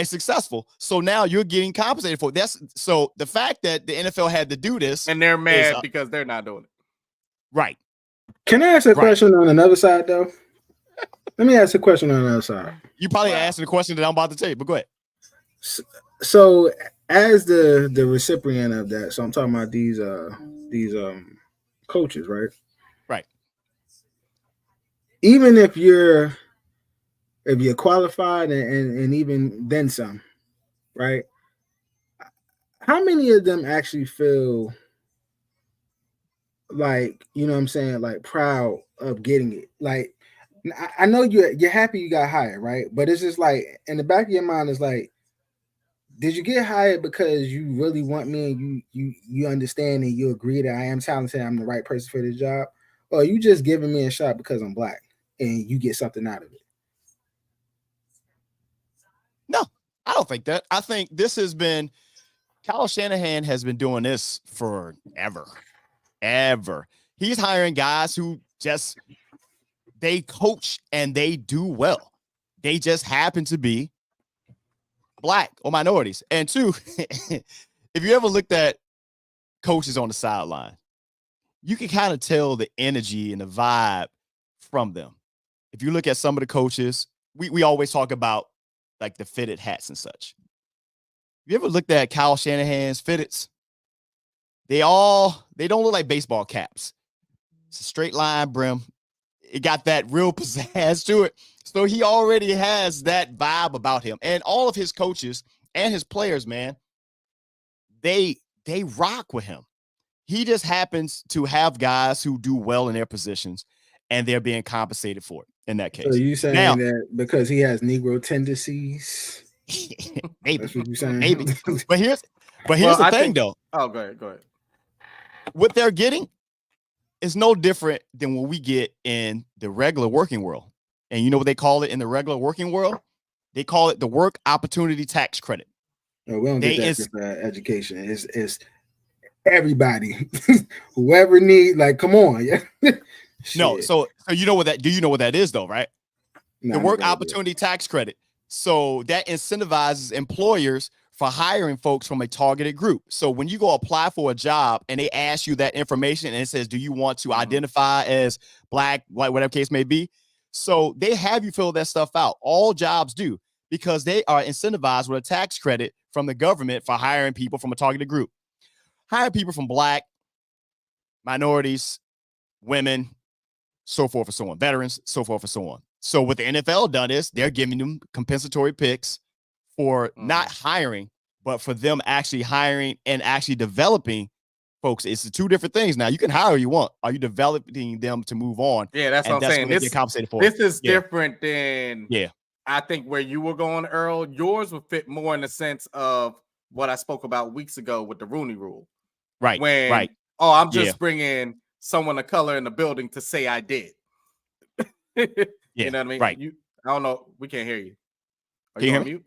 successful. So now you're getting compensated for it. So the fact that the NFL had to do this, and they're mad because they're not doing it. Right. Can I ask a question on another side though? Let me ask a question on another side. You probably asking the question that I'm about to tell you, but go ahead. So as the recipient of that, so I'm talking about these coaches, right? Right. Even if you're qualified and even then some, right? How many of them actually feel like, you know what I'm saying, like proud of getting it? Like, I know you're happy you got hired, right? But it's just like in the back of your mind is like, did you get hired because you really want me and you understand and you agree that I am talented, I'm the right person for this job? Or are you just giving me a shot because I'm black and you get something out of it? No, I don't think that. I think this has been Kyle Shanahan has been doing this forever. ever. He's hiring guys who just they coach and they do well. They just happen to be black or minorities. And two, if you ever looked at coaches on the sideline, you can kind of tell the energy and the vibe from them. If you look at some of the coaches, we always talk about like the fitted hats and such. You ever looked at Kyle Shanahan's fitteds? They don't look like baseball caps. It's a straight line brim. It got that real pizzazz to it. So he already has that vibe about him. And all of his coaches and his players, man, they rock with him. He just happens to have guys who do well in their positions, and they're being compensated for it in that case. So you saying that because he has Negro tendencies? Maybe. That's what you're saying? Maybe. But here's the thing, though. Oh, go ahead. What they're getting is no different than what we get in the regular working world. And you know what they call it in the regular working world? They call it the work opportunity tax credit. No, we don't get that for education. It's everybody, whoever needs. Like, come on, yeah. No, so you know what that? Do you know what that is, though? Right? The work opportunity tax credit. So that incentivizes employers for hiring folks from a targeted group. So when you go apply for a job and they ask you that information and it says, do you want to identify as black, white, whatever case may be? So they have you fill that stuff out. All jobs do, because they are incentivized with a tax credit from the government for hiring people from a targeted group. Hire people from black, minorities, women, so forth and so on, veterans, so forth and so on. So what the NFL done is they're giving them compensatory picks for not hiring, but for them actually hiring and actually developing folks. It's two different things. Now you can hire who you want. Are you developing them to move on? Yeah, that's what I'm saying. This, get compensated for this is different than I think where you were going, Earl. Yours would fit more in the sense of what I spoke about weeks ago with the Rooney Rule. Right. I'm just bringing someone of color in the building to say I did. You know what I mean? Right. I don't know. We can't hear you. Can you hear me? Mute?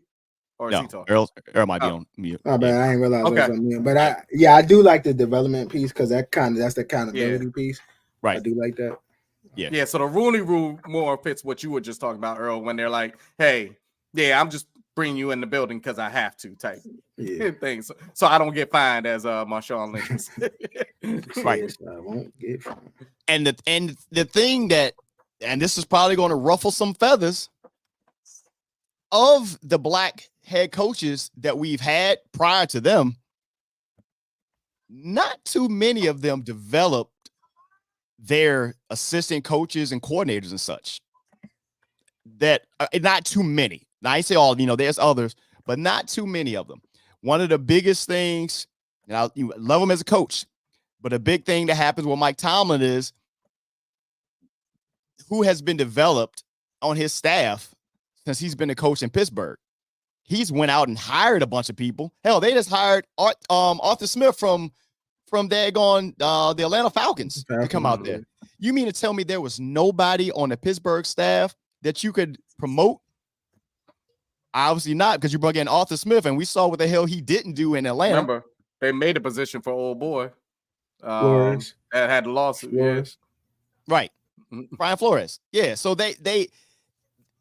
Or no, is he talking? Earl might be on mute. Oh, but I ain't realized I was on mute. But I do like the development piece because that's the accountability piece. Right. I do like that. Yeah. So the Rooney Rule more fits what you were just talking about, Earl, when they're like, "Hey, I'm just bringing you in the building because I have to," type things. So I don't get fined as Marshawn Lynch. Right. Yes, I won't get fined. And the thing that, and this is probably going to ruffle some feathers, of the black head coaches that we've had prior to them, not too many of them developed their assistant coaches and coordinators and such. That not too many. Now, I say all, there's others, but not too many of them. One of the biggest things, and you love him as a coach, but a big thing that happens with Mike Tomlin is who has been developed on his staff since he's been a coach in Pittsburgh. He's went out and hired a bunch of people. Hell, they just hired Arthur Smith from the Atlanta Falcons to come out there. You mean to tell me there was nobody on the Pittsburgh staff that you could promote? Obviously not, because you brought in Arthur Smith, and we saw what the hell he didn't do in Atlanta. Remember, they made a position for old boy that had a lawsuit. Flores. Right. Brian Flores. Yeah. So they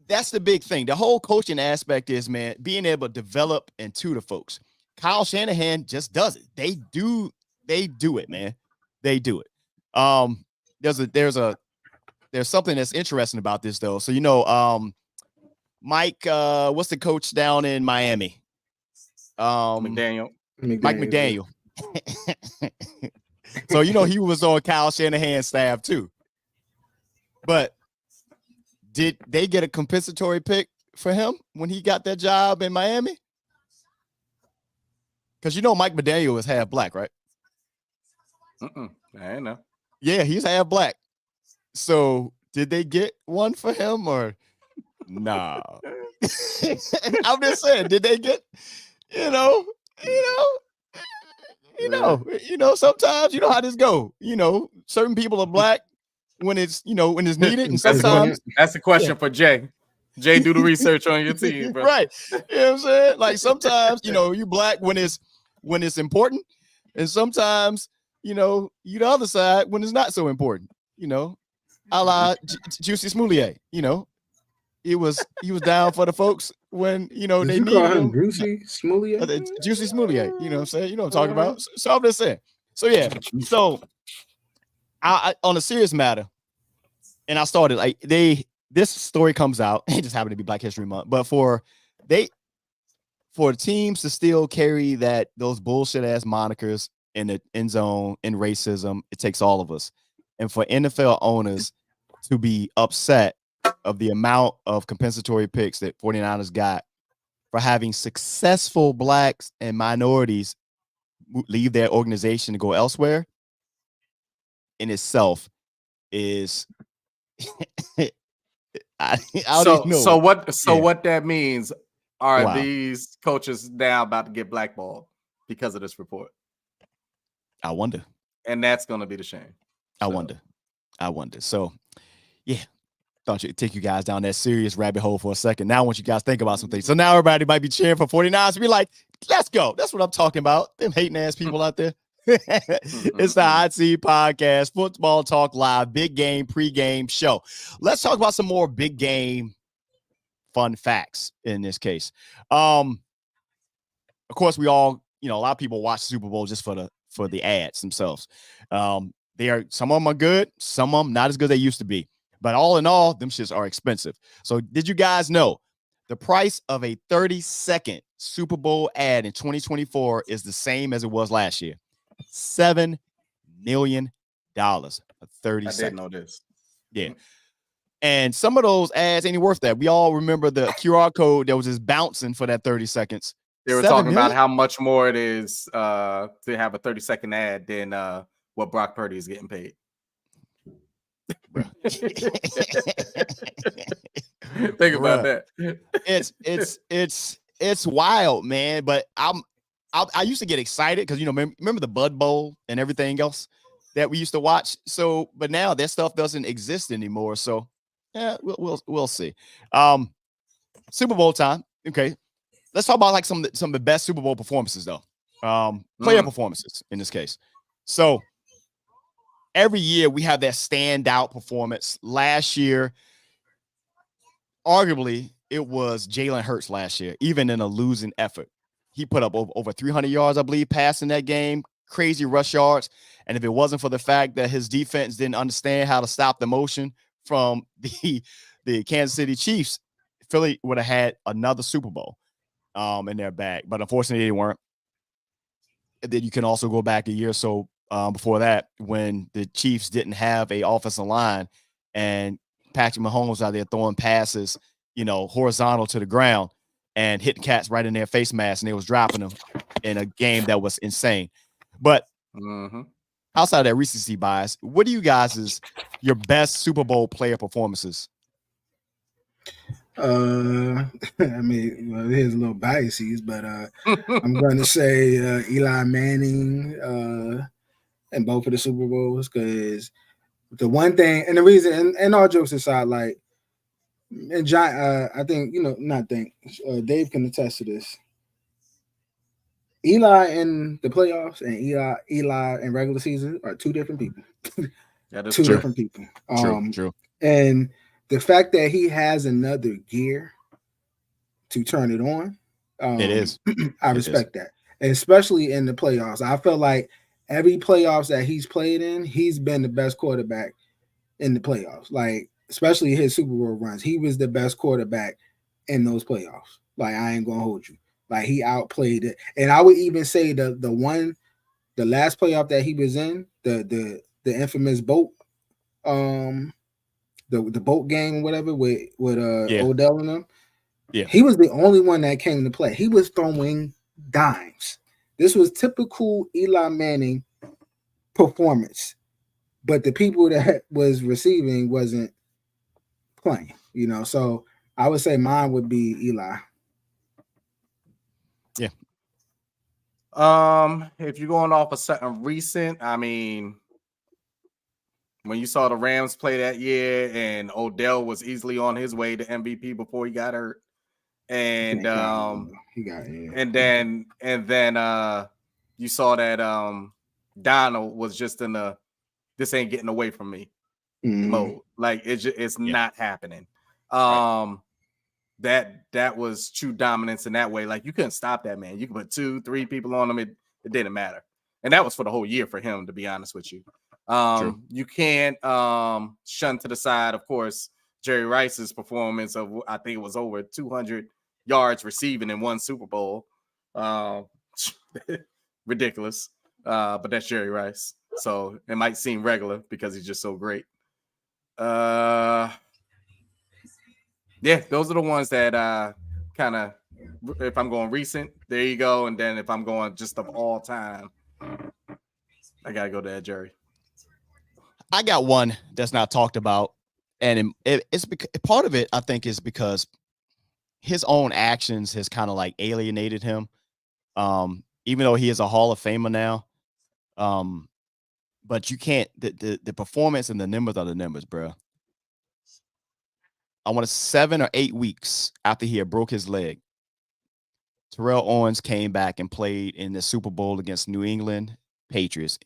that's the big thing. The whole coaching aspect is, man, being able to develop and tutor folks. Kyle Shanahan just does it. They do it, man. They do it. There's something that's interesting about this though. So Mike, what's the coach down in Miami? McDaniel. Mike McDaniel. So he was on Kyle Shanahan's staff too. But did they get a compensatory pick for him when he got that job in Miami? Because Mike McDaniel is half black, right? I don't know. Yeah, he's half black. So did they get one for him or no? I'm just saying, did they get, sometimes how this go. Certain people are black when it's needed, and sometimes that's a question for Jay. Jay, do the research on your team, bro. Right. You know what I'm saying? Like sometimes, you black when it's important, and sometimes you know, you the other side when it's not so important, you know, a la Juicy Smoulier, you know, he was down for the folks when, you know, Did they you call needed him him. Juicy Smoulier? Juicy Smoulier, you know what I'm saying? You know what I'm talking about. So I'm just saying. So yeah, so I on a serious matter, and I started like this story comes out, it just happened to be Black History Month, but for teams to still carry those bullshit ass monikers in the end zone in racism, it takes all of us. And for NFL owners to be upset of the amount of compensatory picks that 49ers got for having successful blacks and minorities leave their organization to go elsewhere in itself is I don't even know. So what that means are Wow. these coaches now about to get blackballed because of this report? I wonder. And that's going to be the shame. I wonder. So, yeah, thought you'd take you guys down that serious rabbit hole for a second. Now I want you guys to think about some things. So now everybody might be cheering for 49ers to be like, let's go. That's what I'm talking about. Them hating ass people out there. It's the Hot Seat Podcast, Football Talk Live, big game, pregame show. Let's talk about some more big game fun facts in this case. Of course, we all, you know, a lot of people watch Super Bowl just for the ads themselves. Some of them are good, some of them not as good as they used to be. But all in all, them shits are expensive. So did you guys know the price of a 30-second Super Bowl ad in 2024 is the same as it was last year? $7 million for 30 seconds. I didn't know this. Yeah. And some of those ads ain't worth that. We all remember the QR code that was just bouncing for that 30 seconds. They were talking about how much more it is to have a 30-second ad than what Brock Purdy is getting paid. Think about that. It's wild, man. But I used to get excited because, you know, remember the Bud Bowl and everything else that we used to watch. So, but now that stuff doesn't exist anymore. So, yeah, we'll see. Super Bowl time. Okay, let's talk about like some of the best Super Bowl performances, though. Player performances in this case. So every year we have that standout performance. Last year, arguably, it was Jalen Hurts last year, even in a losing effort. He put up over 300 yards, I believe, passing that game, crazy rush yards. And if it wasn't for the fact that his defense didn't understand how to stop the motion from the Kansas City Chiefs, Philly would have had another Super Bowl in their bag. But unfortunately, they weren't. And then you can also go back a year or so before that when the Chiefs didn't have a offensive line and Patrick Mahomes was out there throwing passes, you know, horizontal to the ground and hitting cats right in their face mask, and they was dropping them in a game that was insane. But outside of that recency bias, what do you guys your best Super Bowl player performances? I mean, well, there's a little biases, but I'm going to say Eli Manning in both of the Super Bowls, because the one thing, and the reason, and all jokes aside, like, and John, I think, you know, Dave can attest to this. Eli in the playoffs and Eli in regular season are two different people. Two different people. True. And the fact that he has another gear to turn it on, it is. I respect that, and especially in the playoffs. I feel like every playoffs that he's played in, he's been the best quarterback in the playoffs. Like, especially his Super Bowl runs, he was the best quarterback in those playoffs. Like, I ain't gonna hold you. Like, he outplayed it, and I would even say the last playoff that he was in, the infamous boat, the boat game, whatever, with Odell and them. Yeah, he was the only one that came to play. He was throwing dimes. This was typical Eli Manning performance, but the people that was receiving wasn't playing. You know, so I would say mine would be Eli. Yeah. If you're going off of something recent, I mean, when you saw the Rams play that year and Odell was easily on his way to MVP before he got hurt. And he got and then you saw that Donald was just in a this ain't getting away from me mode. Like it's not happening. That was true dominance in that way. Like you couldn't stop that man. You could put 2-3 people on him. It didn't matter. And that was for the whole year for him, to be honest with you. You can't shun to the side, of course, Jerry Rice's performance of, I think it was over 200 yards receiving in one Super Bowl. Ridiculous. But that's Jerry Rice. So it might seem regular because he's just so great. Yeah, those are the ones that kind of, if I'm going recent, there you go. And then if I'm going just of all time, I got to go to Jerry. I got one that's not talked about. And it's because, part of it, I think, is because his own actions has kind of like alienated him. Even though he is a Hall of Famer now. But you can't, the performance and the numbers are the numbers, bro. I want to 7 or 8 weeks after he had broke his leg, Terrell Owens came back and played in the Super Bowl against New England Patriots,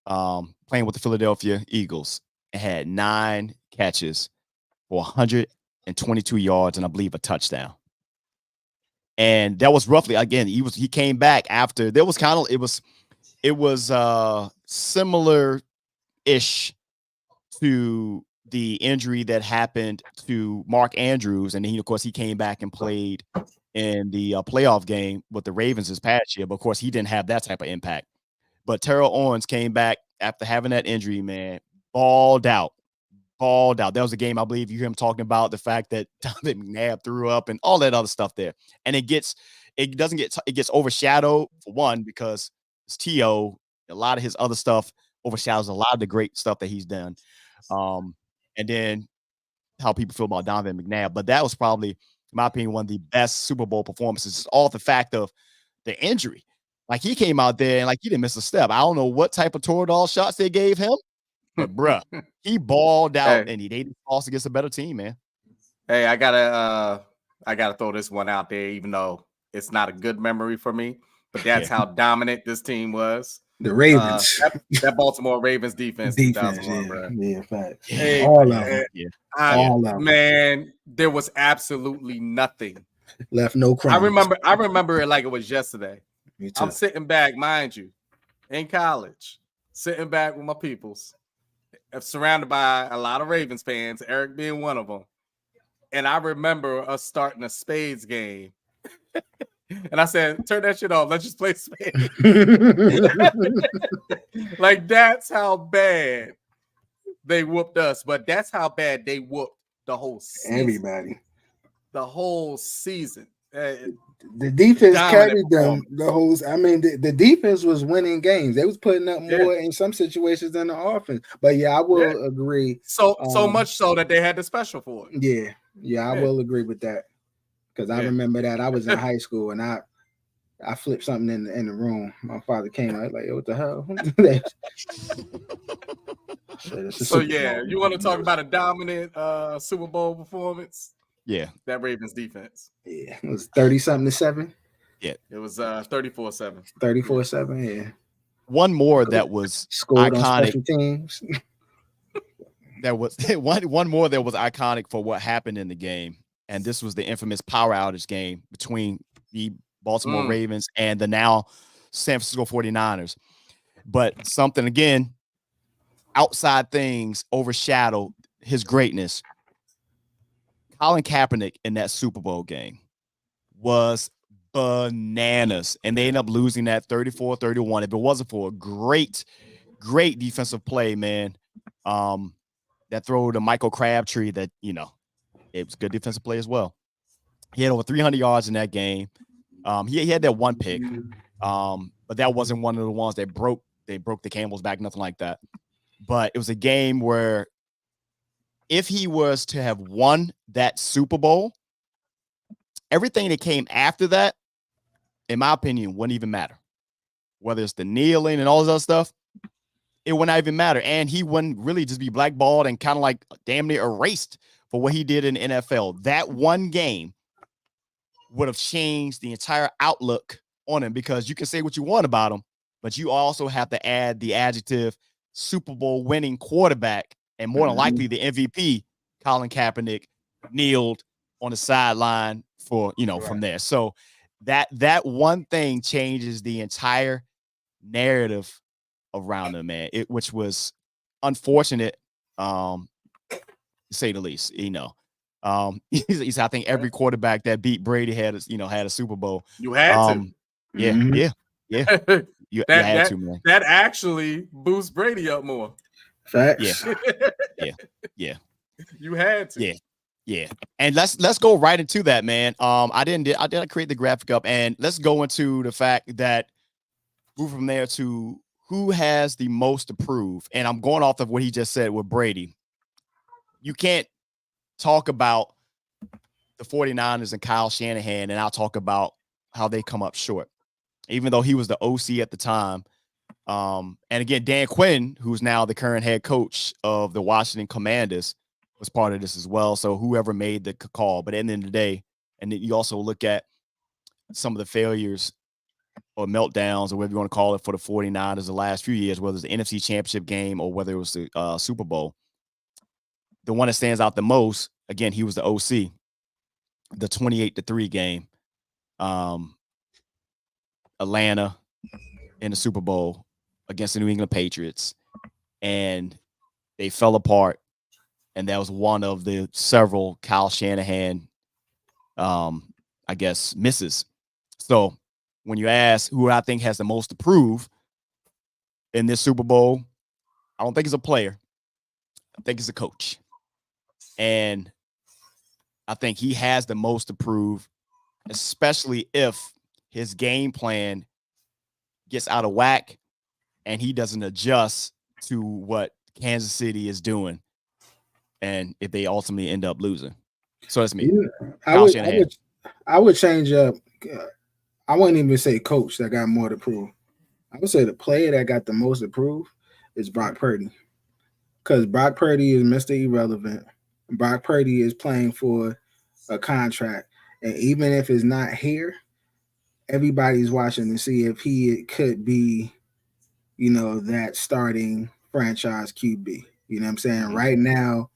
playing with the Philadelphia Eagles, and had 9 catches for 122 yards and I believe a touchdown. And that was roughly, again, he came back after, there was kind of, it was similar-ish to the injury that happened to Mark Andrews. And then, of course, he came back and played in the playoff game with the Ravens this past year. But, of course, he didn't have that type of impact. But Terrell Owens came back after having that injury, man, balled out. That was a game, I believe, you hear him talking about the fact that Donovan McNabb threw up and all that other stuff there. And it gets overshadowed, for one, because it's T.O., a lot of his other stuff overshadows a lot of the great stuff that he's done. And then how people feel about Donovan McNabb. But that was probably, in my opinion, one of the best Super Bowl performances. It's all the fact of the injury. Like, he came out there and, like, he didn't miss a step. I don't know what type of Toradol shots they gave him, but, bruh, he balled out, and they lost against a better team, man. Hey, I gotta throw this one out there, even though it's not a good memory for me. But that's how dominant this team was. The Ravens. That Baltimore Ravens defense 2001, bro. Yeah, facts. Hey, all of them. All of them. Man, there was absolutely nothing. Left no crumbs. I remember it like it was yesterday. Me too. I'm sitting back, mind you, in college, sitting back with my peoples, surrounded by a lot of Ravens fans, Eric being one of them. And I remember us starting a spades game. And I said, turn that shit off. Let's just play spades. Like, that's how bad they whooped us. But that's how bad they whooped the whole season. Everybody. The whole season. The defense carried them the whole. I mean, the defense was winning games. They was putting up more in some situations than the offense. But yeah, I will agree. So much so that they had the special for it. Yeah, I will agree with that. Because I remember that I was in high school and I flipped something in the room. My father came out like, what the hell? So yeah, you want to talk about a dominant Super Bowl performance? Yeah. That Ravens defense. Yeah. It was 30-something-7. Yeah. It was 34-7. 34-7, yeah. One more that was scored iconic. On special teams. That was one more that was iconic for what happened in the game. And this was the infamous power outage game between the Baltimore Ravens and the now San Francisco 49ers. But something, again, outside things overshadowed his greatness. Colin Kaepernick in that Super Bowl game was bananas. And they ended up losing that 34-31. If it wasn't for a great defensive play, man, that throw to Michael Crabtree that, it was a good defensive play as well. He had over 300 yards in that game. He had that one pick, but that wasn't one of the ones that broke the camel's back, nothing like that. But it was a game where if he was to have won that Super Bowl, everything that came after that, in my opinion, wouldn't even matter. Whether it's the kneeling and all this other stuff, it would not even matter. And he wouldn't really just be blackballed and kind of like damn near erased for what he did in the NFL. That one game would have changed the entire outlook on him, because you can say what you want about him, but you also have to add the adjective Super Bowl winning quarterback, and more than likely the MVP, Colin Kaepernick, kneeled on the sideline for, from there. So that one thing changes the entire narrative around them, man. Which was unfortunate, to say the least. I think every quarterback that beat Brady had a Super Bowl. You had to. Yeah. You had to, man. That actually boosts Brady up more. Facts. Yeah. You had to. Yeah. And let's go right into that, man. I did create the graphic up, and let's go into the fact that move from there to who has the most to prove. And I'm going off of what he just said with Brady. You can't talk about the 49ers and Kyle Shanahan and I'll talk about how they come up short, even though he was the OC at the time. And again, Dan Quinn, who's now the current head coach of the Washington Commanders, was part of this as well. So whoever made the call, but at the end of the day, and then you also look at some of the failures or meltdowns or whatever you want to call it for the 49ers the last few years, whether it's the NFC Championship game or whether it was the Super Bowl. The one that stands out the most, again, he was the OC, the 28-3 game. Atlanta in the Super Bowl against the New England Patriots, and they fell apart. And that was one of the several Kyle Shanahan, misses. So when you ask who I think has the most to prove in this Super Bowl, I don't think it's a player. I think it's a coach. And I think he has the most to prove, especially if his game plan gets out of whack and he doesn't adjust to what Kansas City is doing, and if they ultimately end up losing. So that's me. Yeah, I would change up. I wouldn't even say coach that got more to prove. I would say the player that got the most to prove is Brock Purdy, because Brock Purdy is Mr. Irrelevant. Brock Purdy is playing for a contract, and even if it's not here, everybody's watching to see if he could be, that starting franchise QB. You know what I'm saying? Right now,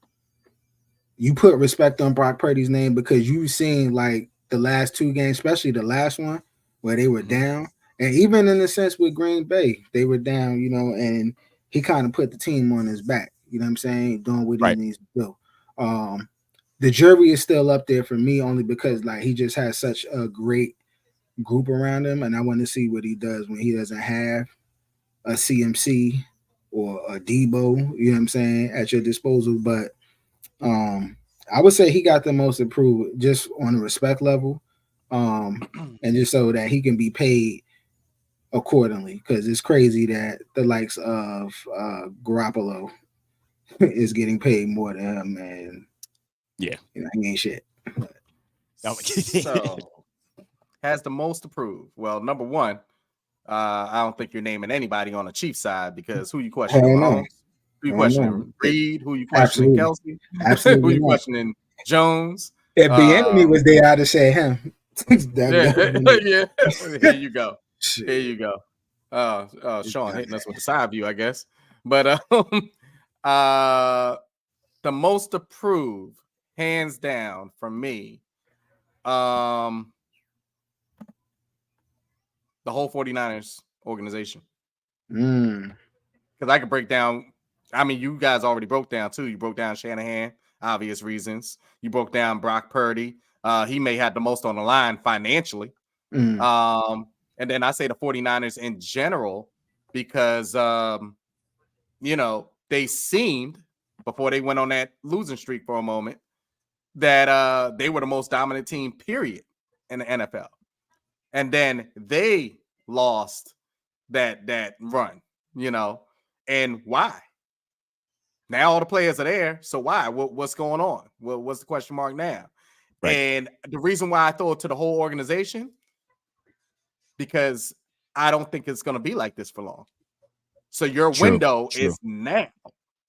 you put respect on Brock Purdy's name because you've seen like the last two games, especially the last one where they were down. And even in the sense with Green Bay, they were down, and he kind of put the team on his back, you know what I'm saying? Doing what he needs to do. The jury is still up there for me only because like he just has such a great group around him, and I want to see what he does when he doesn't have a CMC or a Debo, you know what I'm saying, at your disposal. But I would say he got the most improved just on a respect level, and just so that he can be paid accordingly, because it's crazy that the likes of Garoppolo is getting paid more than him, and he ain't shit. So has the most to prove. Well, number one, I don't think you're naming anybody on the Chiefs side, because who you questioning? Mahomes? Who you questioning? Reed? Who you questioning? Kelsey? Absolutely. Who you questioning? Jones? If the enemy was there, I'd have said him. Yeah. Here you go. Here you go. Shawn hitting us with the side view, I guess. But the most to prove, hands down, from me, the whole 49ers organization. Because I could break down, I mean, you guys already broke down too. You broke down Shanahan, obvious reasons. You broke down Brock Purdy. He may have the most on the line financially. And then I say the 49ers in general, because, they seemed, before they went on that losing streak for a moment, that they were the most dominant team, period, in the NFL. And then they lost that run, and why? Now all the players are there, so why? What's going on? What's the question mark now? Right. And the reason why I throw it to the whole organization, because I don't think it's going to be like this for long. So your window is now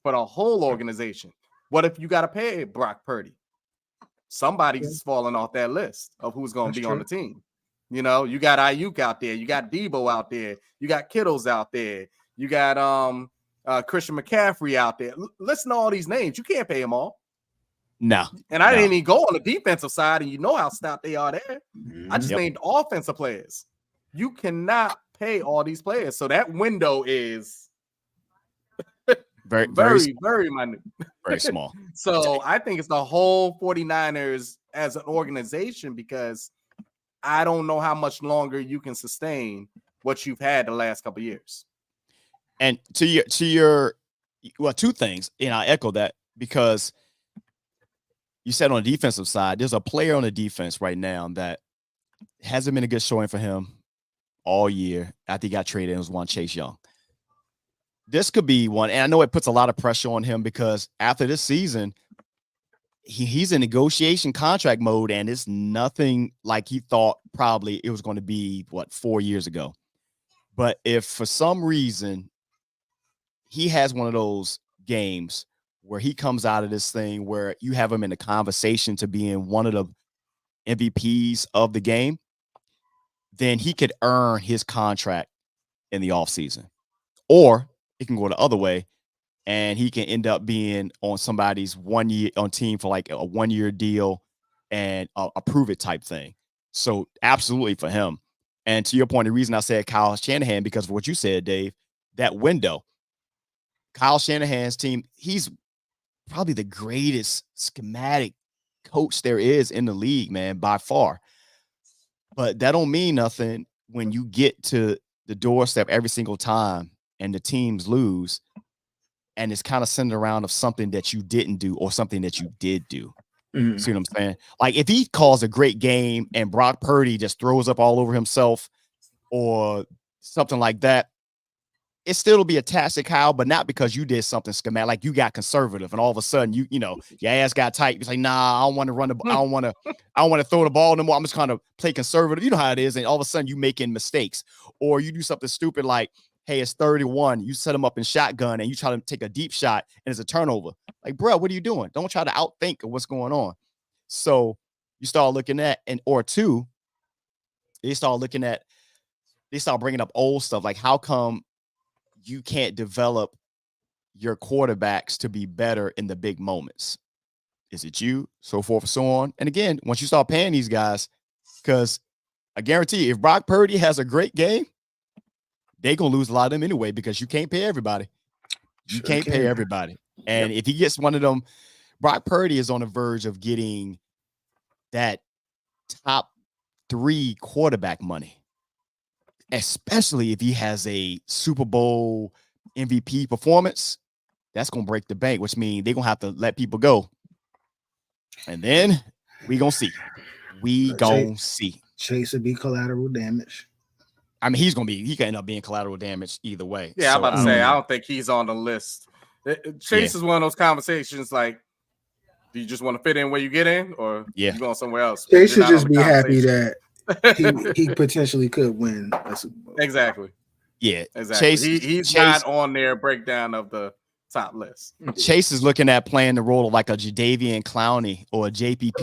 for the whole organization. What if you got to pay Brock Purdy? Somebody's falling off that list of who's going to be on the team. You know, you got Ayuk out there, you got Debo out there, you got Kittles out there, you got Christian McCaffrey out there. Listen to all these names. You can't pay them all. No. And I didn't even go on the defensive side, and you know how stout they are there. I just named offensive players. You cannot pay all these players. So that window is very minute. Very small. So I think it's the whole 49ers as an organization, because I don't know how much longer you can sustain what you've had the last couple of years. And to your well, two things, and I echo that, because you said on the defensive side, there's a player on the defense right now that hasn't been a good showing for him all year after he got traded. It was one Chase Young. This could be one, and I know it puts a lot of pressure on him because after this season, he's in negotiation contract mode, and it's nothing like he thought probably it was going to be, 4 years ago. But if for some reason he has one of those games where he comes out of this thing where you have him in the conversation to being one of the MVPs of the game, then he could earn his contract in the offseason. Or it can go the other way, and he can end up being on somebody's 1 year on team for like a 1 year deal and a prove it type thing. So absolutely for him. And to your point, the reason I said Kyle Shanahan, because of what you said, Dave, that window, Kyle Shanahan's team, he's probably the greatest schematic coach there is in the league, man, by far. But that don't mean nothing when you get to the doorstep every single time and the teams lose, and it's kind of centered around of something that you didn't do or something that you did do. Mm-hmm. See what I'm saying? Like if he calls a great game and Brock Purdy just throws up all over himself or something like that, it still will be attached to Kyle, but not because you did something schematic, like you got conservative and all of a sudden you know, your ass got tight. It's like, nah, I don't want to run the I don't want to throw the ball no more. I'm just kind of play conservative. You know how it is. And all of a sudden you making mistakes, or you do something stupid like, hey, it's 31. You set him up in shotgun and you try to take a deep shot and it's a turnover. Like, bro, what are you doing? Don't try to outthink of what's going on. So you start looking at, they start bringing up old stuff. Like, how come you can't develop your quarterbacks to be better in the big moments? Is it you? So forth and so on. And again, once you start paying these guys, because I guarantee you, if Brock Purdy has a great game, they're going to lose a lot of them anyway, because you can't pay everybody. You can't pay everybody. And if he gets one of them, Brock Purdy is on the verge of getting that top 3 quarterback money, especially if he has a Super Bowl MVP performance. That's going to break the bank, which means they're going to have to let people go. And then we going to see. We going to see. Chase would be collateral damage. I mean, he can end up being collateral damage either way. Yeah, so, I'm about to say, I don't think he's on the list. Chase is one of those conversations like, do you just want to fit in where you get in, or you going somewhere else? Chase should just be happy that he potentially could win a Super Bowl. Exactly. Yeah, exactly. He's not on their breakdown of the top list. Chase is looking at playing the role of like a Jadeveon Clowney or a JPP.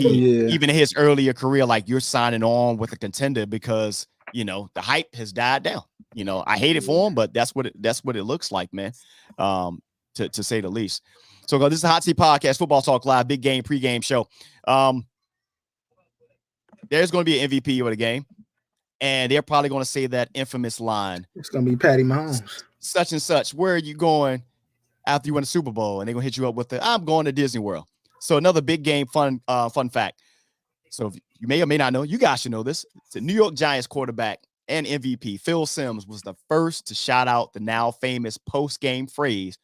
Even in his earlier career, like you're signing on with a contender because, you know, the hype has died down. You know, I hate it for him, but that's what it looks like, man. To say the least. So this is the Hot Seat Podcast, Football Talk Live, big game pregame show. There's going to be an MVP of the game, and they're probably going to say that infamous line. It's going to be Patty Mahomes. Such and such. Where are you going after you win the Super Bowl? And they're going to hit you up with I'm going to Disney World. So another big game fun fact. So if you may or may not know, you guys should know this. The New York Giants quarterback and MVP Phil Simms was the first to shout out the now famous post-game phrase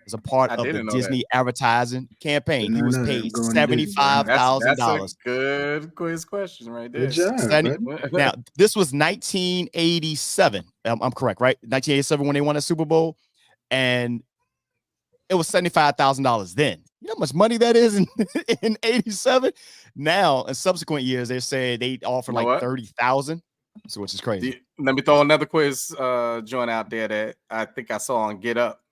as a part of the Disney advertising campaign. He was paid $75,000. That's a good quiz question right there. Good job, now, this was 1987. I'm correct, right? 1987 when they won the Super Bowl, and it was $75,000 then. You know how much money that is in 87? Now, in subsequent years, they say they offer like $30,000. So, which is crazy. Let me throw another quiz joint out there that I think I saw on Get Up.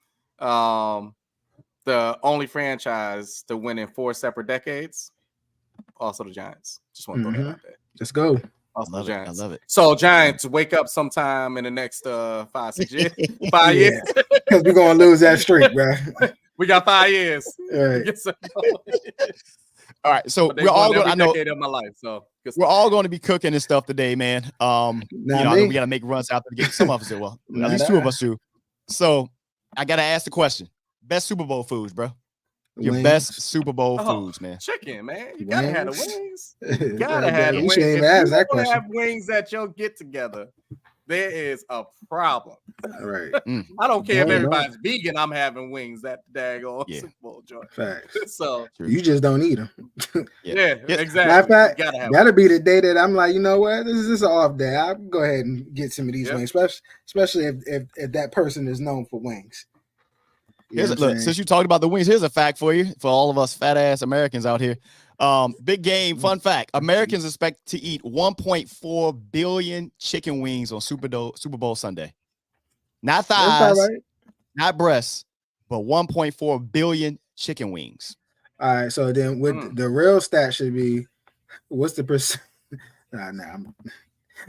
The only franchise to win in 4 separate decades, also the Giants. Just want to throw that out there. Let's go. Possible Giants. I love it. So Giants wake up sometime in the next 5-6 years. 5 years. Because we're gonna lose that streak, bro. We got 5 years. Right. All right, so But we're all going going. every I know decade of my life. So we're all going to be cooking and stuff today, man. I know we got to make runs after the game. Some of us do. Well, at least 2 of us do. So I got to ask the question: best Super Bowl foods, bro. Your Wings. best Super Bowl foods, man. Chicken, man. You gotta have the wings. You gotta Yeah, have the you wings. shouldn't If even you ask that don't question. have wings at your get together, there is a problem. All right. I don't care if No, everybody's vegan. I'm having wings at the daggone Super Bowl joint. Facts. So You just don't eat them. yeah, exactly. Matter of fact, You gotta have that'll be the day that I'm like, you know what? This is an off day. I'll go ahead and get some of these Yep. wings, especially if that person is known for wings. You know what I'm Look, saying? since you talked about the wings, here's a fact for you, for all of us fat ass Americans out here. Big game, fun fact: Americans expect to eat 1.4 billion chicken wings on Super Bowl Sunday. Not That's all thighs, right. not breasts, but 1.4 billion chicken wings. All right. So then, with the real stat should be, what's the percent? I'm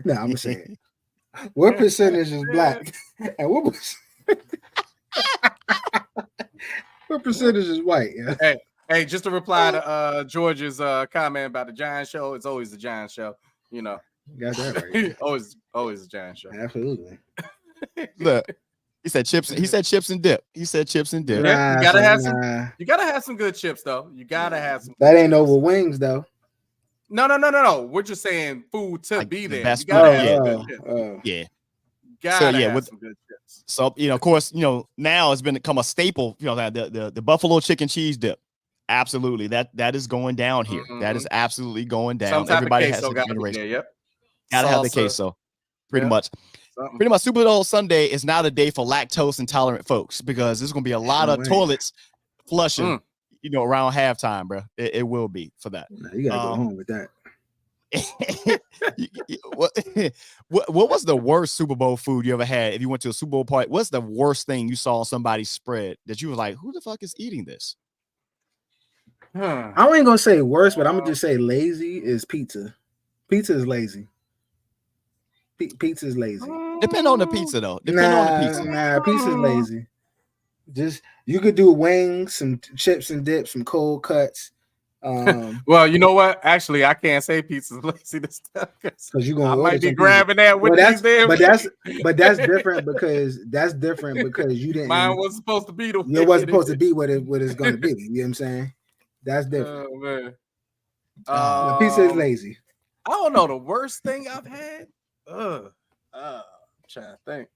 gonna say it. What percentage is black, and what percentage is white? Yeah. Hey, just to reply to George's comment about the Giant show, it's always the Giant show. You know, Got that right. always the Giant show. Absolutely. Look, he said chips. He said chips and dip. He said chips and dip. Yeah, you Nah, gotta son, have nah. some. You gotta have some good chips, though. You gotta have some. That good ain't chips. over wings though. No. We're just saying food to Like be the there. best You gotta food, have yeah. some good chips. Yeah. Gotta yeah, have with- some good chips. So of course, now it's become a staple. The buffalo chicken cheese dip. Absolutely, that is going down here. That is absolutely going down. Some type Everybody of has queso a gotta be generation. there. Yep. Gotta have the Salsa. queso. Pretty Yeah. much. Something. Pretty much Super Bowl Sunday is not a day for lactose intolerant folks because there's gonna be a lot No of way. toilets flushing, around halftime, bro. It will be for that. Nah, you gotta go home with that. what was the worst Super Bowl food you ever had? If you went to a Super Bowl party, what's the worst thing you saw on somebody's spread that you were like, who the fuck is eating this? I ain't gonna say worse, but I'm gonna just say lazy is pizza. Pizza is lazy. Pizza is lazy. Depend on the pizza though. Depend on the pizza. Nah, pizza is lazy. Just you could do wings, some chips and dips, some cold cuts. Well, you know what? Actually, I can't say pizza's lazy this time because you I gonna might be some grabbing that with pizza. these there. But that's different because you didn't. Mine wasn't supposed to be the way It wasn't it supposed is. to be what it's gonna be. You know what I'm saying? That's different. Oh man. The pizza is lazy. I don't know the worst thing I've had. I'm trying to think.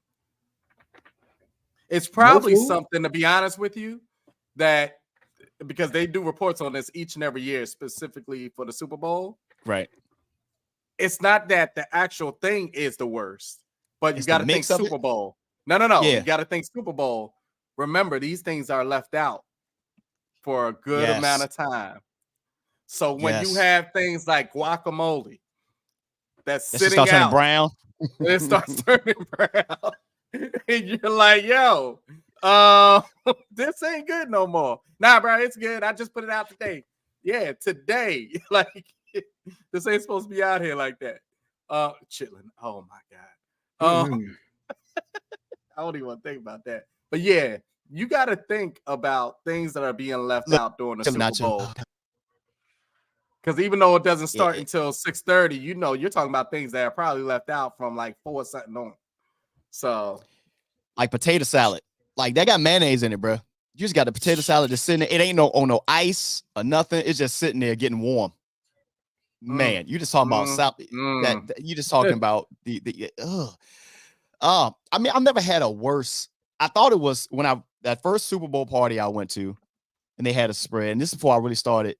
It's probably food? something, to be honest with you, that because they do reports on this each and every year, specifically for the Super Bowl. Right. It's not that the actual thing is the worst, but you It's got the to think mix of it? Super Bowl. No. Yeah. You got to think Super Bowl. Remember, these things are left out for a good Yes. amount of time. So when you Yes. have things like guacamole that's That shit sitting start turning out, brown. and it starts turning brown, and you're like, yo, this ain't good no more. Nah, bro, it's good. I just put it out today. Yeah, today. Like, this ain't supposed to be out here like that. Chilling. Oh my God. I don't even want to think about that. But yeah, you got to think about things that are being left out during the Super Bowl. Because even though it doesn't start until 6:30, you're talking about things that are probably left out from like 4 something on. So, like potato salad, like that got mayonnaise in it, bro. You just got the potato salad just sitting there. It ain't no ice or nothing. It's just sitting there getting warm. Man, you just talking about salad. That you just talking about the. I mean, I've never had a worse. I thought it was when that first Super Bowl party I went to, and they had a spread. And this is before I really started.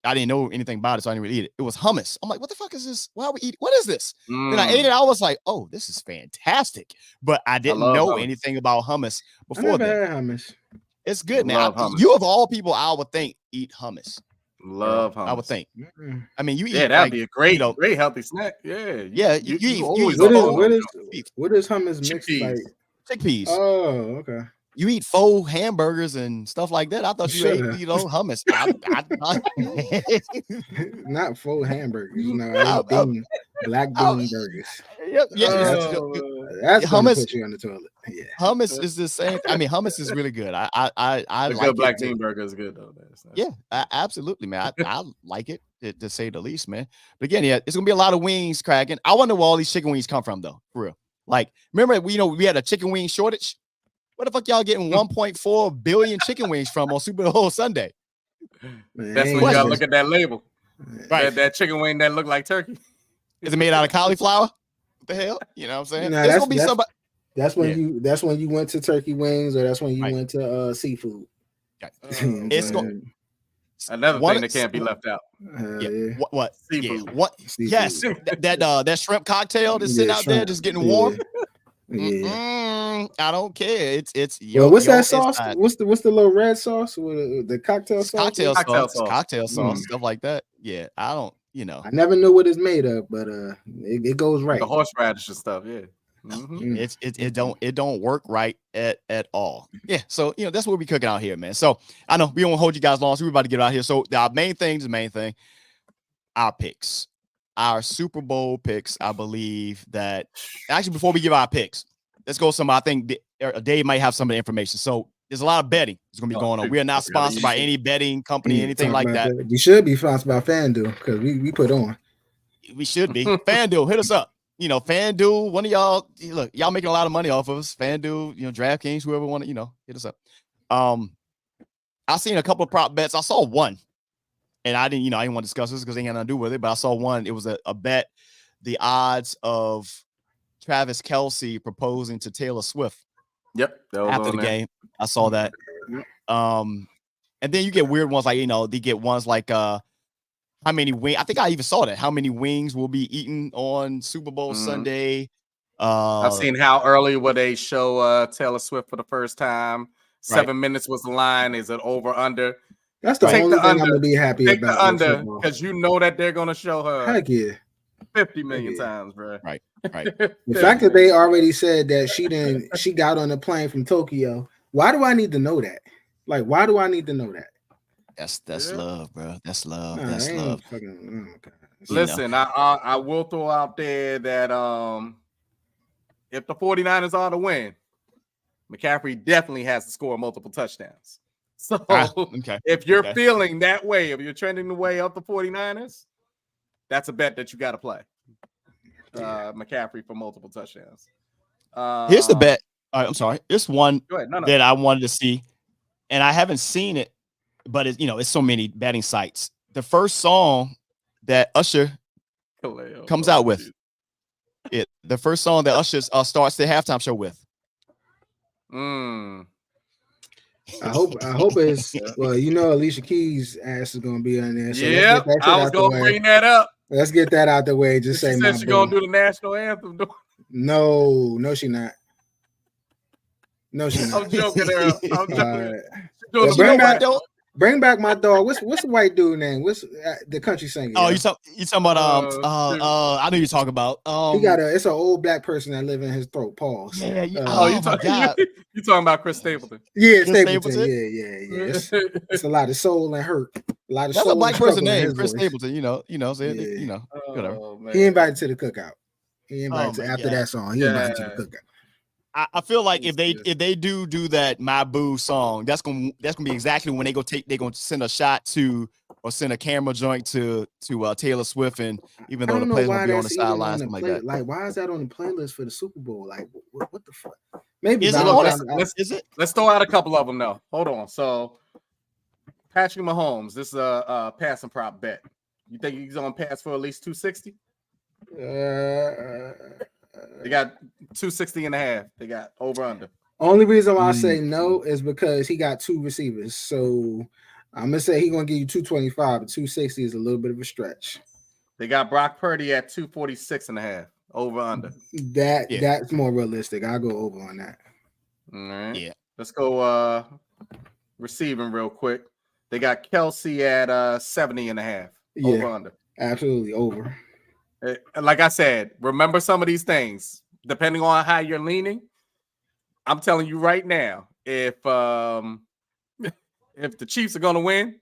I didn't know anything about it, so I didn't really eat it. It was hummus. I'm like, what the fuck is this? Why are we eating? What is this? Then I ate it. I was like, oh, this is fantastic. But I didn't know anything about hummus before that. Hummus. It's good, man. You of all people, I would think eat hummus. Love hummus. I would think. I mean, you eat. Yeah, that'd be a great healthy snack. Yeah. Yeah. You eat. What is hummus mixed like? Chickpeas. Oh, okay. You eat faux hamburgers and stuff like that. I thought you ate, hummus. Not faux hamburgers. No, Black bean burgers. Yeah, That's gonna hummus. put you on the toilet. Yeah. Hummus is the same. I mean, hummus is really good. I The like good it. black bean burger is good though. Yeah, absolutely, man. I like it to say the least, man. But again, yeah, it's gonna be a lot of wings cracking. I wonder where all these chicken wings come from, though. For real. Like, remember we had a chicken wing shortage. Where the fuck y'all getting 1.4 billion chicken wings from on Super Bowl Sunday? Man, That's when y'all look at that label. Right. That chicken wing that look like turkey. Is it made out of cauliflower? What the hell? You know what I'm saying? Nah, There's gonna be somebody. That's when you went to turkey wings, or that's when you went to seafood. It's going. Another thing that can't be left out. What? Seafood. Yeah. What? Seafood. Yes. that shrimp cocktail that's sitting out there just getting warm. Yeah. I don't care. It's what's that sauce? What's the little red sauce with the cocktail sauce? Cocktail sauce, stuff like that. Yeah, I don't. I never knew what it's made of, but it goes right. The horseradish and stuff. Yeah. Mm-hmm. It don't work right at all. Yeah, so that's what we cooking out here, man. So I know we don't hold you guys long, so we're about to get out here. So our main thing, our picks, our Super Bowl picks. I believe that actually before we give our picks, let's go. I think Dave might have some of the information. So there's a lot of betting that's gonna be going on. We are not sponsored by any betting company, anything like that. We should be sponsored by FanDuel because we put on. We should be. FanDuel, hit us up. FanDuel, one of y'all, look, y'all making a lot of money off of us. FanDuel, DraftKings, whoever want to, hit us up. I seen a couple of prop bets. I saw one, and I didn't want to discuss this because they had nothing to do with it, but I saw one. It was a bet, the odds of Travis Kelce proposing to Taylor Swift. Yep. After the game. I saw that. And then you get weird ones like, they get ones like how many wings. I think I even saw that. How many wings will be eaten on Super Bowl Sunday. I've seen how early would they show Taylor Swift for the first time. 7 minutes was the line. Is it over under? That's the only thing I'm gonna be happy about. Take the under because you know that they're gonna show her. Heck yeah. 50 million times, bro. Right. The fact that they already said that she got on a plane from Tokyo. Why do I need to know that? Like, why do I need to know that? That's love, bro. That's love. Nah, that's love. Listen, I will throw out there that if the 49ers are to win, McCaffrey definitely has to score multiple touchdowns. So if you're feeling that way, if you're trending the way of the 49ers, that's a bet that you got to play. McCaffrey for multiple touchdowns. Here's the bet. I'm sorry. It's one No. that I wanted to see, and I haven't seen it, but it's so many betting sites. The first song that Usher comes out with, the first song that Usher starts the halftime show with. I hope it's Alicia Keys' ass is gonna be on there. So yeah, I was gonna bring that up. Let's get that out the way. Just say she's gonna do the national anthem. No, she not. No, she not. I'm joking, Earl. I'm joking. Bring back my dog. What's the white dude name? What's the country singer? Oh, you talking about I know you're talking about. He got it's an old black person that live in his throat. Pause. Yeah. You talking about Chris Stapleton? Yeah, Stapleton. Yeah. It's a lot of soul and hurt. A lot of that's soul a black person name, Chris voice. Stapleton. Whatever. He invited to the cookout. He invited after that song. He invited to the cookout. I feel like if they do that My Boo song, that's gonna be exactly when they're gonna send a shot to or send a camera joint to Taylor Swift, and even though the players will be on the sidelines, something like that. Like, why is that on the playlist for the Super Bowl? Like, what the fuck? Maybe is it? Let's throw out a couple of them though. Hold on. So Patrick Mahomes, this is a passing prop bet. You think he's gonna pass for at least 260? They got 260 and a half. They got over under. Only reason why I say no is because he got two receivers. So I'm gonna say he's gonna give you 225, but 260 is a little bit of a stretch. They got Brock Purdy at 246 and a half. Over under. That's more realistic. I'll go over on that. All right. Yeah. Let's go receiving real quick. They got Kelce at 70 and a half. Over under. Absolutely over. Like I said, remember some of these things. Depending on how you're leaning, I'm telling you right now, if the Chiefs are going to win,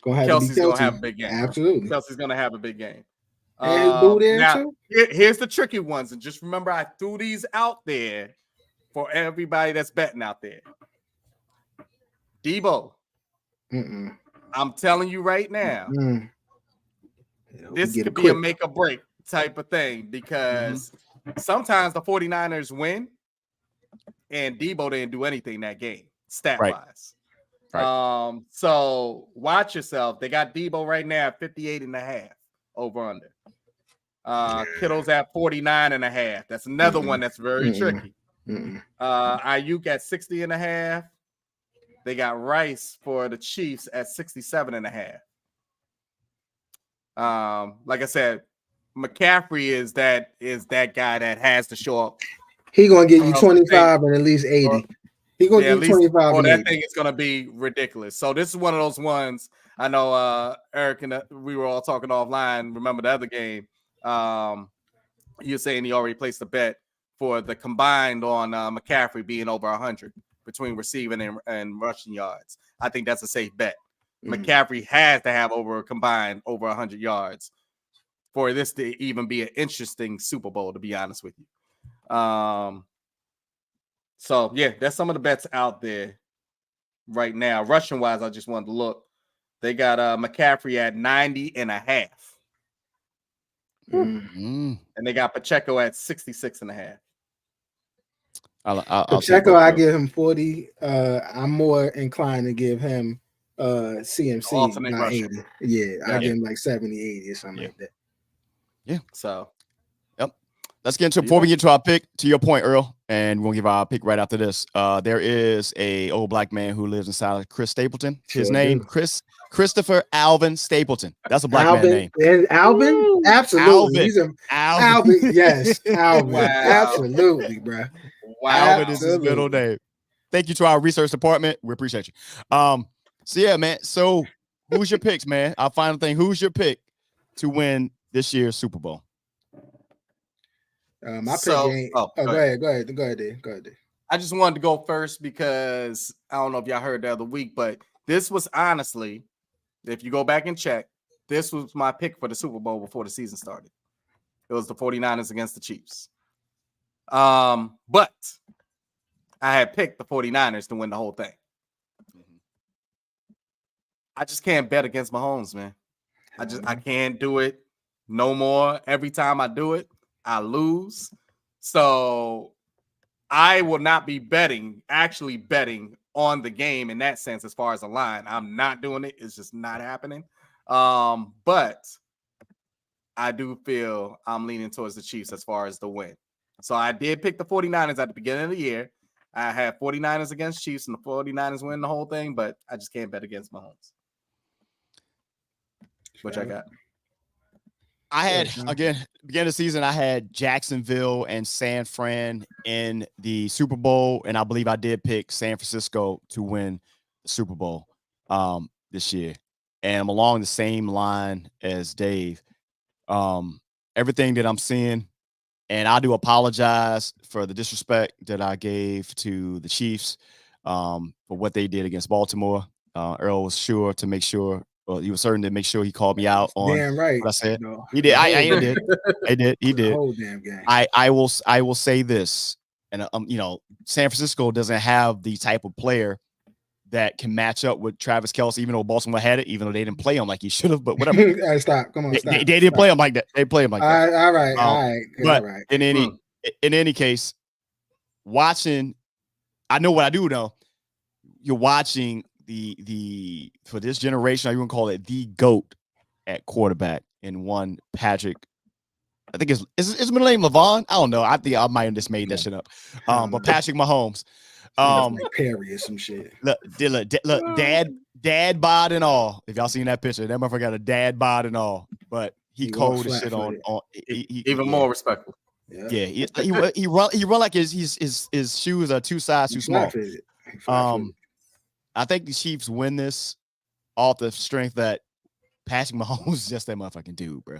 Kelsey's going to have a big game. Absolutely. Kelsey's going to have a big game. And his boo there Now, too. here's the tricky ones, and just remember I threw these out there for everybody that's betting out there. Debo, I'm telling you right now, this could be a make or break type of thing because sometimes the 49ers win and Debo didn't do anything that game stat-wise. Right. So watch yourself. They got Debo right now at 58.5 over under. Kittle's at 49.5. That's another one that's very tricky. Ayuk at 60.5. They got Rice for the Chiefs at 67.5. Like I said, McCaffrey is that guy that has to show up. He gonna get you 25 and at least 80. He gonna get 25. Oh, that thing is gonna be ridiculous. So this is one of those ones. I know Eric and we were all talking offline. Remember the other game? You're saying he already placed a bet for the combined on McCaffrey being over 100 between receiving and rushing yards. I think that's a safe bet. McCaffrey has to have combined over 100 yards for this to even be an interesting Super Bowl, to be honest with you. So yeah, that's some of the bets out there right now. Rushing wise, I just wanted to look. They got McCaffrey at 90.5. And they got Pacheco at 66.5. Pacheco, I give him 40. I'm more inclined to give him CMC not 80. Yeah, I give him like 70, 80 or something like that. Yeah. So let's get into before we get to our pick, to your point, Earl, and we'll give our pick right after this. There is a old black man who lives inside of Chris Stapleton. His name, Christopher Alvin Stapleton. That's a black man name. Alvin? Absolutely. Alvin. Yes. Alvin. Wow. Absolutely, bro. Wow. Alvin is his middle name. Thank you to our research department. We appreciate you. So yeah, man. So who's your picks, man? Our final thing. Who's your pick to win this year's Super Bowl? My pick ain't. Go ahead. I just wanted to go first because I don't know if y'all heard the other week, but this was honestly, if you go back and check, this was my pick for the Super Bowl before the season started. It was the 49ers against the Chiefs. But I had picked the 49ers to win the whole thing. I just can't bet against Mahomes, man. I can't do it no more. Every time I do it, I lose. So I will not be actually betting on the game in that sense as far as a line. I'm not doing it. It's just not happening. But I do feel I'm leaning towards the Chiefs as far as the win. So I did pick the 49ers at the beginning of the year. I had 49ers against Chiefs and the 49ers win the whole thing, but I just can't bet against Mahomes. Which I got. I had, again, beginning of the season, I had Jacksonville and San Fran in the Super Bowl, and I believe I did pick San Francisco to win the Super Bowl this year. And I'm along the same line as Dave. Everything that I'm seeing, and I do apologize for the disrespect that I gave to the Chiefs for what they did against Baltimore. Earl was sure to make sure. Well, he was certain to make sure he called me out on what I said. No. He did. I did. He did. The whole damn game. I will say this, and San Francisco doesn't have the type of player that can match up with Travis Kelce, even though Baltimore had it, even though they didn't play him like he should have. But whatever. Stop. Come on. Stop. They didn't play him like that. They play him like that. All right. But in any case, watching, I know what I do know. You're watching the for this generation, I even call it the GOAT at quarterback in one Patrick. I think is his middle name Levon? I don't know. I think I might have just made that shit up. But Patrick Mahomes. Like Perry or some shit. Look, dad bod and all. If y'all seen that picture, that motherfucker got a dad bod and all. But he cold as shit on even more respectful. Yeah, he run like his shoes are 2 sizes too small. I think the Chiefs win this off the strength that Patrick Mahomes is just that motherfucking dude, bro.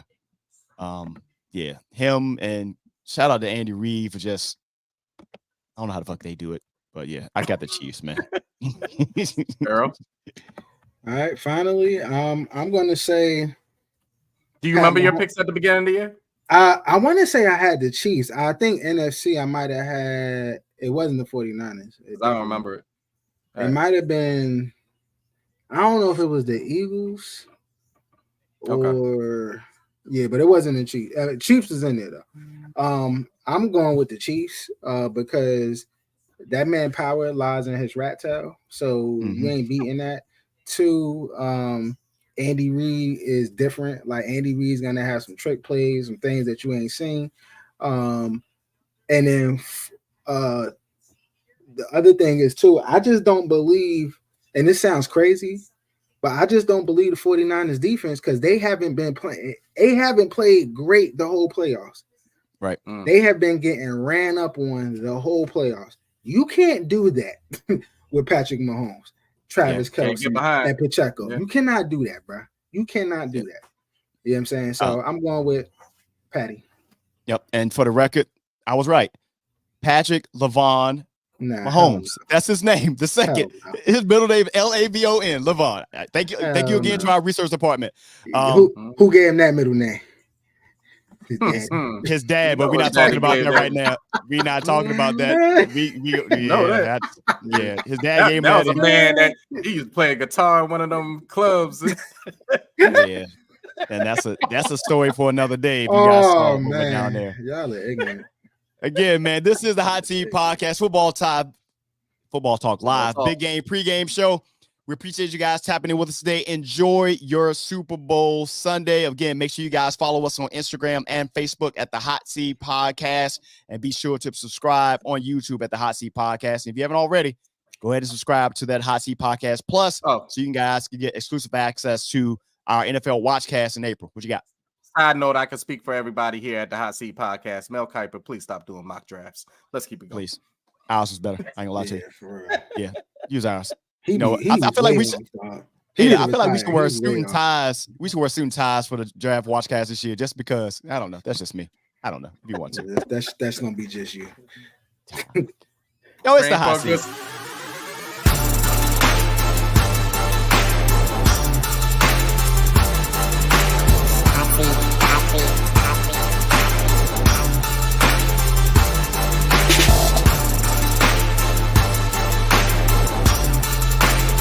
Yeah, him, and shout out to Andy Reid for just, I don't know how the fuck they do it, but yeah, I got the Chiefs, man. Earl? All right, finally, I'm going to say Do you remember your picks at the beginning of the year? I want to say I had the Chiefs. I think NFC I might have had. It wasn't the 49ers. I don't remember it. It might have been. I don't know if it was the Eagles or but it wasn't the Chiefs. Chiefs is in there though. I'm going with the Chiefs because that man power lies in his rat tail. So you ain't beating that. 2, Andy Reid is different. Like Andy Reid's gonna have some trick plays, some things that you ain't seen. And then the other thing is too, I just don't believe, and this sounds crazy, but I just don't believe the 49ers defense because they haven't been playing. They haven't played great the whole playoffs. Right. They have been getting ran up on the whole playoffs. You can't do that with Patrick Mahomes, Travis Kelce, and Pacheco. You cannot do that, bro. You cannot do that. You know what I'm saying? So I'm going with Patty. Yep. And for the record, I was right. Patrick Lavon Mahomes. That's his name. The second. His middle name, Lavon. Lavon. Thank you. Thank you again to our research department. Who gave him that middle name? His dad, but we're not talking about that right now. We're not talking about that. His dad gave him that was a man that he was playing guitar in one of them clubs. Yeah. And that's a story for another day. If you guys saw man. Down there. Y'all are ignorant. Again, man, this is the Hot Seat Podcast, Football Talk Live, Big Game Pregame Show. We appreciate you guys tapping in with us today. Enjoy your Super Bowl Sunday. Again, make sure you guys follow us on Instagram and Facebook at the Hot Seat Podcast. And be sure to subscribe on YouTube at the Hot Seat Podcast. And if you haven't already, go ahead and subscribe to that Hot Seat Podcast Plus so you guys can get exclusive access to our NFL Watchcast in April. What you got? Side note, I can speak for everybody here at the Hot Seat Podcast. Mel Kiper, please stop doing mock drafts. Let's keep it going. Please. Ours is better. I ain't gonna lie to you. Yeah, use ours. I feel like we should. I feel like we should wear student ties. We should wear student ties for the draft watchcast this year, just because. I don't know. That's just me. I don't know if you want to. That's gonna be just you. Yo, it's the Hot Seat.